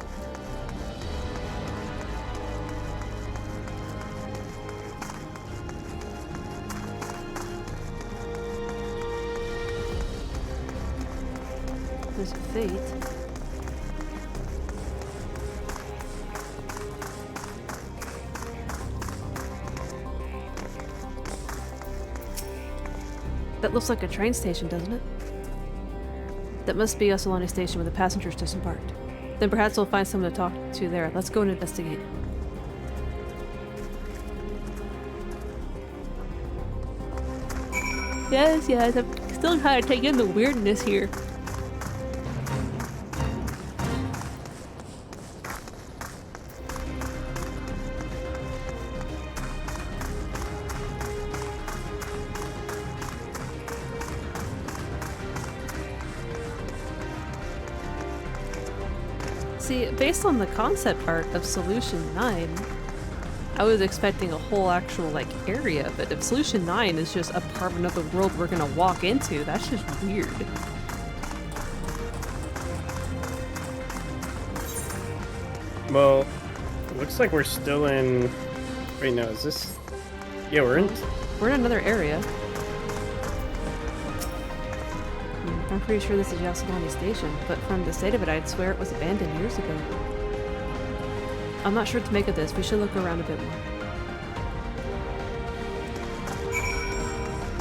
There's a fate. That looks like a train station, doesn't it? That must be Osolani Station where the passengers disembarked. Then perhaps we'll find someone to talk to there. Let's go and investigate. Yes, I'm still kind of taking the weirdness here. See, based on the concept art of Solution 9, I was expecting a whole actual, like, area, but if Solution 9 is just a part of another world we're gonna walk into, that's just weird. Well, it looks like we're still in... Wait, no, is this... Yeah, we're in another area. I'm pretty sure this is Yasulani Station, but from the state of it, I'd swear it was abandoned years ago. I'm not sure what to make of this. We should look around a bit more.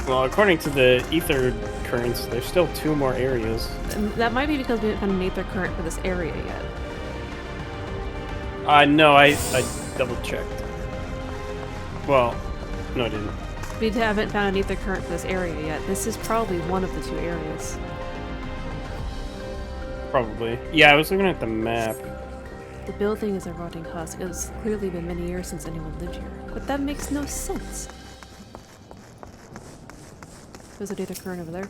Well, according to the ether currents, there's still 2 more areas. And that might be because we didn't find an ether current for this area yet. No, I double-checked. Well, no, I didn't. We haven't found an ether current for this area yet. This is probably one of the 2 areas. Probably. Yeah, I was looking at the map. The building is a rotting husk. It's clearly been many years since anyone lived here. But that makes no sense. There's an ether current over there.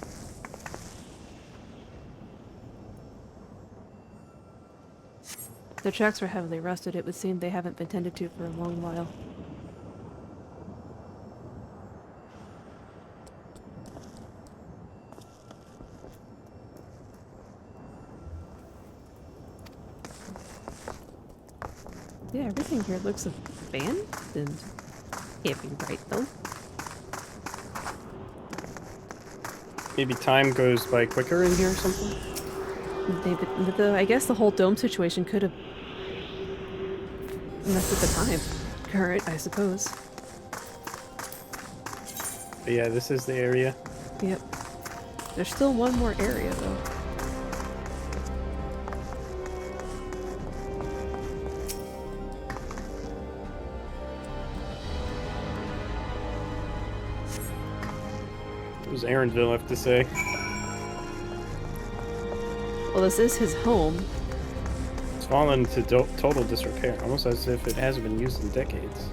The tracks are heavily rusted. It would seem they haven't been tended to for a long while. Yeah, everything here looks abandoned. Can't be right, though. Maybe time goes by quicker in here or something? I guess the whole dome situation could have messed with the time current, I suppose. But yeah, this is the area. Yep. There's still one more area, though. What does Aaronville have to say? Well, this is his home. It's fallen to total disrepair, almost as if it hasn't been used in decades.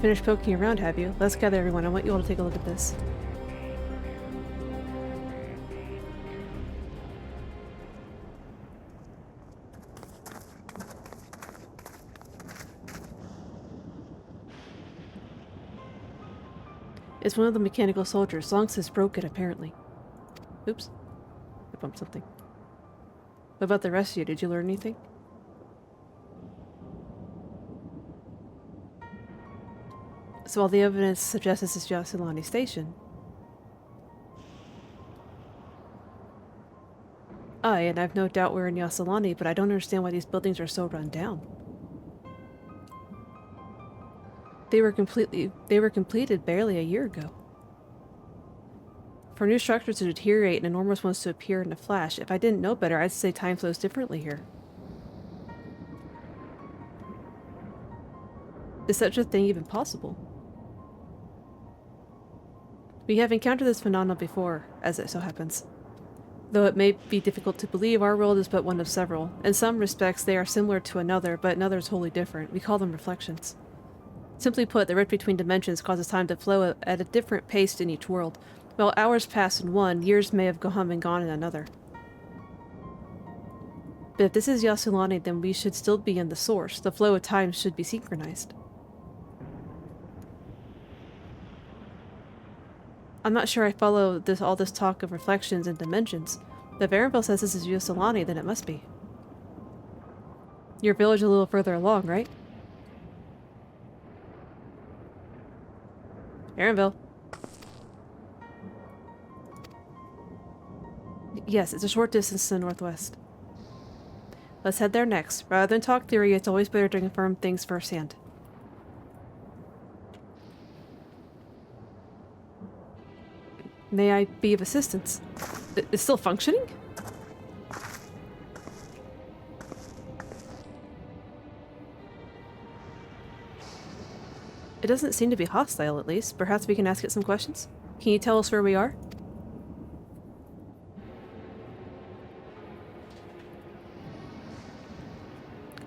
Finished poking around, have you? Let's gather everyone. I want you all to take a look at this. It's one of the mechanical soldiers. Long since broken, apparently. Oops. I bumped something. What about the rest of you? Did you learn anything? So all the evidence suggests this is Yassilani Station. Aye, and I've no doubt we're in Yassilani, but I don't understand why these buildings are so run down. They were completed barely a year ago. For new structures to deteriorate and enormous ones to appear in a flash, if I didn't know better, I'd say time flows differently here. Is such a thing even possible? We have encountered this phenomenon before, as it so happens. Though it may be difficult to believe, our world is but one of several. In some respects, they are similar to another, but another is wholly different. We call them reflections. Simply put, the rift between dimensions causes time to flow at a different pace in each world. While hours pass in one, years may have come and gone in another. But if this is Yassilani, then we should still be in the source. The flow of time should be synchronized. I'm not sure I follow all this talk of reflections and dimensions. If Erenville says this is Yassilani, then it must be. Your village is a little further along, right? Erenville. Yes, it's a short distance to the northwest. Let's head there next. Rather than talk theory, it's always better to confirm things firsthand. May I be of assistance? It's still functioning? It doesn't seem to be hostile, at least. Perhaps we can ask it some questions? Can you tell us where we are?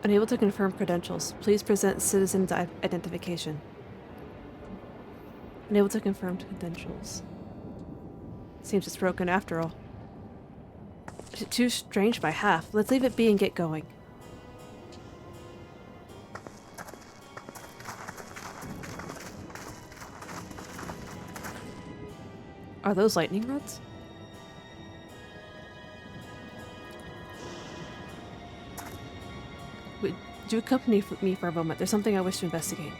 Unable to confirm credentials. Please present citizen identification. Unable to confirm credentials. Seems it's broken after all. Too strange by half. Let's leave it be and get going. Are those lightning rods? Would you accompany me for a moment? There's something I wish to investigate.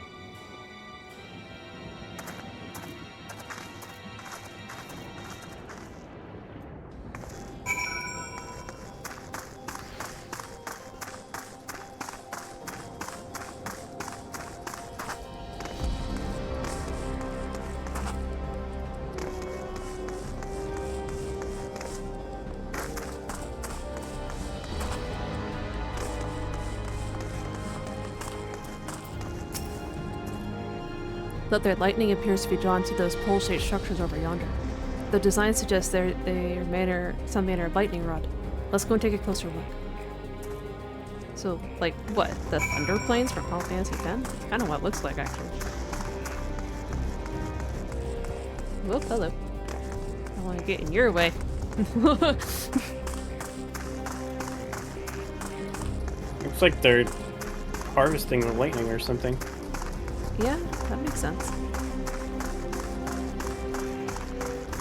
But their lightning appears to be drawn to those pole-shaped structures over yonder. The design suggests they're some manner of lightning rod. Let's go and take a closer look. So, like, what? The thunder planes from Final Fantasy X? That's kind of what it looks like, actually. Whoop, hello. I don't want to get in your way. Looks like they're harvesting the lightning or something. Yeah, that makes sense.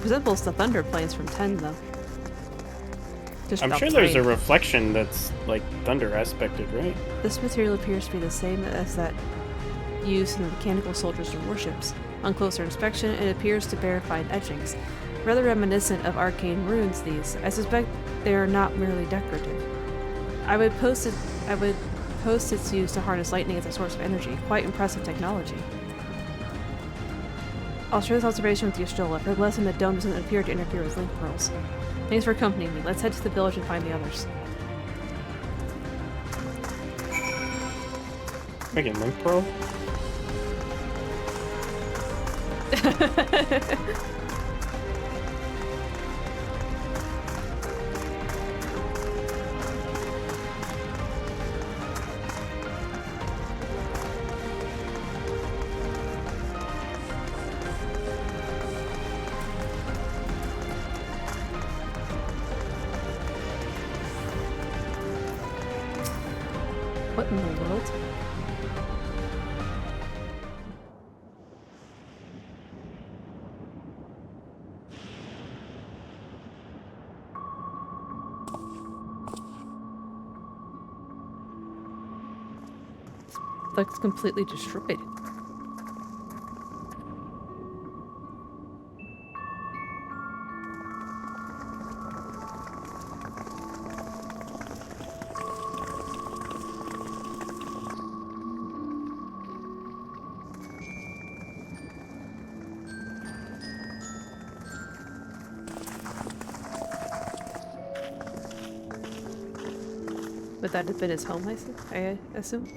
Resembles the thunder planes from 10, though. Just I'm sure there's a reflection that's, like, thunder aspected, right? This material appears to be the same as that used in the mechanical soldiers or warships. On closer inspection, it appears to bear fine etchings. Rather reminiscent of arcane runes, these. I suspect they are not merely decorative. I would post its use to harness lightning as a source of energy. Quite impressive technology. I'll share this observation with Y'shtola. For the lesson, the dome doesn't appear to interfere with link pearls. Thanks for accompanying me. Let's head to the village and find the others. Making link pearl? What in the world? Looks completely destroyed. Would that have been his home, I assume?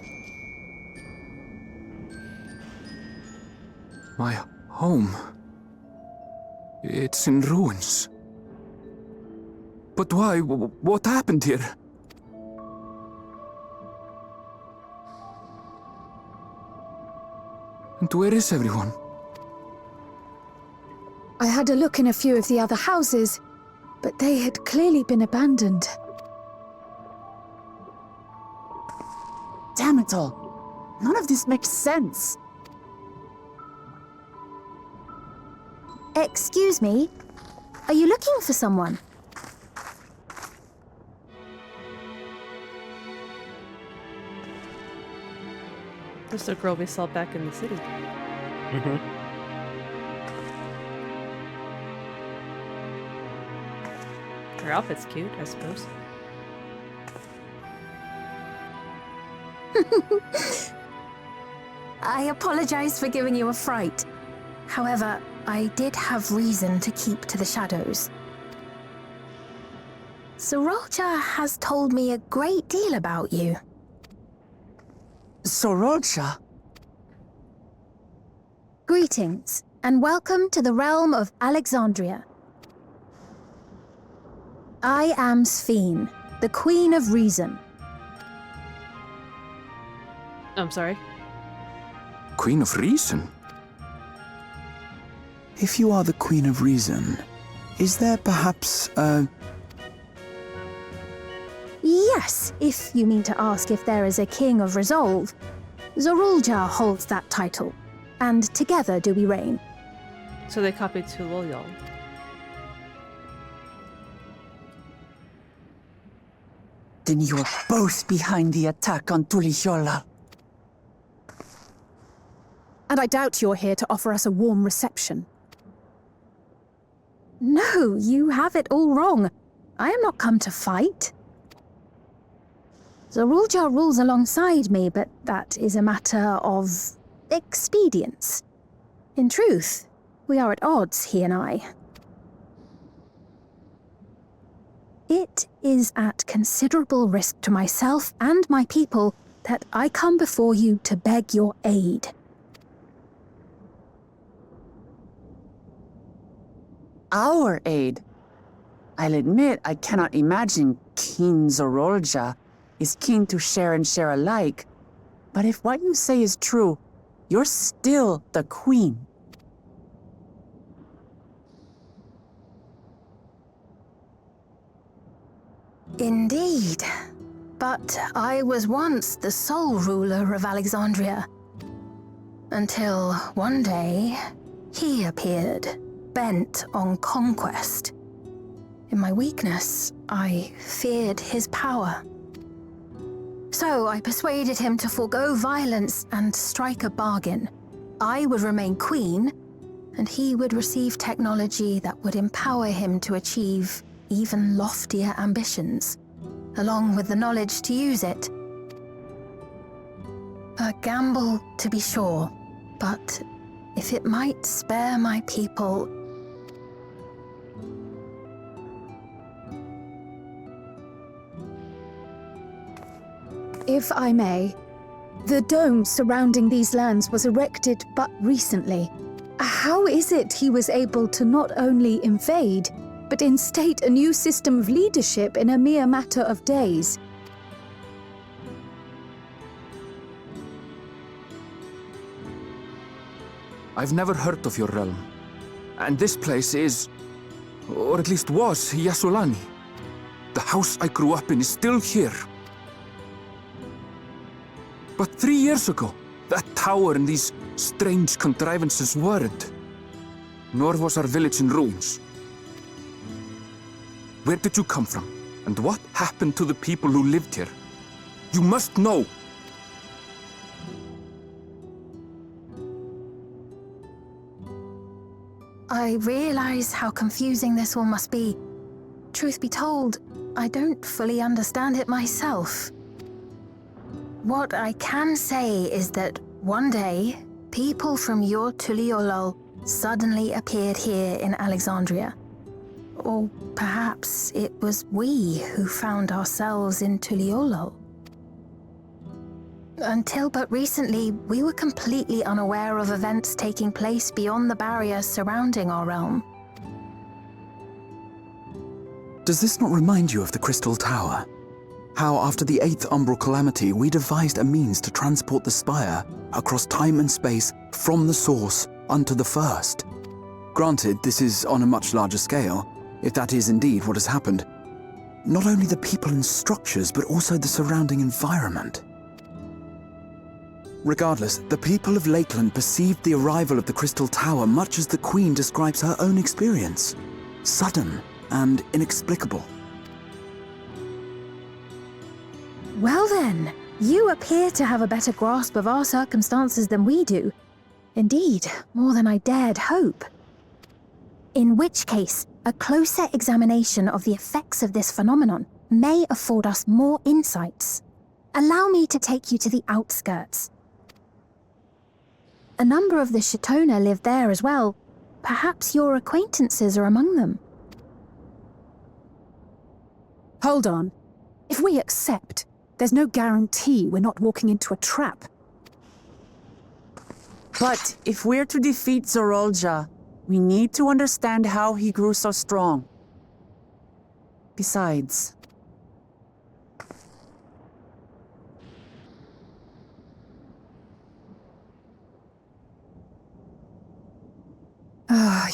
My home. It's in ruins. But why? What happened here? And where is everyone? I had a look in a few of the other houses, but they had clearly been abandoned. Damn it all. None of this makes sense. Excuse me? Are you looking for someone? Just the girl we saw back in the city. Mm-hmm. Her outfit's cute, I suppose. I apologize for giving you a fright. However, I did have reason to keep to the shadows. Sorolja has told me a great deal about you. Sorolja? Greetings, and welcome to the realm of Alexandria. I am Sphene, the Queen of Reason. I'm sorry? Queen of Reason? If you are the Queen of Reason, is there perhaps a... Yes, if you mean to ask if there is a King of Resolve. Sorolja holds that title, and together do we reign. So they copied Tuloyal. Then you are both behind the attack on Tuliyola. And I doubt you're here to offer us a warm reception. No, you have it all wrong. I am not come to fight. Sorolja rules alongside me, but that is a matter of expedience. In truth, we are at odds, he and I. It is at considerable risk to myself and my people that I come before you to beg your aid. Our aid? I'll admit I cannot imagine King Sorolja is keen to share and share alike, but if what you say is true, you're still the Queen. Indeed. But I was once the sole ruler of Alexandria. Until one day, he appeared, bent on conquest. In my weakness, I feared his power. So I persuaded him to forego violence and strike a bargain. I would remain queen, and he would receive technology that would empower him to achieve even loftier ambitions, along with the knowledge to use it. A gamble, to be sure, but if it might spare my people... If I may, the dome surrounding these lands was erected but recently. How is it he was able to not only invade, but instate a new system of leadership in a mere matter of days? I've never heard of your realm. And this place is, or at least was, Yasulani. The house I grew up in is still here. But 3 years ago, that tower and these strange contrivances weren't. Nor was our village in ruins. Where did you come from? And what happened to the people who lived here? You must know! I realize how confusing this all must be. Truth be told, I don't fully understand it myself. What I can say is that one day, people from your Tuliolol suddenly appeared here in Alexandria. Or perhaps it was we who found ourselves in Tuliolol. Until but recently, we were completely unaware of events taking place beyond the barriers surrounding our realm. Does this not remind you of the Crystal Tower? How after the 8th Umbral Calamity, we devised a means to transport the Spire across time and space from the source unto the First. Granted, this is on a much larger scale, if that is indeed what has happened. Not only the people and structures, but also the surrounding environment. Regardless, the people of Lakeland perceived the arrival of the Crystal Tower much as the Queen describes her own experience. Sudden and inexplicable. Well then, you appear to have a better grasp of our circumstances than we do. Indeed, more than I dared hope. In which case, a closer examination of the effects of this phenomenon may afford us more insights. Allow me to take you to the outskirts. A number of the Shatona live there as well. Perhaps your acquaintances are among them. Hold on. If we accept, there's no guarantee we're not walking into a trap. But if we're to defeat Zorolja, we need to understand how he grew so strong. Besides...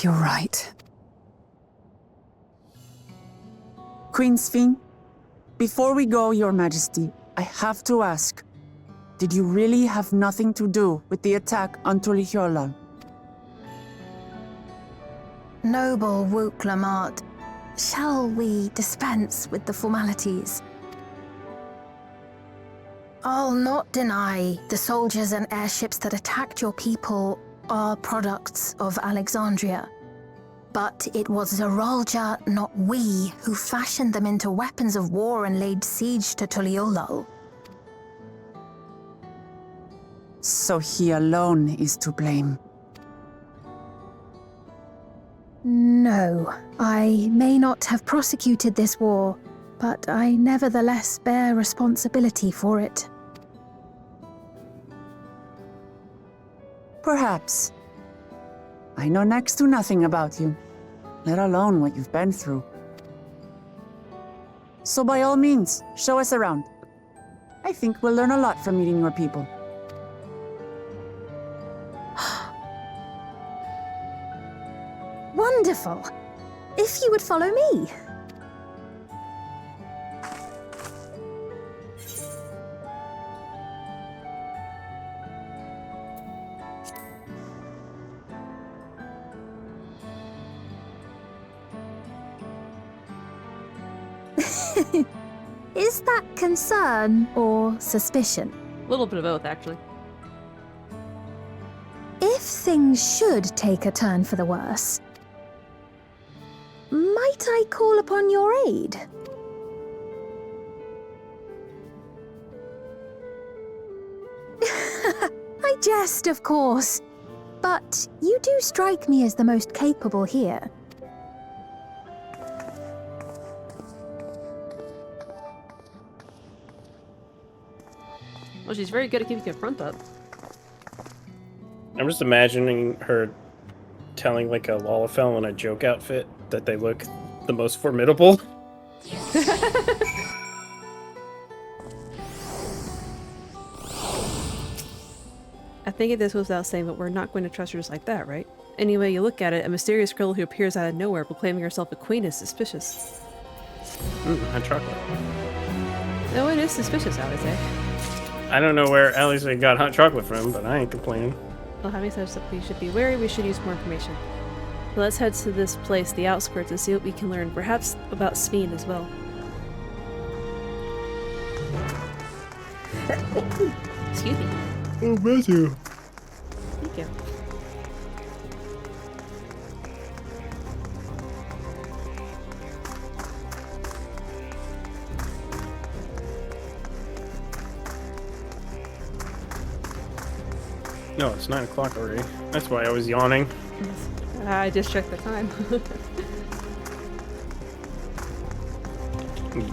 You're right. Queen Sphene, before we go, Your Majesty, I have to ask, did you really have nothing to do with the attack on Tuliolol? Noble Wook Lamart, shall we dispense with the formalities? I'll not deny the soldiers and airships that attacked your people are products of Alexandria. But it was Zorolja, not we, who fashioned them into weapons of war and laid siege to Tuliolol. So he alone is to blame. No, I may not have prosecuted this war, but I nevertheless bear responsibility for it. Perhaps. I know next to nothing about you, let alone what you've been through. So by all means, show us around. I think we'll learn a lot from meeting your people. Wonderful! If you would follow me. Is that concern or suspicion? A little bit of both, actually. If things should take a turn for the worse, might I call upon your aid? I jest, of course, but you do strike me as the most capable here. Well, she's very good at keeping her front up. I'm just imagining her telling like a Lalafell in a joke outfit that they look the most formidable. I think this goes without saying, but we're not going to trust her just like that, right? Any way you look at it, a mysterious girl who appears out of nowhere proclaiming herself a queen is suspicious. Hot chocolate. No, it is suspicious, I would say. I don't know where Alice got hot chocolate from, but I ain't complaining. Well, having said that we should be wary, we should use more information. So let's head to this place, the outskirts, and see what we can learn, perhaps about Sphene as well. Excuse me. Oh, bless you. Thank you. No, it's 9 o'clock already. That's why I was yawning. I just checked the time.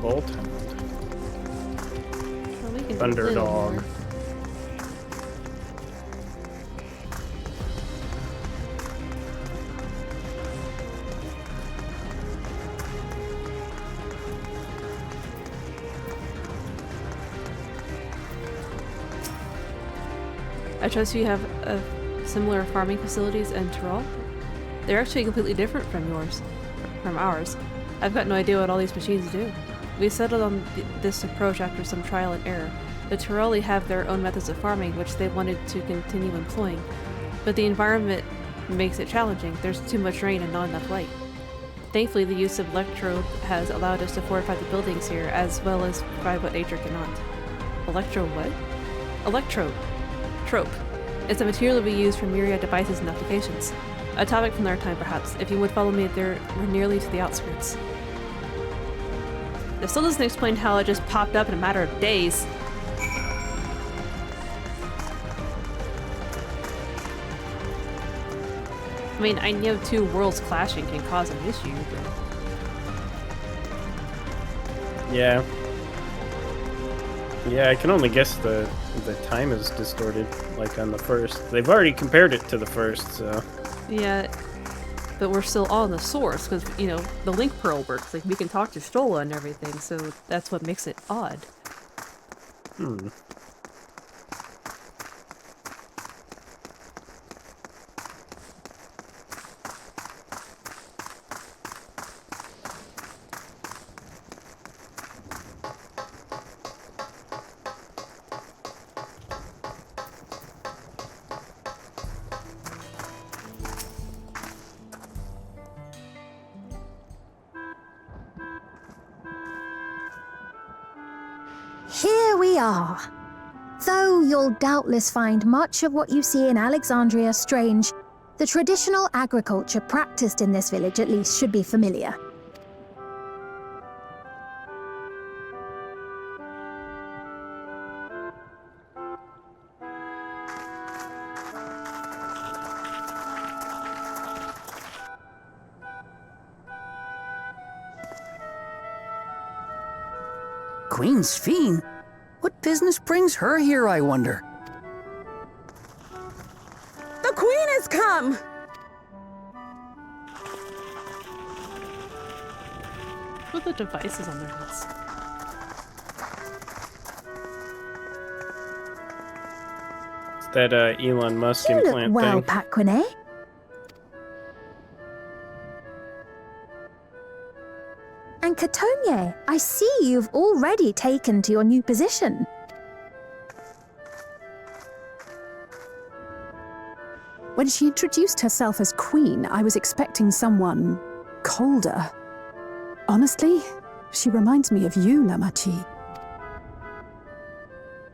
Bolt. Thunderdog. I trust you have similar farming facilities in Tyrol. They're actually completely different from ours. I've got no idea what all these machines do. We settled on this approach after some trial and error. The Tyroli have their own methods of farming, which they wanted to continue employing. But the environment makes it challenging. There's too much rain and not enough light. Thankfully, the use of electrode has allowed us to fortify the buildings here, as well as provide what nature cannot. Electro what? Electrode. Trope. It's a material we use for myriad devices and applications. A topic from their time, perhaps. If you would follow me, we're nearly to the outskirts. This still doesn't explain how it just popped up in a matter of days. I mean, I know two worlds clashing can cause an issue, but... Yeah. Yeah, I can only guess the time is distorted, like on the first. They've already compared it to the first, so... Yeah, but we're still on the source, because, you know, the link pearl works. Like, we can talk to Stola and everything, so that's what makes it odd. Hmm. Here we are. Though you'll doubtless find much of what you see in Alexandria strange, the traditional agriculture practiced in this village at least should be familiar. Queen's Fiend? What business brings her here, I wonder? The Queen has come! What are the devices on their heads? It's that Elon Musk You implant look well, thing. Paquine. And Catogne, I see you've already taken to your new position. When she introduced herself as queen, I was expecting someone colder. Honestly, she reminds me of you, Lamachi.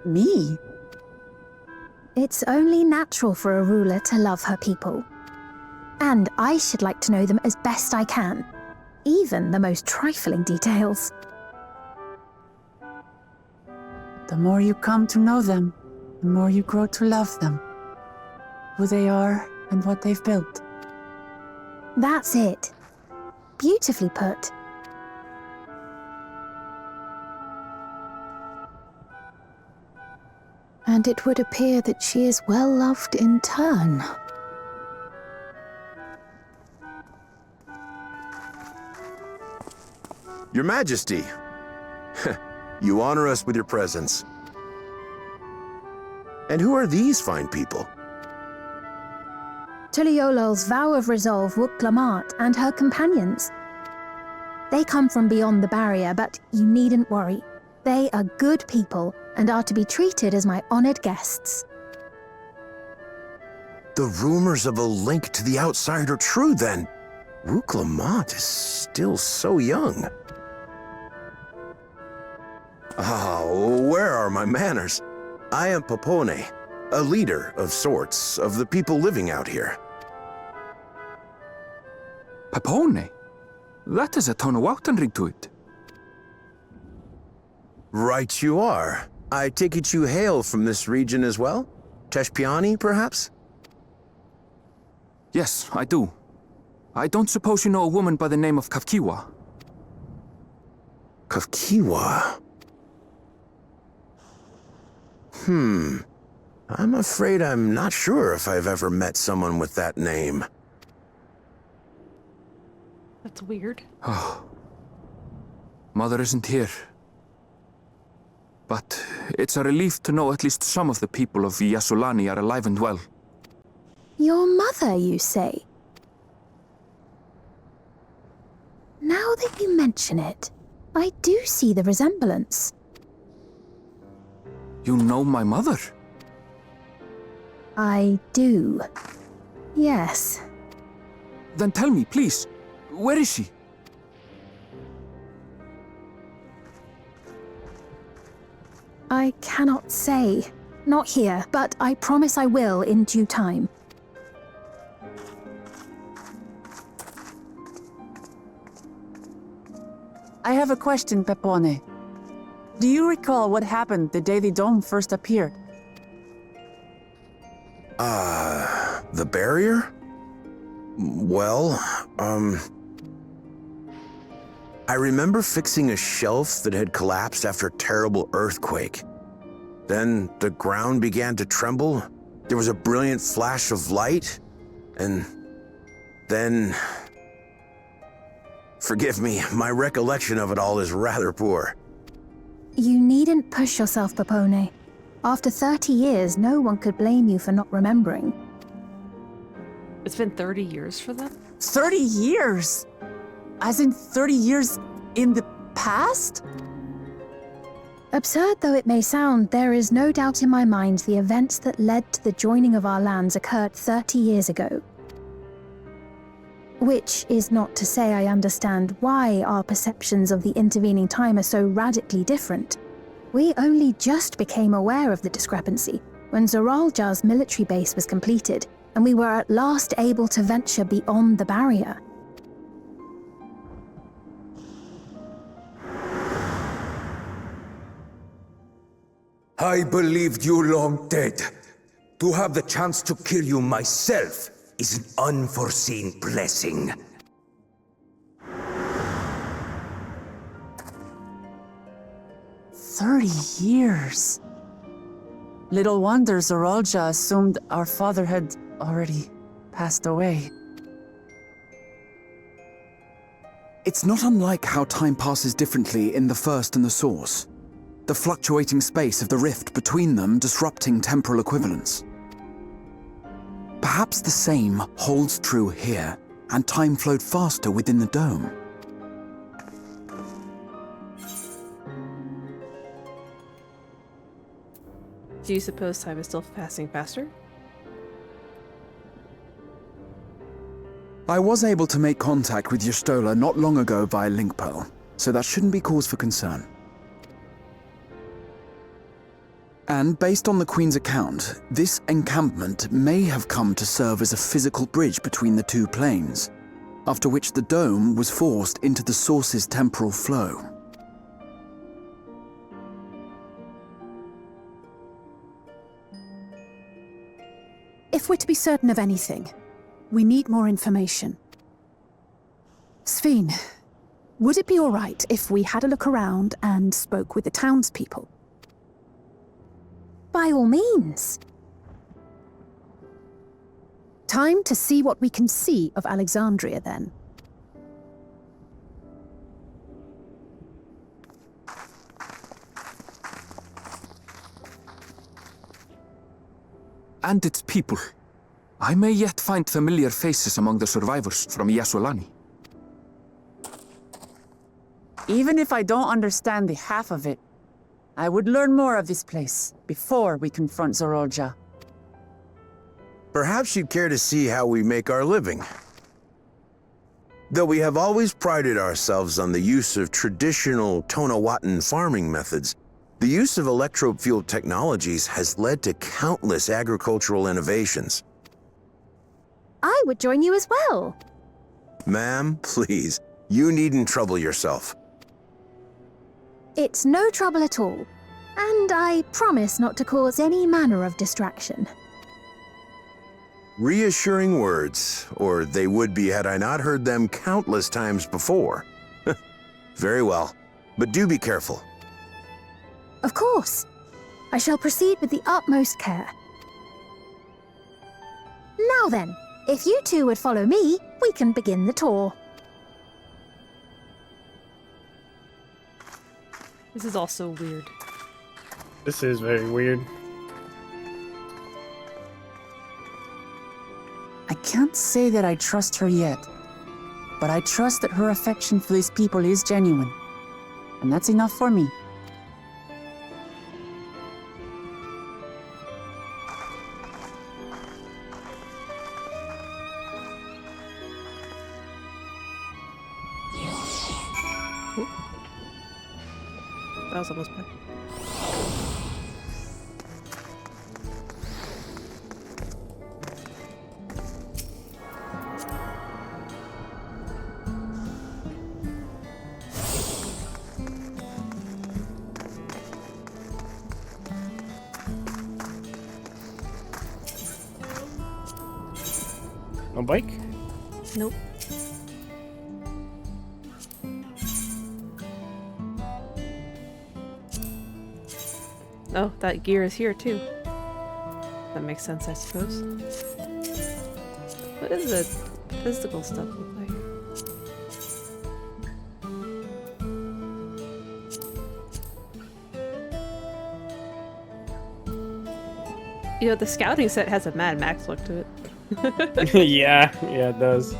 Me? It's only natural for a ruler to love her people. And I should like to know them as best I can. Even the most trifling details. The more you come to know them, the more you grow to love them. Who they are and what they've built. That's it. Beautifully put. And it would appear that she is well loved in turn. Your Majesty, you honor us with your presence. And who are these fine people? Tuliolol's vow of resolve Wuk-Lamat and her companions. They come from beyond the barrier, but you needn't worry. They are good people and are to be treated as my honored guests. The rumors of a link to the outside are true then. Wuk-Lamat is still so young. Oh, where are my manners? I am Papone, a leader of sorts of the people living out here. Papone? That is a Tonawautan ring to it. Right you are. I take it you hail from this region as well? Teshpiani, perhaps? Yes, I do. I don't suppose you know a woman by the name of Kafkiwa? Kafkiwa? I'm afraid I'm not sure if I've ever met someone with that name. That's weird. Oh. Mother isn't here. But it's a relief to know at least some of the people of Yasulani are alive and well. Your mother, you say? Now that you mention it, I do see the resemblance. You know my mother? I do. Yes. Then tell me, please, where is she? I cannot say. Not here, but I promise I will in due time. I have a question, Pepone. Do you recall what happened the day the dome first appeared? The barrier? Well, I remember fixing a shelf that had collapsed after a terrible earthquake. Then the ground began to tremble. There was a brilliant flash of light, and then... Forgive me, my recollection of it all is rather poor. You needn't push yourself, Pepone. After 30 years, no one could blame you for not remembering. It's been 30 years for them? 30 years? As in 30 years in the past? Absurd though it may sound, there is no doubt in my mind the events that led to the joining of our lands occurred 30 years ago. Which is not to say I understand why our perceptions of the intervening time are so radically different. We only just became aware of the discrepancy when Zoralja's military base was completed, and we were at last able to venture beyond the barrier. I believed you long dead. To have the chance to kill you myself is an unforeseen blessing. "30 years. Little wonder Zoralja assumed our father had already passed away. It's not unlike how time passes differently in the First and the Source. The fluctuating space of the rift between them disrupting temporal equivalence. Perhaps the same holds true here, and time flowed faster within the dome. Do you suppose time is still passing faster? I was able to make contact with Y'shtola not long ago via link pearl, so that shouldn't be cause for concern. And based on the Queen's account, this encampment may have come to serve as a physical bridge between the two planes, after which the dome was forced into the Source's temporal flow. If we're to be certain of anything, we need more information. Sphene, would it be all right if we had a look around and spoke with the townspeople? By all means. Time to see what we can see of Alexandria, then. And its people. I may yet find familiar faces among the survivors from Yasulani. Even if I don't understand the half of it, I would learn more of this place before we confront Zoralja. Perhaps you'd care to see how we make our living. Though we have always prided ourselves on the use of traditional Tonawatan farming methods, the use of electro-fueled technologies has led to countless agricultural innovations. I would join you as well. Ma'am, please, you needn't trouble yourself. It's no trouble at all. And I promise not to cause any manner of distraction. Reassuring words, or they would be had I not heard them countless times before. Very well, but do be careful. Of course. I shall proceed with the utmost care. Now then, if you two would follow me, we can begin the tour. This is all so weird. This is very weird. I can't say that I trust her yet, but I trust that her affection for these people is genuine, and that's enough for me. That was almost bad. No bike? Nope. Oh, that gear is here too. That makes sense, I suppose. What does the physical stuff look like? You know, the scouting set has a Mad Max look to it. yeah, it does.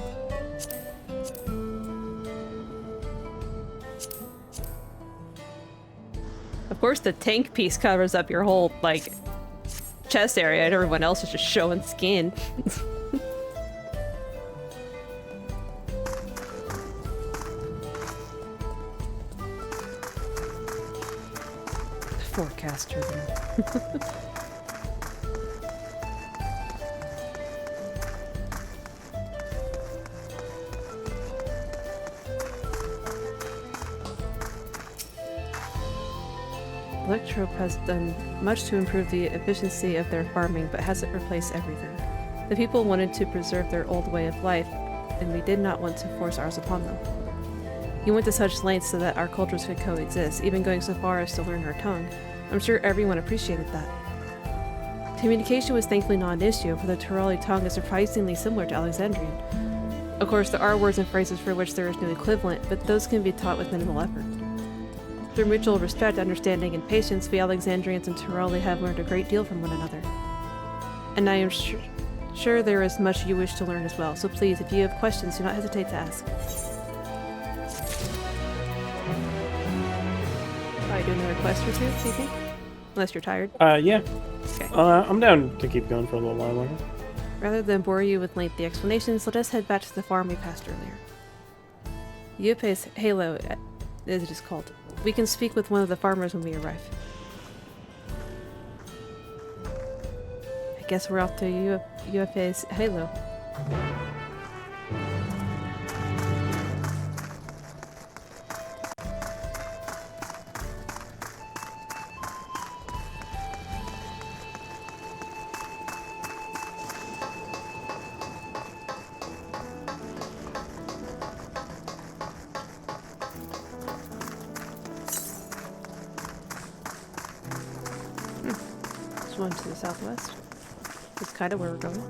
Of course, the tank piece covers up your whole, like, chest area, and everyone else is just showing skin. Forecaster, then. Electrope has done much to improve the efficiency of their farming, but hasn't replaced everything. The people wanted to preserve their old way of life, and we did not want to force ours upon them. He went to such lengths so that our cultures could coexist, even going so far as to learn our tongue. I'm sure everyone appreciated that. Communication was thankfully not an issue, for the Turali tongue is surprisingly similar to Alexandrian. Of course, there are words and phrases for which there is no equivalent, but those can be taught with minimal effort. Through mutual respect, understanding, and patience, we Alexandrians and Turali have learned a great deal from one another. And I am sure there is much you wish to learn as well, so please, if you have questions, do not hesitate to ask. Probably do another quest or two, do you think? Unless you're tired. Yeah. Okay. I'm down to keep going for a little while longer. Rather than bore you with lengthy explanations, let us head back to the farm we passed earlier. Yupe's Halo, as it is called. We can speak with one of the farmers when we arrive. I guess we're off to UFA's Halo. One to the southwest. That's kind of where we're going.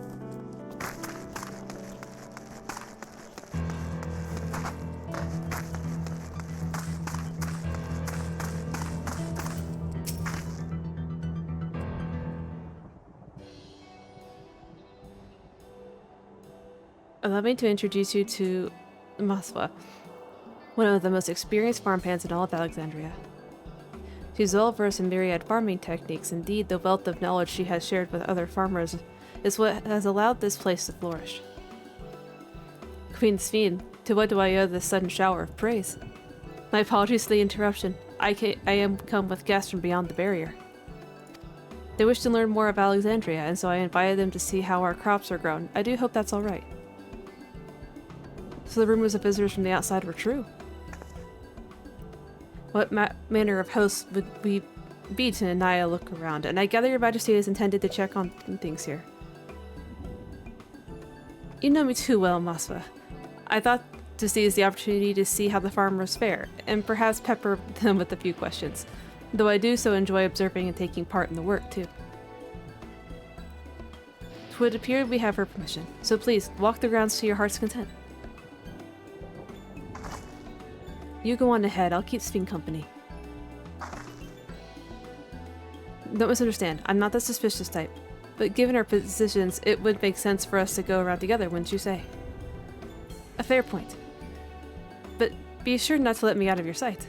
Allow me to introduce you to Maswa, one of the most experienced farm hands in all of Alexandria. She's well versed in myriad farming techniques. Indeed, the wealth of knowledge she has shared with other farmers is what has allowed this place to flourish. Queen Sveen, to what do I owe this sudden shower of praise? My apologies for the interruption. I am come with guests from beyond the barrier. They wish to learn more of Alexandria, and so I invited them to see how our crops are grown. I do hope that's all right. So the rumors of visitors from the outside were true. What manner of hosts would we be to deny a look around? And I gather your majesty is intended to check on things here. You know me too well, Maswa. I thought to seize the opportunity to see how the farmers fare, and perhaps pepper them with a few questions. Though I do so enjoy observing and taking part in the work, too. It would appear we have her permission, so please, walk the grounds to your heart's content. You go on ahead, I'll keep Sphinx company. Don't misunderstand, I'm not the suspicious type. But given our positions, it would make sense for us to go around together, wouldn't you say? A fair point. But be sure not to let me out of your sight.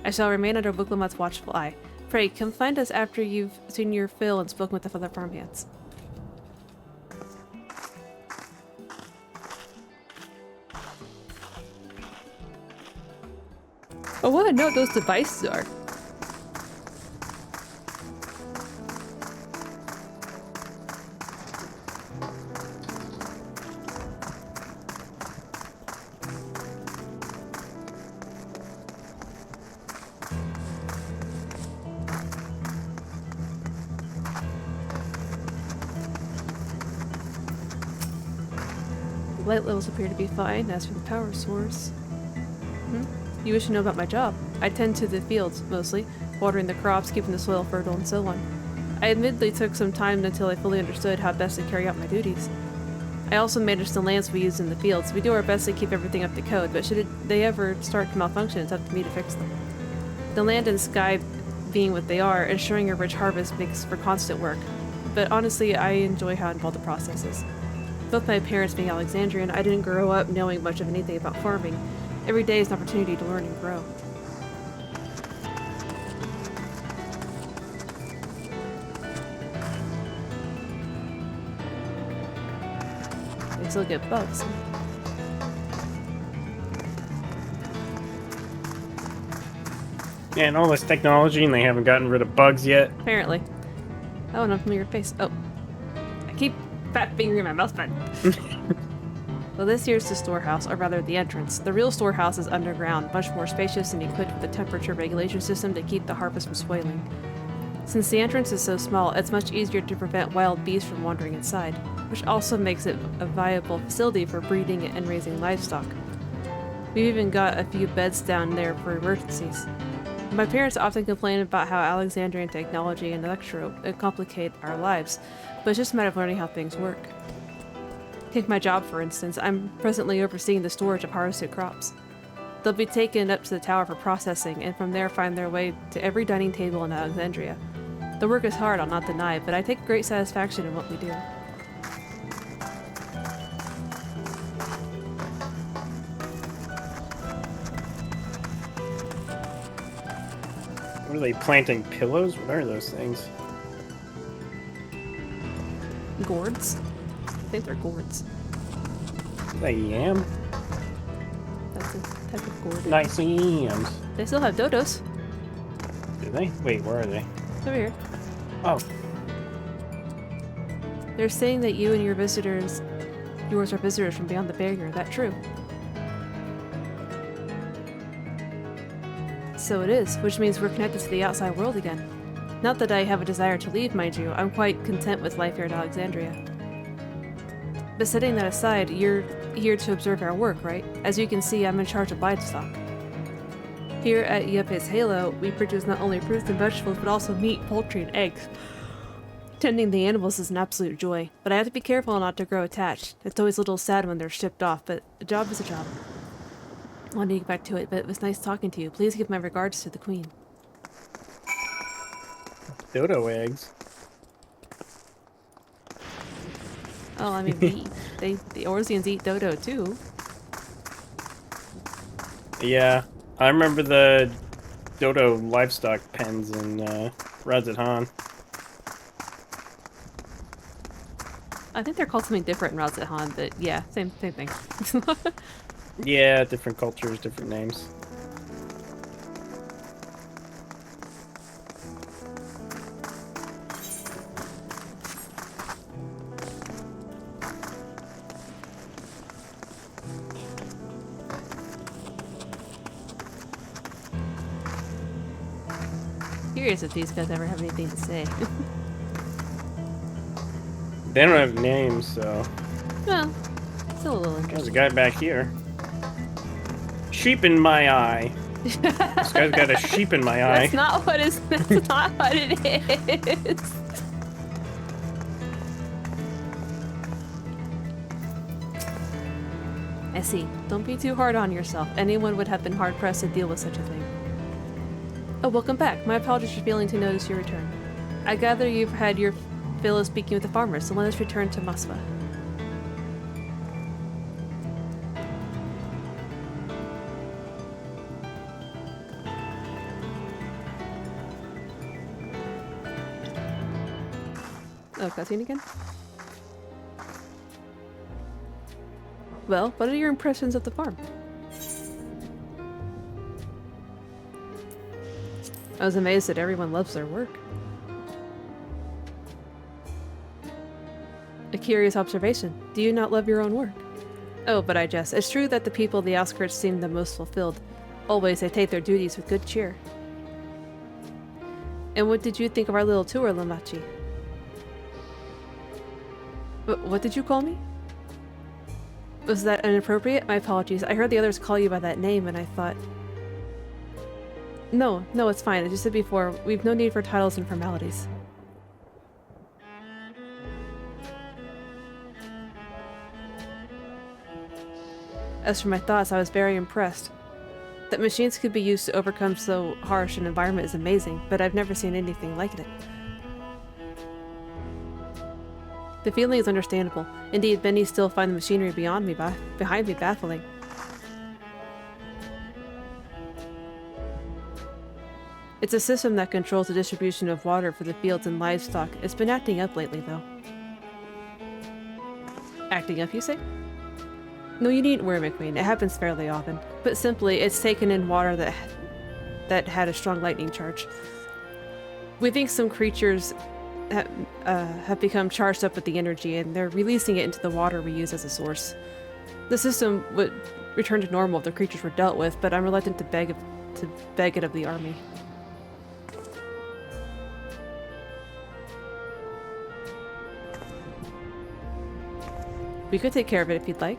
I shall remain under Wiglamat's watchful eye. Pray, come find us after you've seen your fill and spoken with the other farmhands. I want to know what those devices are. Light levels appear to be fine. As for the power source... You wish to know about my job. I tend to the fields, mostly, watering the crops, keeping the soil fertile, and so on. I admittedly took some time until I fully understood how best to carry out my duties. I also manage the lands we use in the fields. We do our best to keep everything up to code, but should they ever start to malfunction, it's up to me to fix them. The land and sky being what they are, ensuring a rich harvest makes for constant work. But honestly, I enjoy how involved the process is. Both my parents being Alexandrian, I didn't grow up knowing much of anything about farming. Every day is an opportunity to learn and grow. They still get bugs. Yeah, and all this technology and they haven't gotten rid of bugs yet. Apparently. Oh, no, from your face. Oh. I keep fat fingering my mouse button. Well, this here's the storehouse, or rather the entrance. The real storehouse is underground, much more spacious and equipped with a temperature regulation system to keep the harvest from spoiling. Since the entrance is so small, it's much easier to prevent wild beasts from wandering inside, which also makes it a viable facility for breeding and raising livestock. We've even got a few beds down there for emergencies. My parents often complain about how Alexandrian technology and electro complicate our lives, but it's just a matter of learning how things work. Take my job, for instance. I'm presently overseeing the storage of harvested crops. They'll be taken up to the tower for processing, and from there find their way to every dining table in Alexandria. The work is hard, I'll not deny, but I take great satisfaction in what we do. What are they planting? Pillows? What are those things? Gourds? I think they're gourds. Is that yam? That's a type of gourd. Nice yams. They still have dodos. Do they? Wait, where are they? Over here. Oh. They're saying that you and yours are visitors from beyond the barrier. Is that true? So it is, which means we're connected to the outside world again. Not that I have a desire to leave, mind you. I'm quite content with life here at Alexandria. But setting that aside, you're here to observe our work, right? As you can see, I'm in charge of livestock. Here at Yepes Halo, we produce not only fruits and vegetables, but also meat, poultry, and eggs. Tending the animals is an absolute joy, but I have to be careful not to grow attached. It's always a little sad when they're shipped off, but a job is a job. I wanted to get back to it, but it was nice talking to you. Please give my regards to the Queen. Dodo eggs. Oh, I mean, the Orzians eat dodo too. Yeah, I remember the dodo livestock pens in Razat Han. I think they're called something different in Razat Han, but yeah, same thing. Yeah, different cultures, different names. Curious if these guys ever have anything to say. They don't have names, so. Well, still a little There's a interesting. guy back here. Sheep in my eye. This guy's got a sheep in my eye. That's not what it is. I see. Don't be too hard on yourself. Anyone would have been hard-pressed to deal with such a thing. Oh, welcome back. My apologies for failing to notice your return. I gather you've had your fill of speaking with the farmers, so let us return to Masva. Oh, cutscene again? Well, what are your impressions of the farm? I was amazed that everyone loves their work. A curious observation. Do you not love your own work? Oh, but I jest. It's true that the people of the outskirts seem the most fulfilled. Always they take their duties with good cheer. And what did you think of our little tour, Lamachi? What did you call me? Was that inappropriate? My apologies. I heard the others call you by that name and I thought... No, it's fine. As you said before, we've no need for titles and formalities. As for my thoughts, I was very impressed. That machines could be used to overcome so harsh an environment is amazing, but I've never seen anything like it. The feeling is understandable. Indeed, many still find the machinery behind me baffling. It's a system that controls the distribution of water for the fields and livestock. It's been acting up lately, though. Acting up, you say? No, you needn't worry, McQueen. It happens fairly often. But simply, it's taken in water that had a strong lightning charge. We think some creatures have become charged up with the energy, and they're releasing it into the water we use as a source. The system would return to normal if the creatures were dealt with, but I'm reluctant to beg it of the army. We could take care of it if you'd like.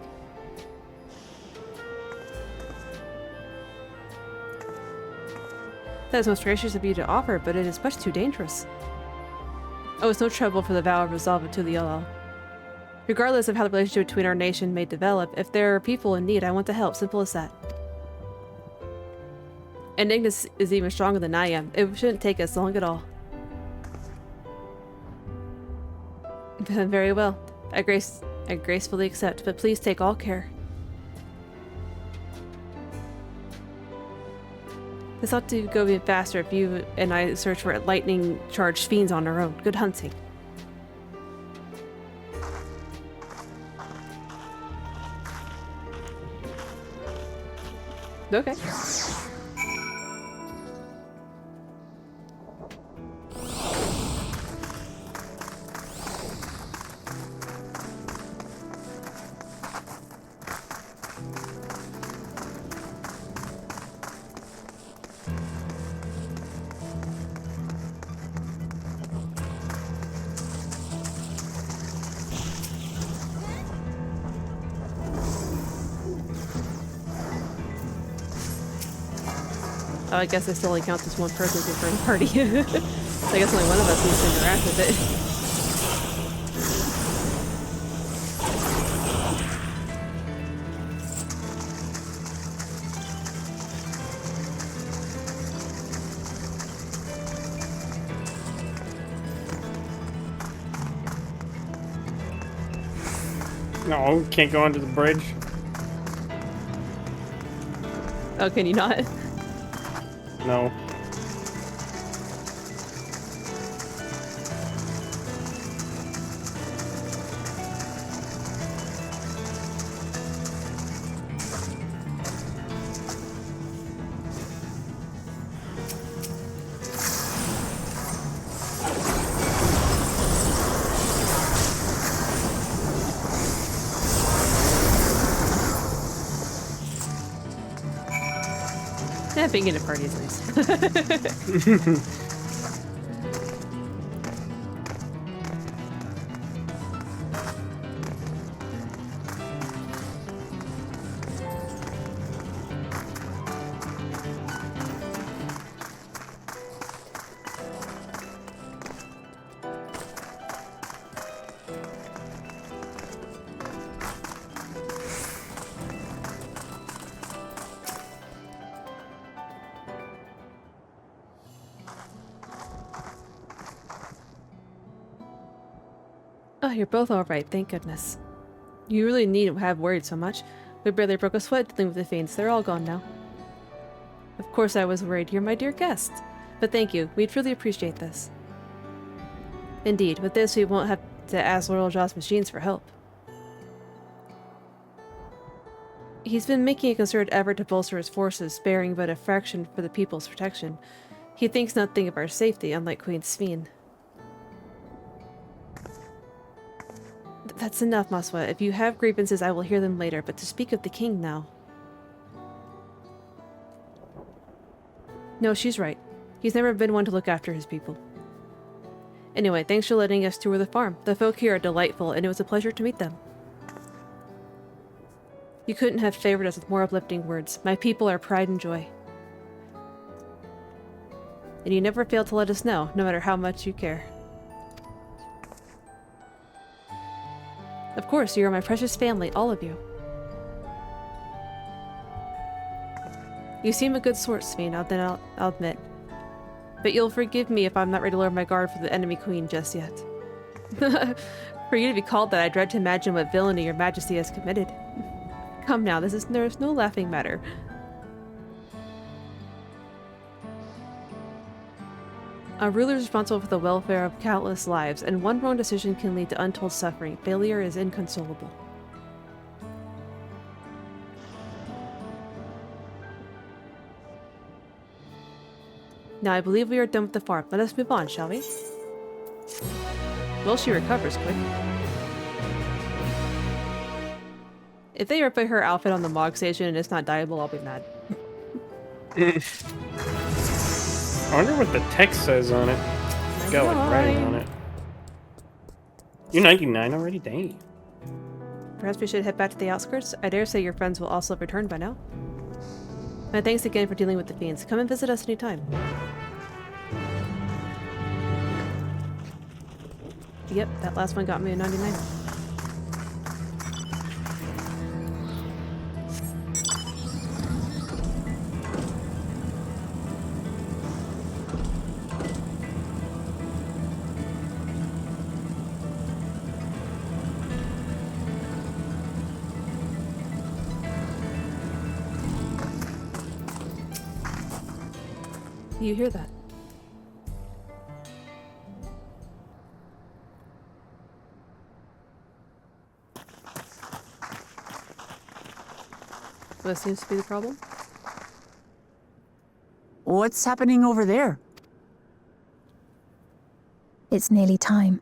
That is most gracious of you to offer, but it is much too dangerous. Oh, it's no trouble for the vow of resolve to Liolal. Regardless of how the relationship between our nation may develop, if there are people in need, I want to help. Simple as that. And Ignis is even stronger than I am. It shouldn't take us long at all. Very well. I gracefully accept, but please take all care. This ought to go a bit faster if you and I search for lightning-charged fiends on our own. Good hunting. Okay. Oh, I guess I still only count this one person as a friend party. So I guess only one of us needs to interact with it. No, can't go onto the bridge. Oh, can you not? No. Yeah, being in a party is nice. Oh, you're both alright, thank goodness. You really needn't have worried so much. We barely broke a sweat dealing with the fiends. They're all gone now. Of course I was worried. You're my dear guest. But thank you. We truly appreciate this. Indeed, with this we won't have to ask Laurel Jaw's machines for help. He's been making a concerted effort to bolster his forces, sparing but a fraction for the people's protection. He thinks nothing of our safety, unlike Queen Sphene. That's enough, Maswa. If you have grievances, I will hear them later, but to speak of the king now. No, she's right. He's never been one to look after his people. Anyway, thanks for letting us tour the farm. The folk here are delightful, and it was a pleasure to meet them. You couldn't have favored us with more uplifting words. My people are pride and joy. And you never fail to let us know, no matter how much you care. Of course, you are my precious family, all of you. You seem a good sort, Sphene, I'll admit. But you'll forgive me if I'm not ready to lower my guard for the enemy queen just yet. For you to be called that, I dread to imagine what villainy your majesty has committed. Come now, there's no laughing matter. A ruler is responsible for the welfare of countless lives, and one wrong decision can lead to untold suffering. Failure is inconsolable. Now I believe we are done with the farm. Let us move on, shall we? Well, she recovers quick. If they put her outfit on the Mog Station and it's not dyeable, I'll be mad. I wonder what the text says on it. It's got like writing on it. You're 99 already? Dang. Perhaps we should head back to the outskirts? I dare say your friends will also have returned by now. And thanks again for dealing with the fiends. Come and visit us anytime. Yep, that last one got me a 99. You hear that? What seems to be the problem? What's happening over there? It's nearly time.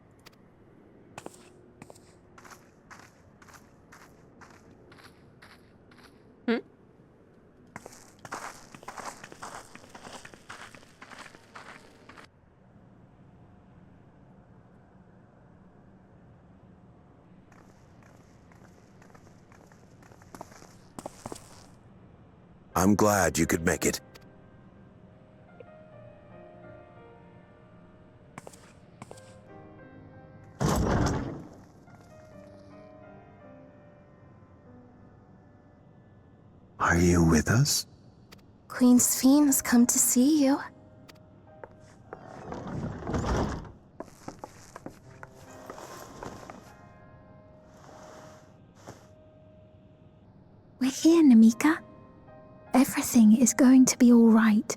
I'm glad you could make it. Are you with us? Queen Sphene has come to see you. We're here, Namika. Everything is going to be all right.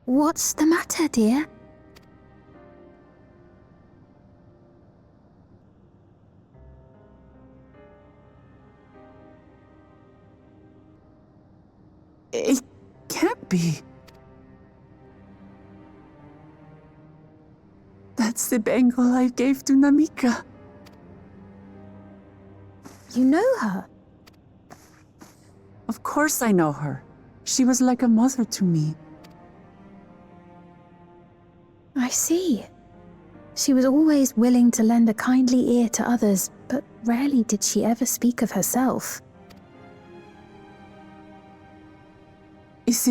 What's the matter, dear? It can't be. That's the bangle I gave to Namika. You know her? Of course I know her. She was like a mother to me. I see. She was always willing to lend a kindly ear to others, but rarely did she ever speak of herself. Is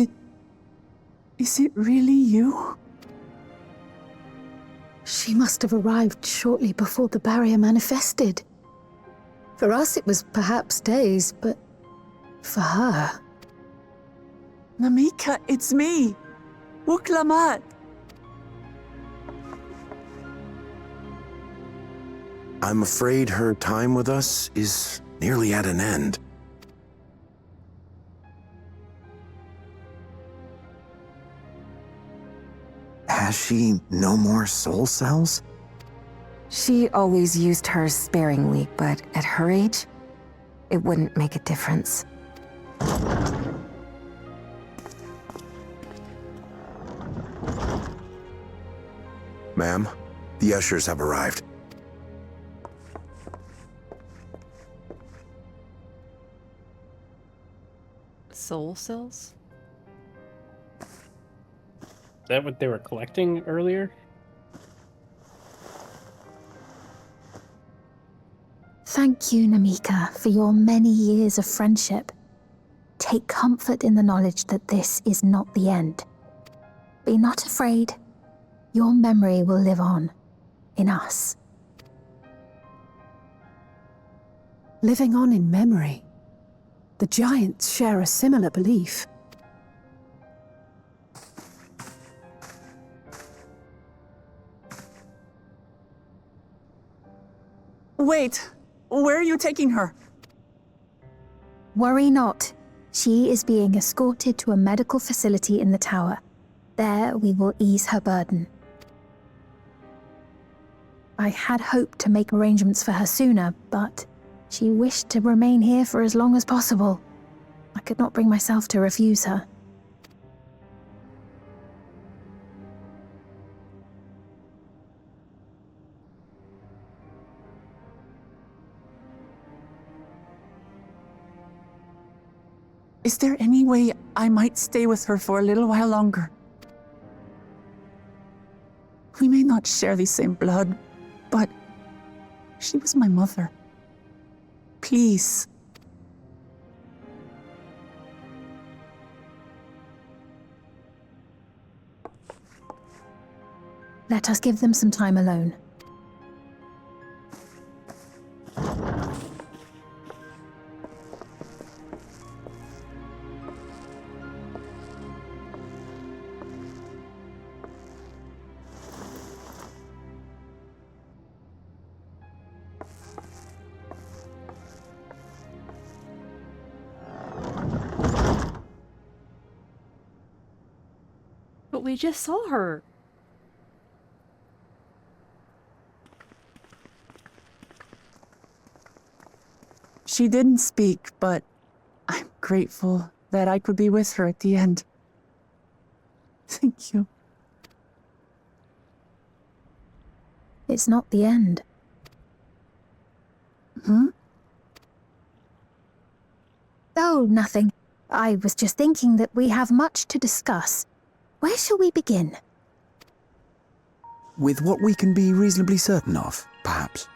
it really you? She must have arrived shortly before the barrier manifested. For us it was perhaps days, but for her... Namika, it's me. Wuklamat. I'm afraid her time with us is nearly at an end. Has she no more soul cells? She always used hers sparingly, but at her age, it wouldn't make a difference. Ma'am, the ushers have arrived. Soul cells? Is that what they were collecting earlier? Thank you, Namika, for your many years of friendship. Take comfort in the knowledge that this is not the end. Be not afraid. Your memory will live on, in us. Living on in memory. The giants share a similar belief. Wait, where are you taking her? Worry not. She is being escorted to a medical facility in the tower. There we will ease her burden. I had hoped to make arrangements for her sooner, but she wished to remain here for as long as possible. I could not bring myself to refuse her. Is there any way I might stay with her for a little while longer? We may not share the same blood, but she was my mother. Please. Let us give them some time alone. But we just saw her. She didn't speak, but I'm grateful that I could be with her at the end. Thank you. It's not the end. Oh, nothing. I was just thinking that we have much to discuss. Where shall we begin? With what we can be reasonably certain of, perhaps.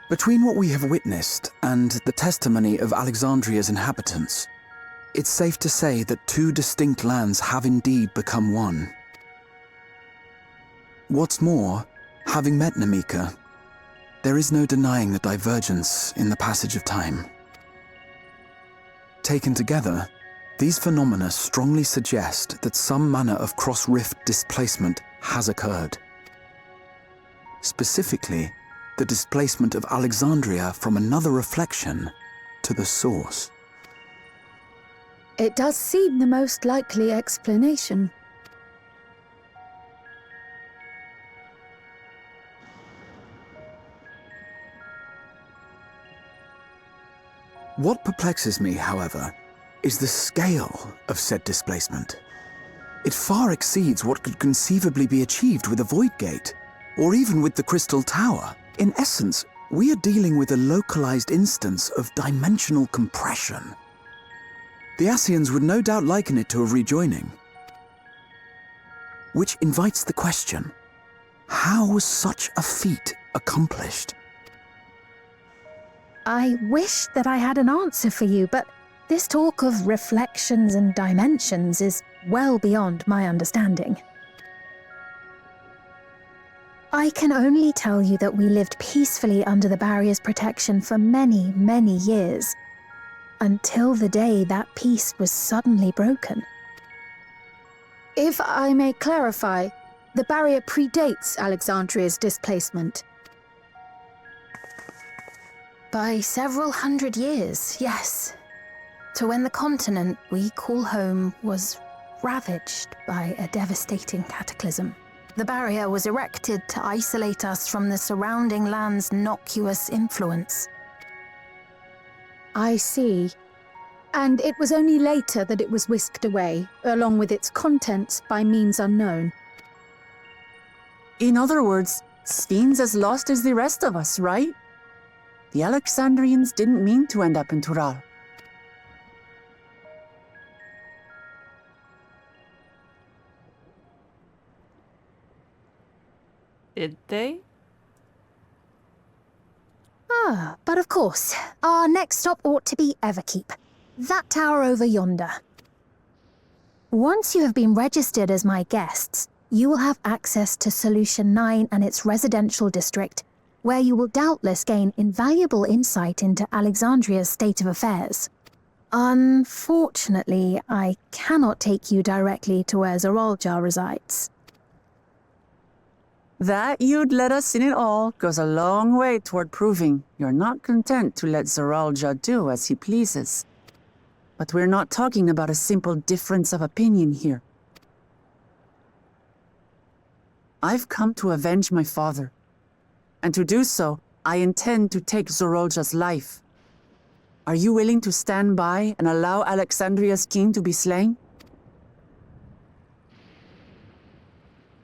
Between what we have witnessed and the testimony of Alexandria's inhabitants, it's safe to say that two distinct lands have indeed become one. What's more, having met Namika, there is no denying the divergence in the passage of time. Taken together, these phenomena strongly suggest that some manner of cross-rift displacement has occurred. Specifically, the displacement of Alexandria from another reflection to the source. It does seem the most likely explanation. What perplexes me, however, is the scale of said displacement. It far exceeds what could conceivably be achieved with a void gate, or even with the Crystal Tower. In essence, we are dealing with a localized instance of dimensional compression. The Ascians would no doubt liken it to a rejoining. Which invites the question, how was such a feat accomplished? I wish that I had an answer for you, but this talk of reflections and dimensions is well beyond my understanding. I can only tell you that we lived peacefully under the barrier's protection for many, many years. until the day that peace was suddenly broken. If I may clarify, the barrier predates Alexandria's displacement. By several hundred years, yes. To when the continent we call home was ravaged by a devastating cataclysm. The barrier was erected to isolate us from the surrounding land's innocuous influence. I see. And it was only later that it was whisked away, along with its contents, by means unknown. In other words, Sven's as lost as the rest of us, right? The Alexandrians didn't mean to end up in Tural. Did they? Ah, but of course, our next stop ought to be Everkeep. That tower over yonder. Once you have been registered as my guests, you will have access to Solution 9 and its residential district, where you will doubtless gain invaluable insight into Alexandria's state of affairs. Unfortunately, I cannot take you directly to where Zoralja resides. That you'd let us in it all goes a long way toward proving you're not content to let Zoralja do as he pleases. But we're not talking about a simple difference of opinion here. I've come to avenge my father. And to do so, I intend to take Zoralja's life. Are you willing to stand by and allow Alexandria's king to be slain?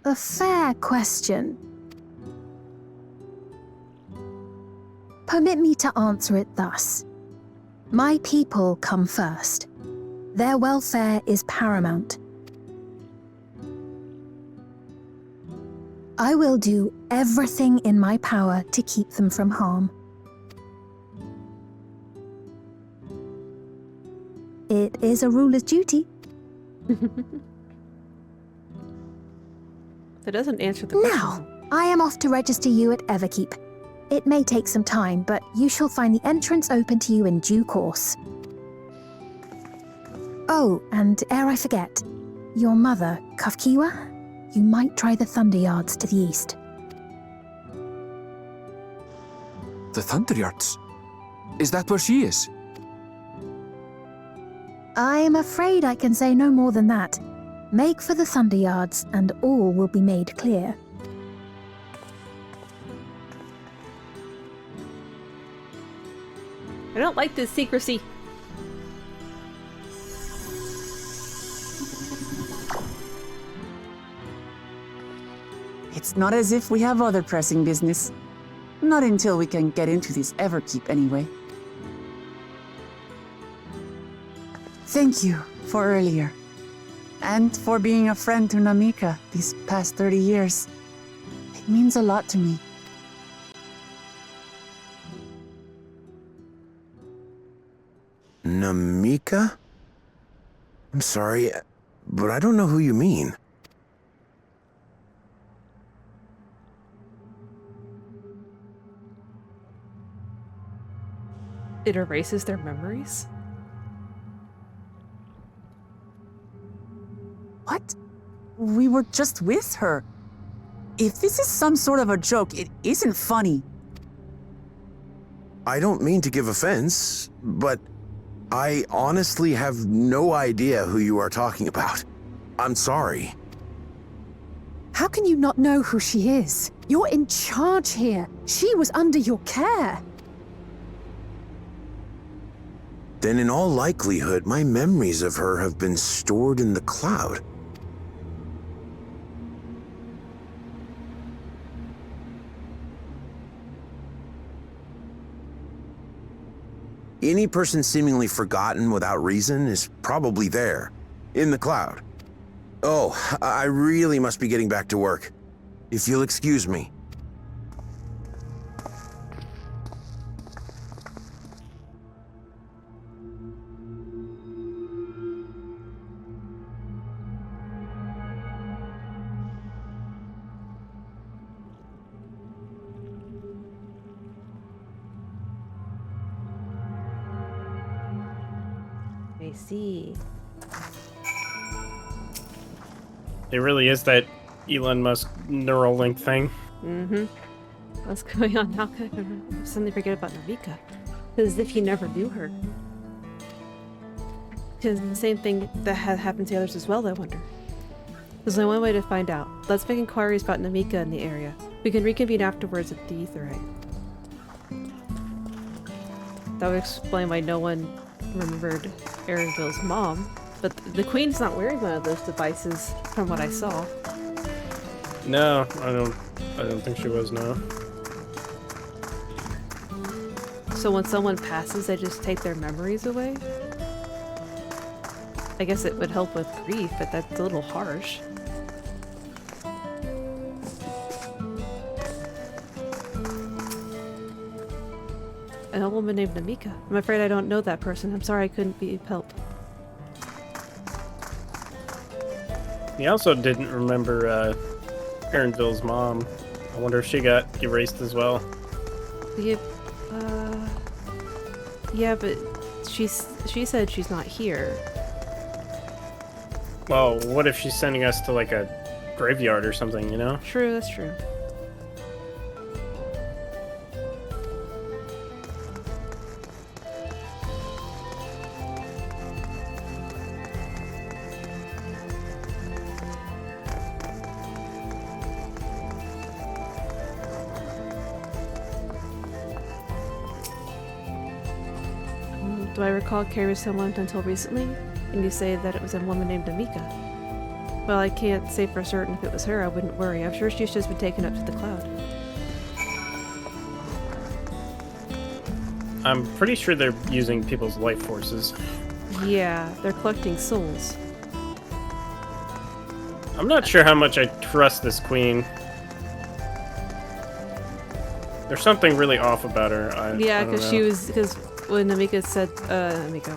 A fair question. Permit me to answer it thus. My people come first. Their welfare is paramount. I will do everything in my power to keep them from harm. It is a ruler's duty. That doesn't answer the question. Now, I am off to register you at Everkeep. It may take some time, but you shall find the entrance open to you in due course. Oh, and ere I forget, your mother, Kafkiwa, you might try the Thunder Yards to the east. The Thunder Yards? Is that where she is? I'm afraid I can say no more than that. Make for the Thunder Yards, and all will be made clear. I don't like this secrecy. It's not as if we have other pressing business. Not until we can get into this Everkeep, anyway. Thank you for earlier. And for being a friend to Namika these past 30 years. It means a lot to me. Namika? I'm sorry, but I don't know who you mean. It erases their memories? What? We were just with her. If this is some sort of a joke, it isn't funny. I don't mean to give offense, but I honestly have no idea who you are talking about. I'm sorry. How can you not know who she is? You're in charge here. She was under your care. Then in all likelihood, my memories of her have been stored in the cloud. Any person seemingly forgotten without reason is probably there, in the cloud. Oh, I really must be getting back to work. If you'll excuse me. I see. It really is that Elon Musk neural link thing. Mm-hmm. What's going on? How could I suddenly forget about Namika? As if he never knew her. Because the same thing that had happened to others as well, I wonder. There's only one way to find out. Let's make inquiries about Namika in the area. We can reconvene afterwards at the Aetheryte. That would explain why no one remembered Erenville's mom. But the Queen's not wearing one of those devices, from what I saw. No, I don't think she was, no. So when someone passes, they just take their memories away? I guess it would help with grief, but that's a little harsh. A woman named Namika. I'm afraid I don't know that person. I'm sorry I couldn't be of help. He also didn't remember Erenville's mom. I wonder if she got erased as well. Yeah, but she said she's not here. Well, what if she's sending us to like a graveyard or something, you know? True, that's true. Do I recall caring for someone until recently? And you say that it was a woman named Namika. Well, I can't say for certain if it was her. I wouldn't worry. I'm sure she's just been taken up to the cloud. I'm pretty sure they're using people's life forces. Yeah, they're collecting souls. I'm not sure how much I trust this queen. There's something really off about her. Yeah, because when Namika said,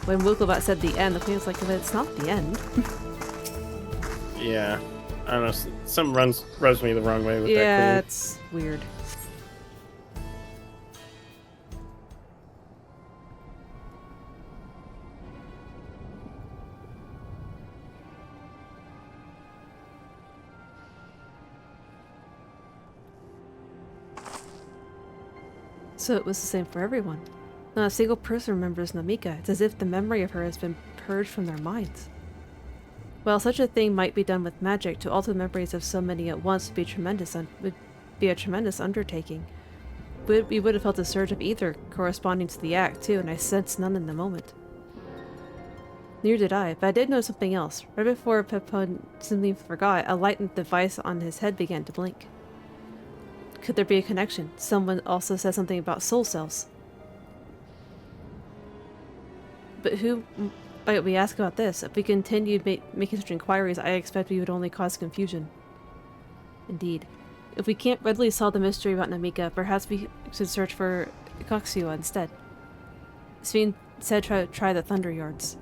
when Wukobat said the end, the queen was like, but it's not the end. Yeah, I don't know. Something rubs me the wrong way with that queen. Yeah, it's weird. So it was the same for everyone. Not a single person remembers Namika. It's as if the memory of her has been purged from their minds. While such a thing might be done with magic, to alter the memories of so many at once would be a tremendous undertaking. We would have felt a surge of ether corresponding to the act, too, and I sensed none in the moment. Neither did I, but I did know something else. Right before Pepon simply forgot, a light device on his head began to blink. Could there be a connection? Someone also said something about soul cells. But who might we ask about this? If we continued making such inquiries, I expect we would only cause confusion. Indeed. If we can't readily solve the mystery about Namika, perhaps we should search for Koxua instead. Sveen said try the Thunder Yards.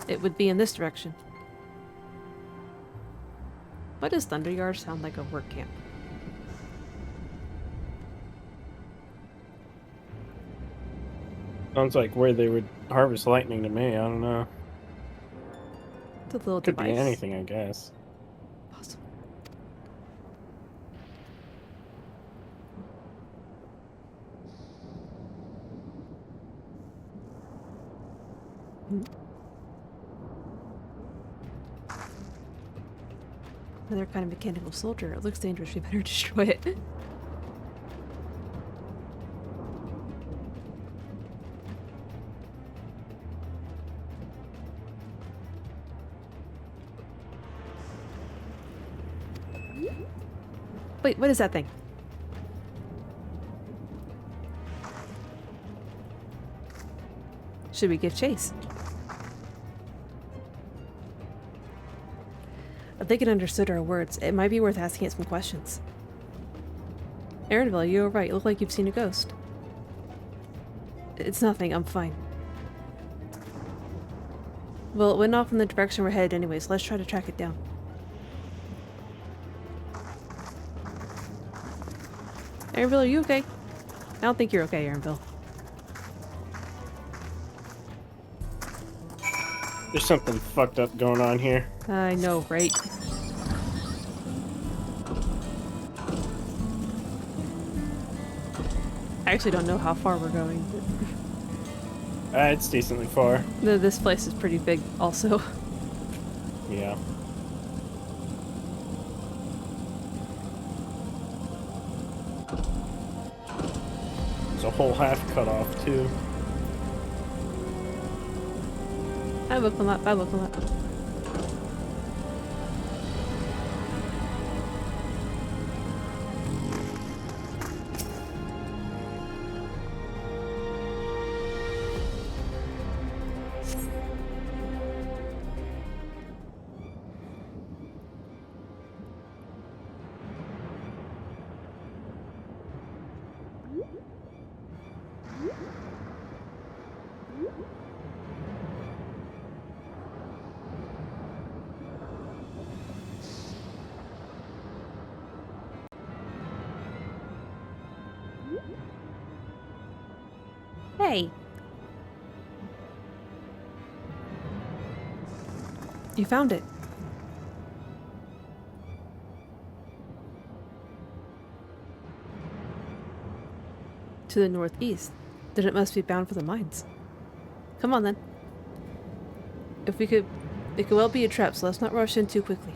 It would be in this direction. Why does Thunder Yard sound like a work camp? Sounds like where they would harvest lightning to me. I don't know. It's a little Could device. be anything, I guess. Possible. Another kind of mechanical soldier. It looks dangerous. We better destroy it. Wait, what is that thing? Should we give chase? If they could understood our words, it might be worth asking it some questions. Erenville, you're right. You look like you've seen a ghost. It's nothing. I'm fine. Well, it went off in the direction we're headed anyway, so let's try to track it down. Erenville, are you okay? I don't think you're okay, Erenville. There's something fucked up going on here. I know, right? I actually don't know how far we're going. It's decently far. No, this place is pretty big also. Yeah. There's a whole half cut off too. I look a lot, I look a lot. Hey. You found it. To the northeast. Then it must be bound for the mines. Come on then. If we could... It could well be a trap, so let's not rush in too quickly.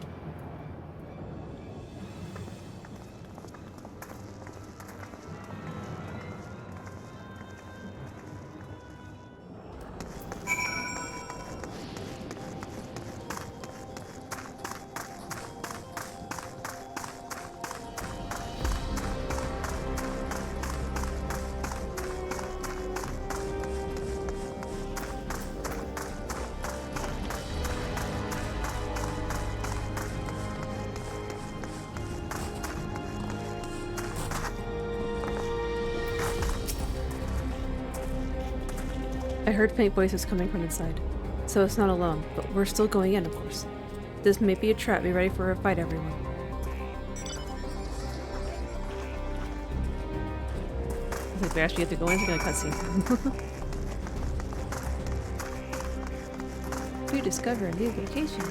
I heard faint voices coming from inside, so it's not alone, but we're still going in, of course. This may be a trap. Be ready for a fight, everyone. I think we actually have to go in to get a cutscene. You discover a new location.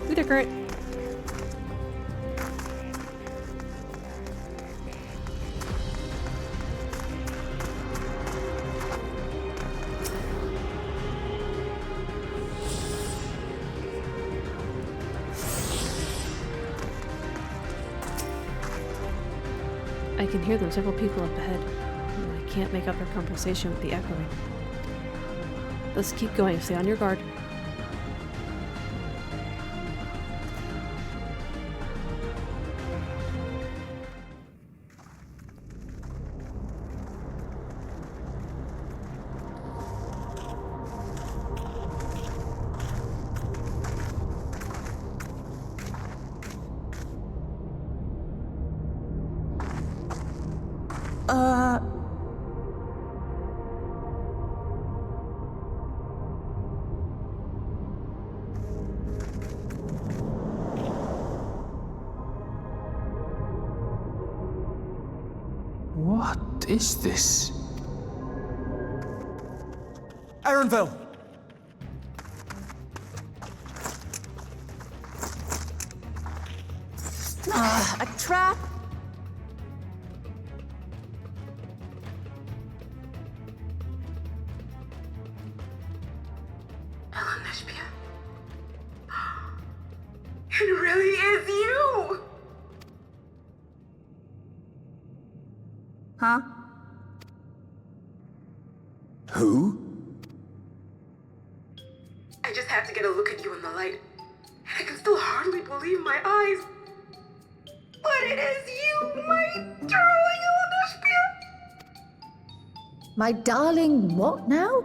With your current. I can hear them, several people up ahead. I can't make out their conversation with the echoing. Let's keep going, stay on your guard. What is this? Ironville! A trap? It really is you! Huh? Who? I just had to get a look at you in the light. And I can still hardly believe my eyes. But it is you, my darling Elenospia! My darling, what now?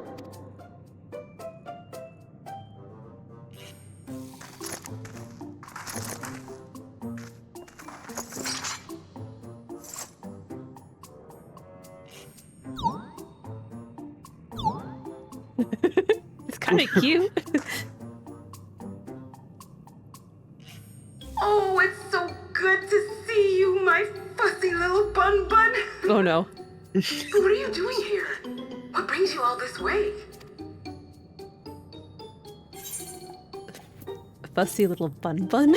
It's kind of cute. Oh, it's so good to see you, my fussy little bun bun. Oh no. What are you doing here? What brings you all this way? Fussy little bun bun.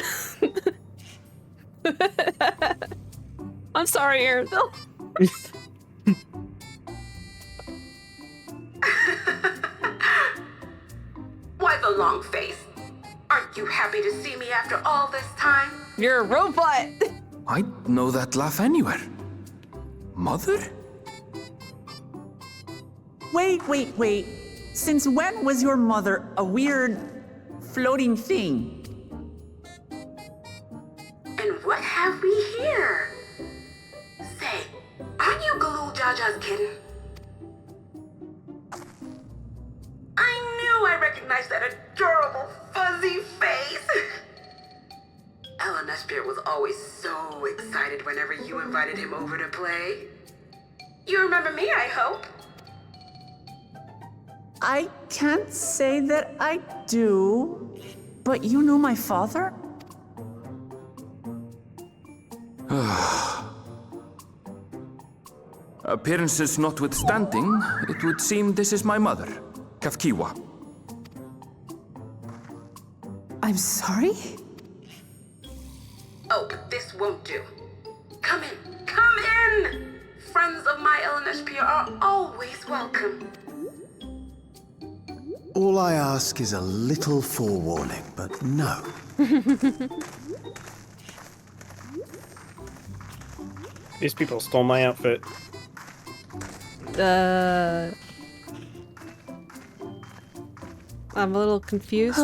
I'm sorry, Arenville. Why the long face? Aren't you happy to see me after all this time? You're a robot. I'd know that laugh anywhere. Mother? Wait. Since when was your mother a weird floating thing? And what have we here? Say, aren't you Galul Jaja's kitten? I knew I recognized that adorable fuzzy face. Ellen Espier was always so excited whenever you invited him over to play. You remember me, I hope? I can't say that I do, but you know my father? Appearances notwithstanding, it would seem this is my mother, Kafkiwa. I'm sorry? Oh, but this won't do. Come in, come in! Friends of my Ellen Espier are always welcome. All I ask is a little forewarning, but no. These people stole my outfit. I'm a little confused.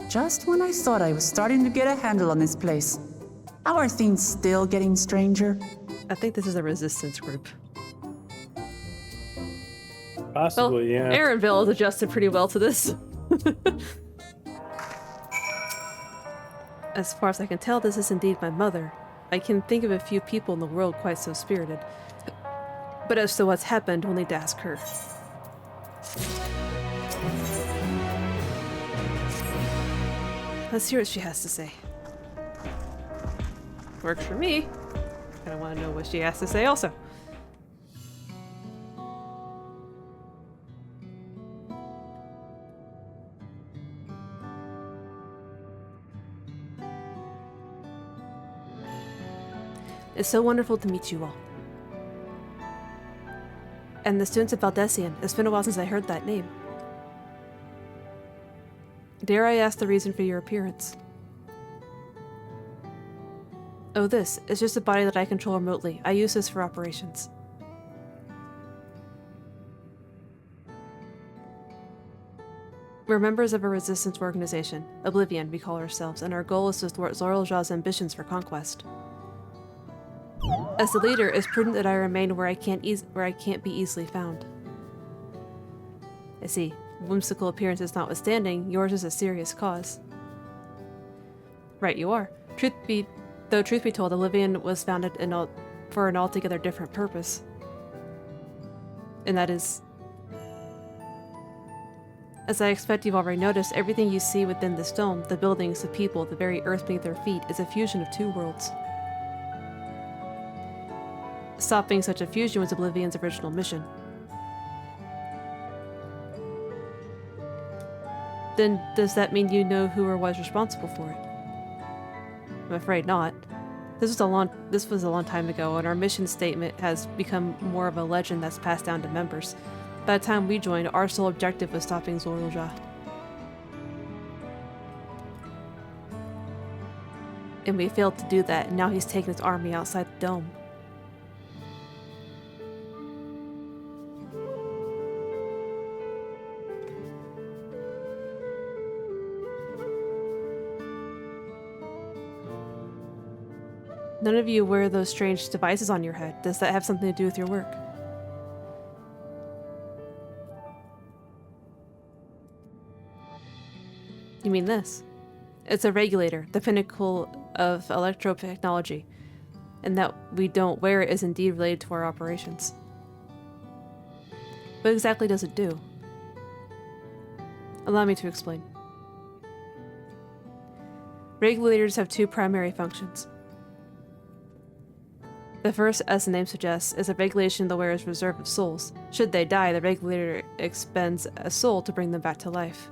Just when I thought I was starting to get a handle on this place, how are things still getting stranger? I think this is a resistance group. Possibly, yeah. Arenville has adjusted pretty well to this. As far as I can tell, this is indeed my mother. I can think of a few people in the world quite so spirited. But as to what's happened, we'll need to ask her. Let's hear what she has to say. Works for me. I want to know what she has to say also. It's so wonderful to meet you all. And the students of Valdesian. It's been a while since I heard that name. Dare I ask the reason for your appearance? Oh, this. It's just a body that I control remotely. I use this for operations. We're members of a resistance organization, Oblivion, we call ourselves, and our goal is to thwart Zoralja's ambitions for conquest. As the leader, it's prudent that I remain where I can't be easily found. I see. Whimsical appearances notwithstanding, yours is a serious cause. Right, you are. Truth be told, Oblivion was founded for an altogether different purpose. And that is... As I expect you've already noticed, everything you see within this dome, the buildings, the people, the very earth beneath their feet, is a fusion of two worlds. Stopping such a fusion was Oblivion's original mission. Then does that mean you know who or was responsible for it? I'm afraid not. This was a long time ago, and our mission statement has become more of a legend that's passed down to members. By the time we joined, our sole objective was stopping Zoralja. And we failed to do that, and now he's taken his army outside the dome. None of you wear those strange devices on your head. Does that have something to do with your work? You mean this? It's a regulator, the pinnacle of electro-technology, and that we don't wear it is indeed related to our operations. What exactly does it do? Allow me to explain. Regulators have two primary functions. The first, as the name suggests, is a regulation of the wearer's reserve of souls. Should they die, the regulator expends a soul to bring them back to life.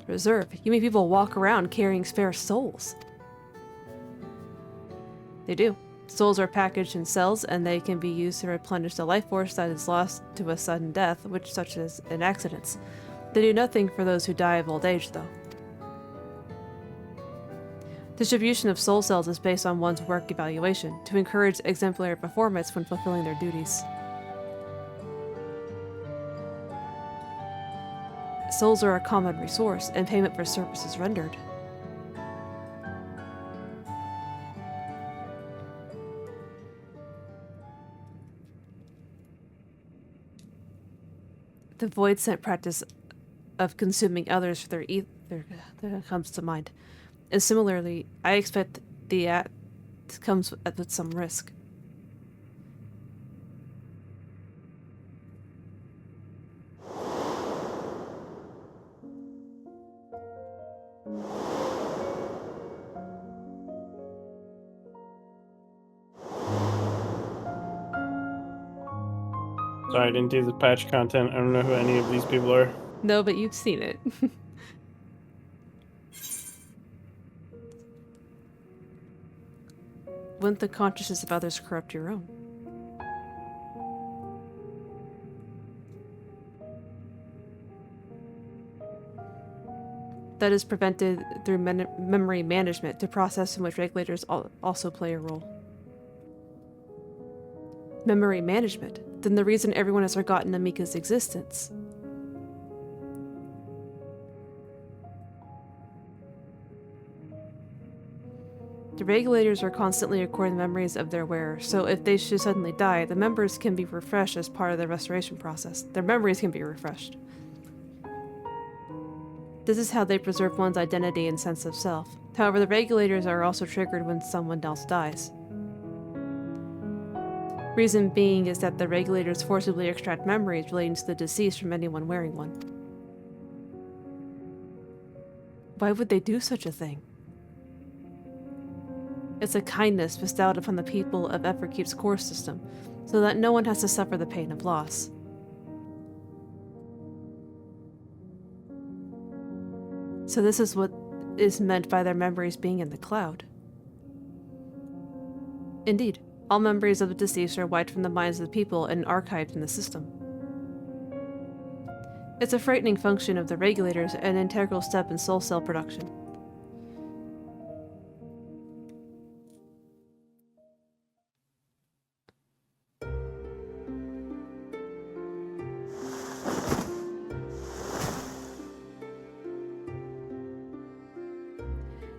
Reserve? You mean people walk around carrying spare souls? They do. Souls are packaged in cells, and they can be used to replenish the life force that is lost to a sudden death, such as in accidents. They do nothing for those who die of old age, though. Distribution of soul cells is based on one's work evaluation, to encourage exemplary performance when fulfilling their duties. Souls are a common resource, and payment for services rendered. The void sent practice of consuming others for their ether comes to mind. And similarly, I expect the act comes with some risk. Sorry, I didn't do the patch content. I don't know who any of these people are. No, but you've seen it. Wouldn't the consciousness of others corrupt your own? That is prevented through memory management, the process in which regulators also play a role. Memory management? Then the reason everyone has forgotten Amika's existence. The regulators are constantly recording memories of their wearer, so if they should suddenly die, the members can be refreshed as part of the restoration process. Their memories can be refreshed. This is how they preserve one's identity and sense of self. However, the regulators are also triggered when someone else dies. Reason being is that the regulators forcibly extract memories relating to the deceased from anyone wearing one. Why would they do such a thing? It's a kindness bestowed upon the people of FFXIV's core system, so that no one has to suffer the pain of loss. So this is what is meant by their memories being in the cloud. Indeed, all memories of the deceased are wiped from the minds of the people and archived in the system. It's a frightening function of the regulators and an integral step in soul cell production.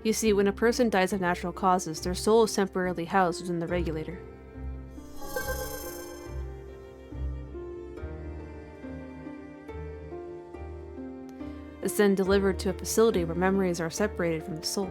You see, when a person dies of natural causes, their soul is temporarily housed within the regulator. It's then delivered to a facility where memories are separated from the soul.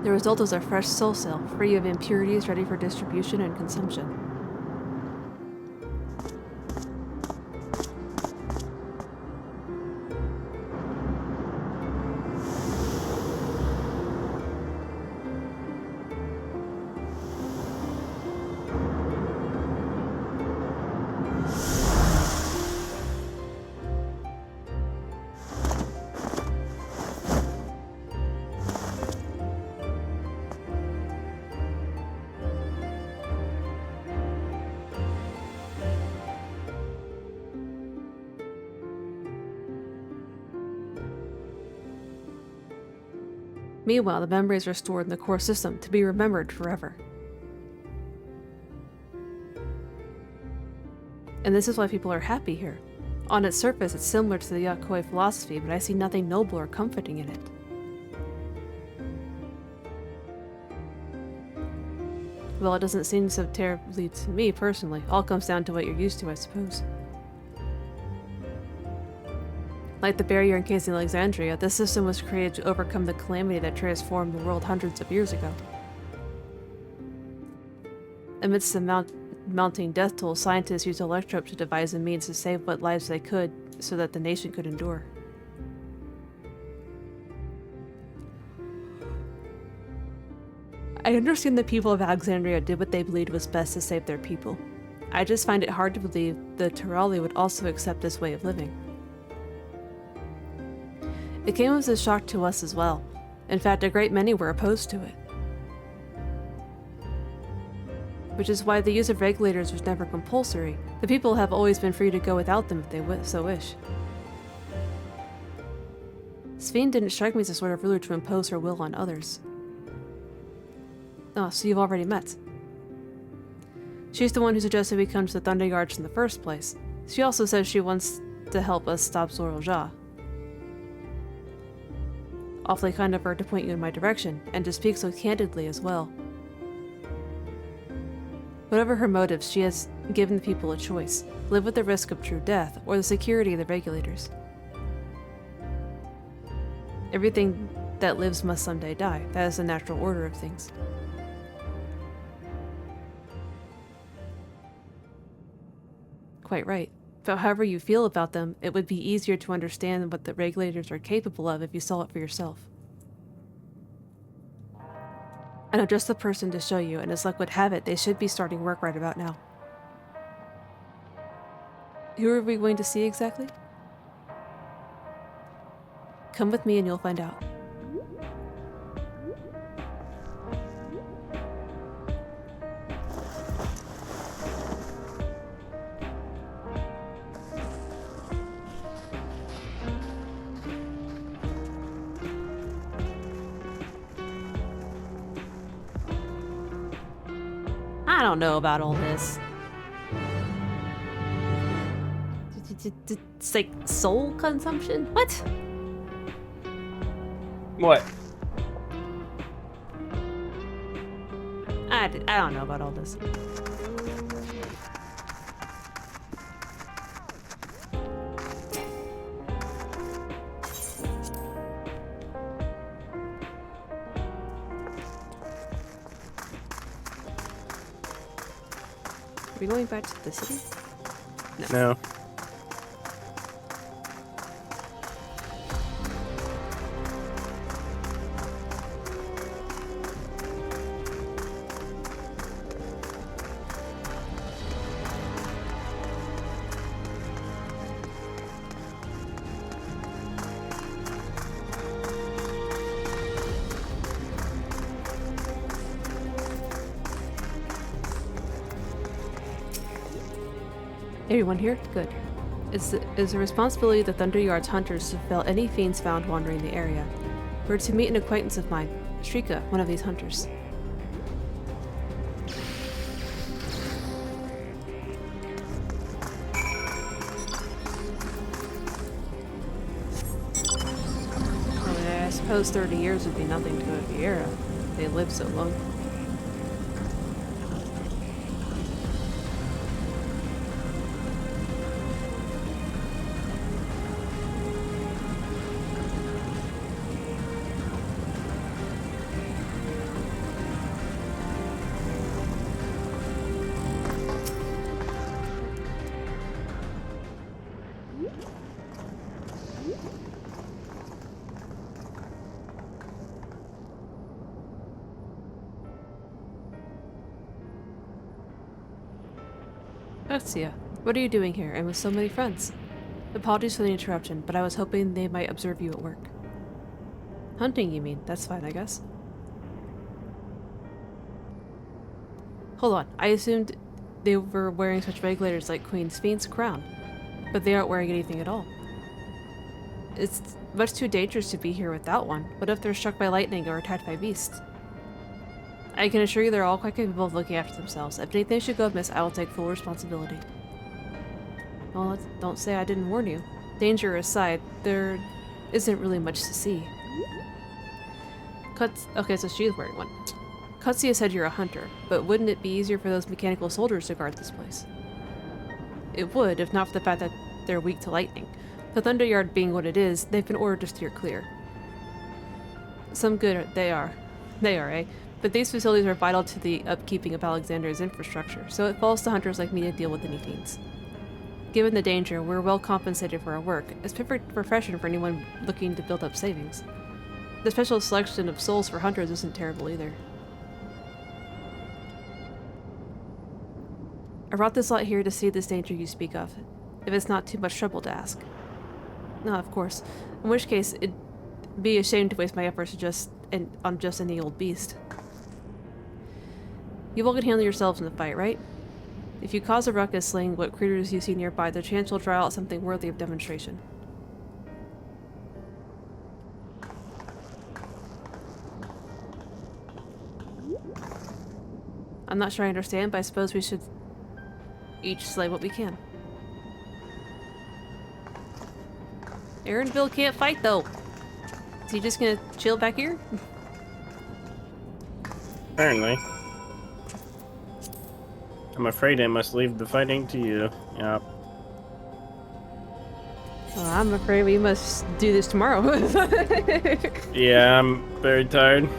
The result is a fresh soul cell, free of impurities, ready for distribution and consumption. Meanwhile, the memories are stored in the core system to be remembered forever. And this is why people are happy here. On its surface, it's similar to the Yakoi philosophy, but I see nothing noble or comforting in it. Well, it doesn't seem so terribly to me, personally. All comes down to what you're used to, I suppose. Like the barrier encasing Alexandria, this system was created to overcome the calamity that transformed the world hundreds of years ago. Amidst the mounting death toll, scientists used Electrope to devise a means to save what lives they could so that the nation could endure. I understand the people of Alexandria did what they believed was best to save their people. I just find it hard to believe the Turali would also accept this way of living. It came as a shock to us as well. In fact, a great many were opposed to it. Which is why the use of regulators was never compulsory. The people have always been free to go without them if they so wish. Sveen didn't strike me as the sort of ruler to impose her will on others. Oh, so you've already met. She's the one who suggested we come to the Thunder Yards in the first place. She also says she wants to help us stop Zoro-Ja. Awfully kind of her to point you in my direction, and to speak so candidly as well. Whatever her motives, she has given the people a choice. Live with the risk of true death, or the security of the regulators. Everything that lives must someday die. That is the natural order of things. Quite right. But however you feel about them, it would be easier to understand what the regulators are capable of if you saw it for yourself. I know just the person to show you, and as luck would have it, they should be starting work right about now. Who are we going to see exactly? Come with me and you'll find out. I don't know about all this. It's like soul consumption? What? What? I don't know about all this. Are we going back to the city? No. Everyone here? Good. It's the responsibility of the Thunder Yards hunters to fell any fiends found wandering the area. We're to meet an acquaintance of mine, Shrika, one of these hunters. I suppose 30 years would be nothing to a Vieira. They live so long. Exia, what are you doing here and with so many friends? Apologies for the interruption, but I was hoping they might observe you at work. Hunting, you mean? That's fine, I guess. Hold on, I assumed they were wearing such regulators like Queen Sphynx's crown, but they aren't wearing anything at all. It's much too dangerous to be here without one. What if they're struck by lightning or attacked by beasts? I can assure you they're all quite capable of looking after themselves. If anything should go amiss, I will take full responsibility. Well, don't say I didn't warn you. Danger aside, there isn't really much to see. Okay, so she's wearing one. Katsuya said you're a hunter, but wouldn't it be easier for those mechanical soldiers to guard this place? It would, if not for the fact that they're weak to lightning. The Thunderyard being what it is, they've been ordered to steer clear. Some good they are. They are, eh? But these facilities are vital to the upkeeping of Alexandria's infrastructure, so it falls to hunters like me to deal with any fiends. Given the danger, we're well compensated for our work. It's refreshing for anyone looking to build up savings. The special selection of souls for hunters isn't terrible either. I brought this lot here to see this danger you speak of, if it's not too much trouble to ask. No, of course. In which case, it'd be a shame to waste my efforts on just any old beast. You all can handle yourselves in the fight, right? If you cause a ruckus slaying what critters you see nearby, the chance you'll draw out something worthy of demonstration. I'm not sure I understand, but I suppose we should each slay what we can. Aaronville can't fight, though. Is he just gonna chill back here? Apparently. I'm afraid I must leave the fighting to you. Yep. Well, I'm afraid we must do this tomorrow. Yeah, I'm very tired.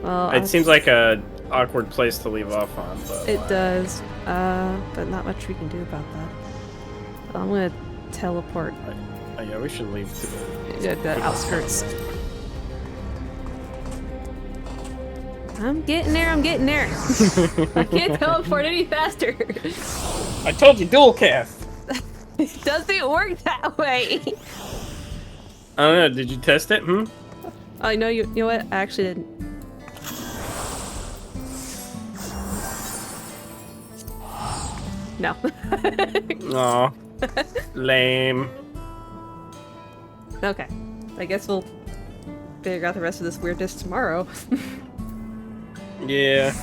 Well, it seems like a awkward place to leave off on, but it does. But not much we can do about that. I'm gonna teleport. Yeah, we should leave to the outskirts. I'm getting there, I'm getting there. I can't teleport any faster. I told you, dual cast. It doesn't work that way. I don't know, did you test it? I know you know what? I actually didn't. No. Aw. Lame. Okay. I guess we'll figure out the rest of this weirdness tomorrow. Yeah.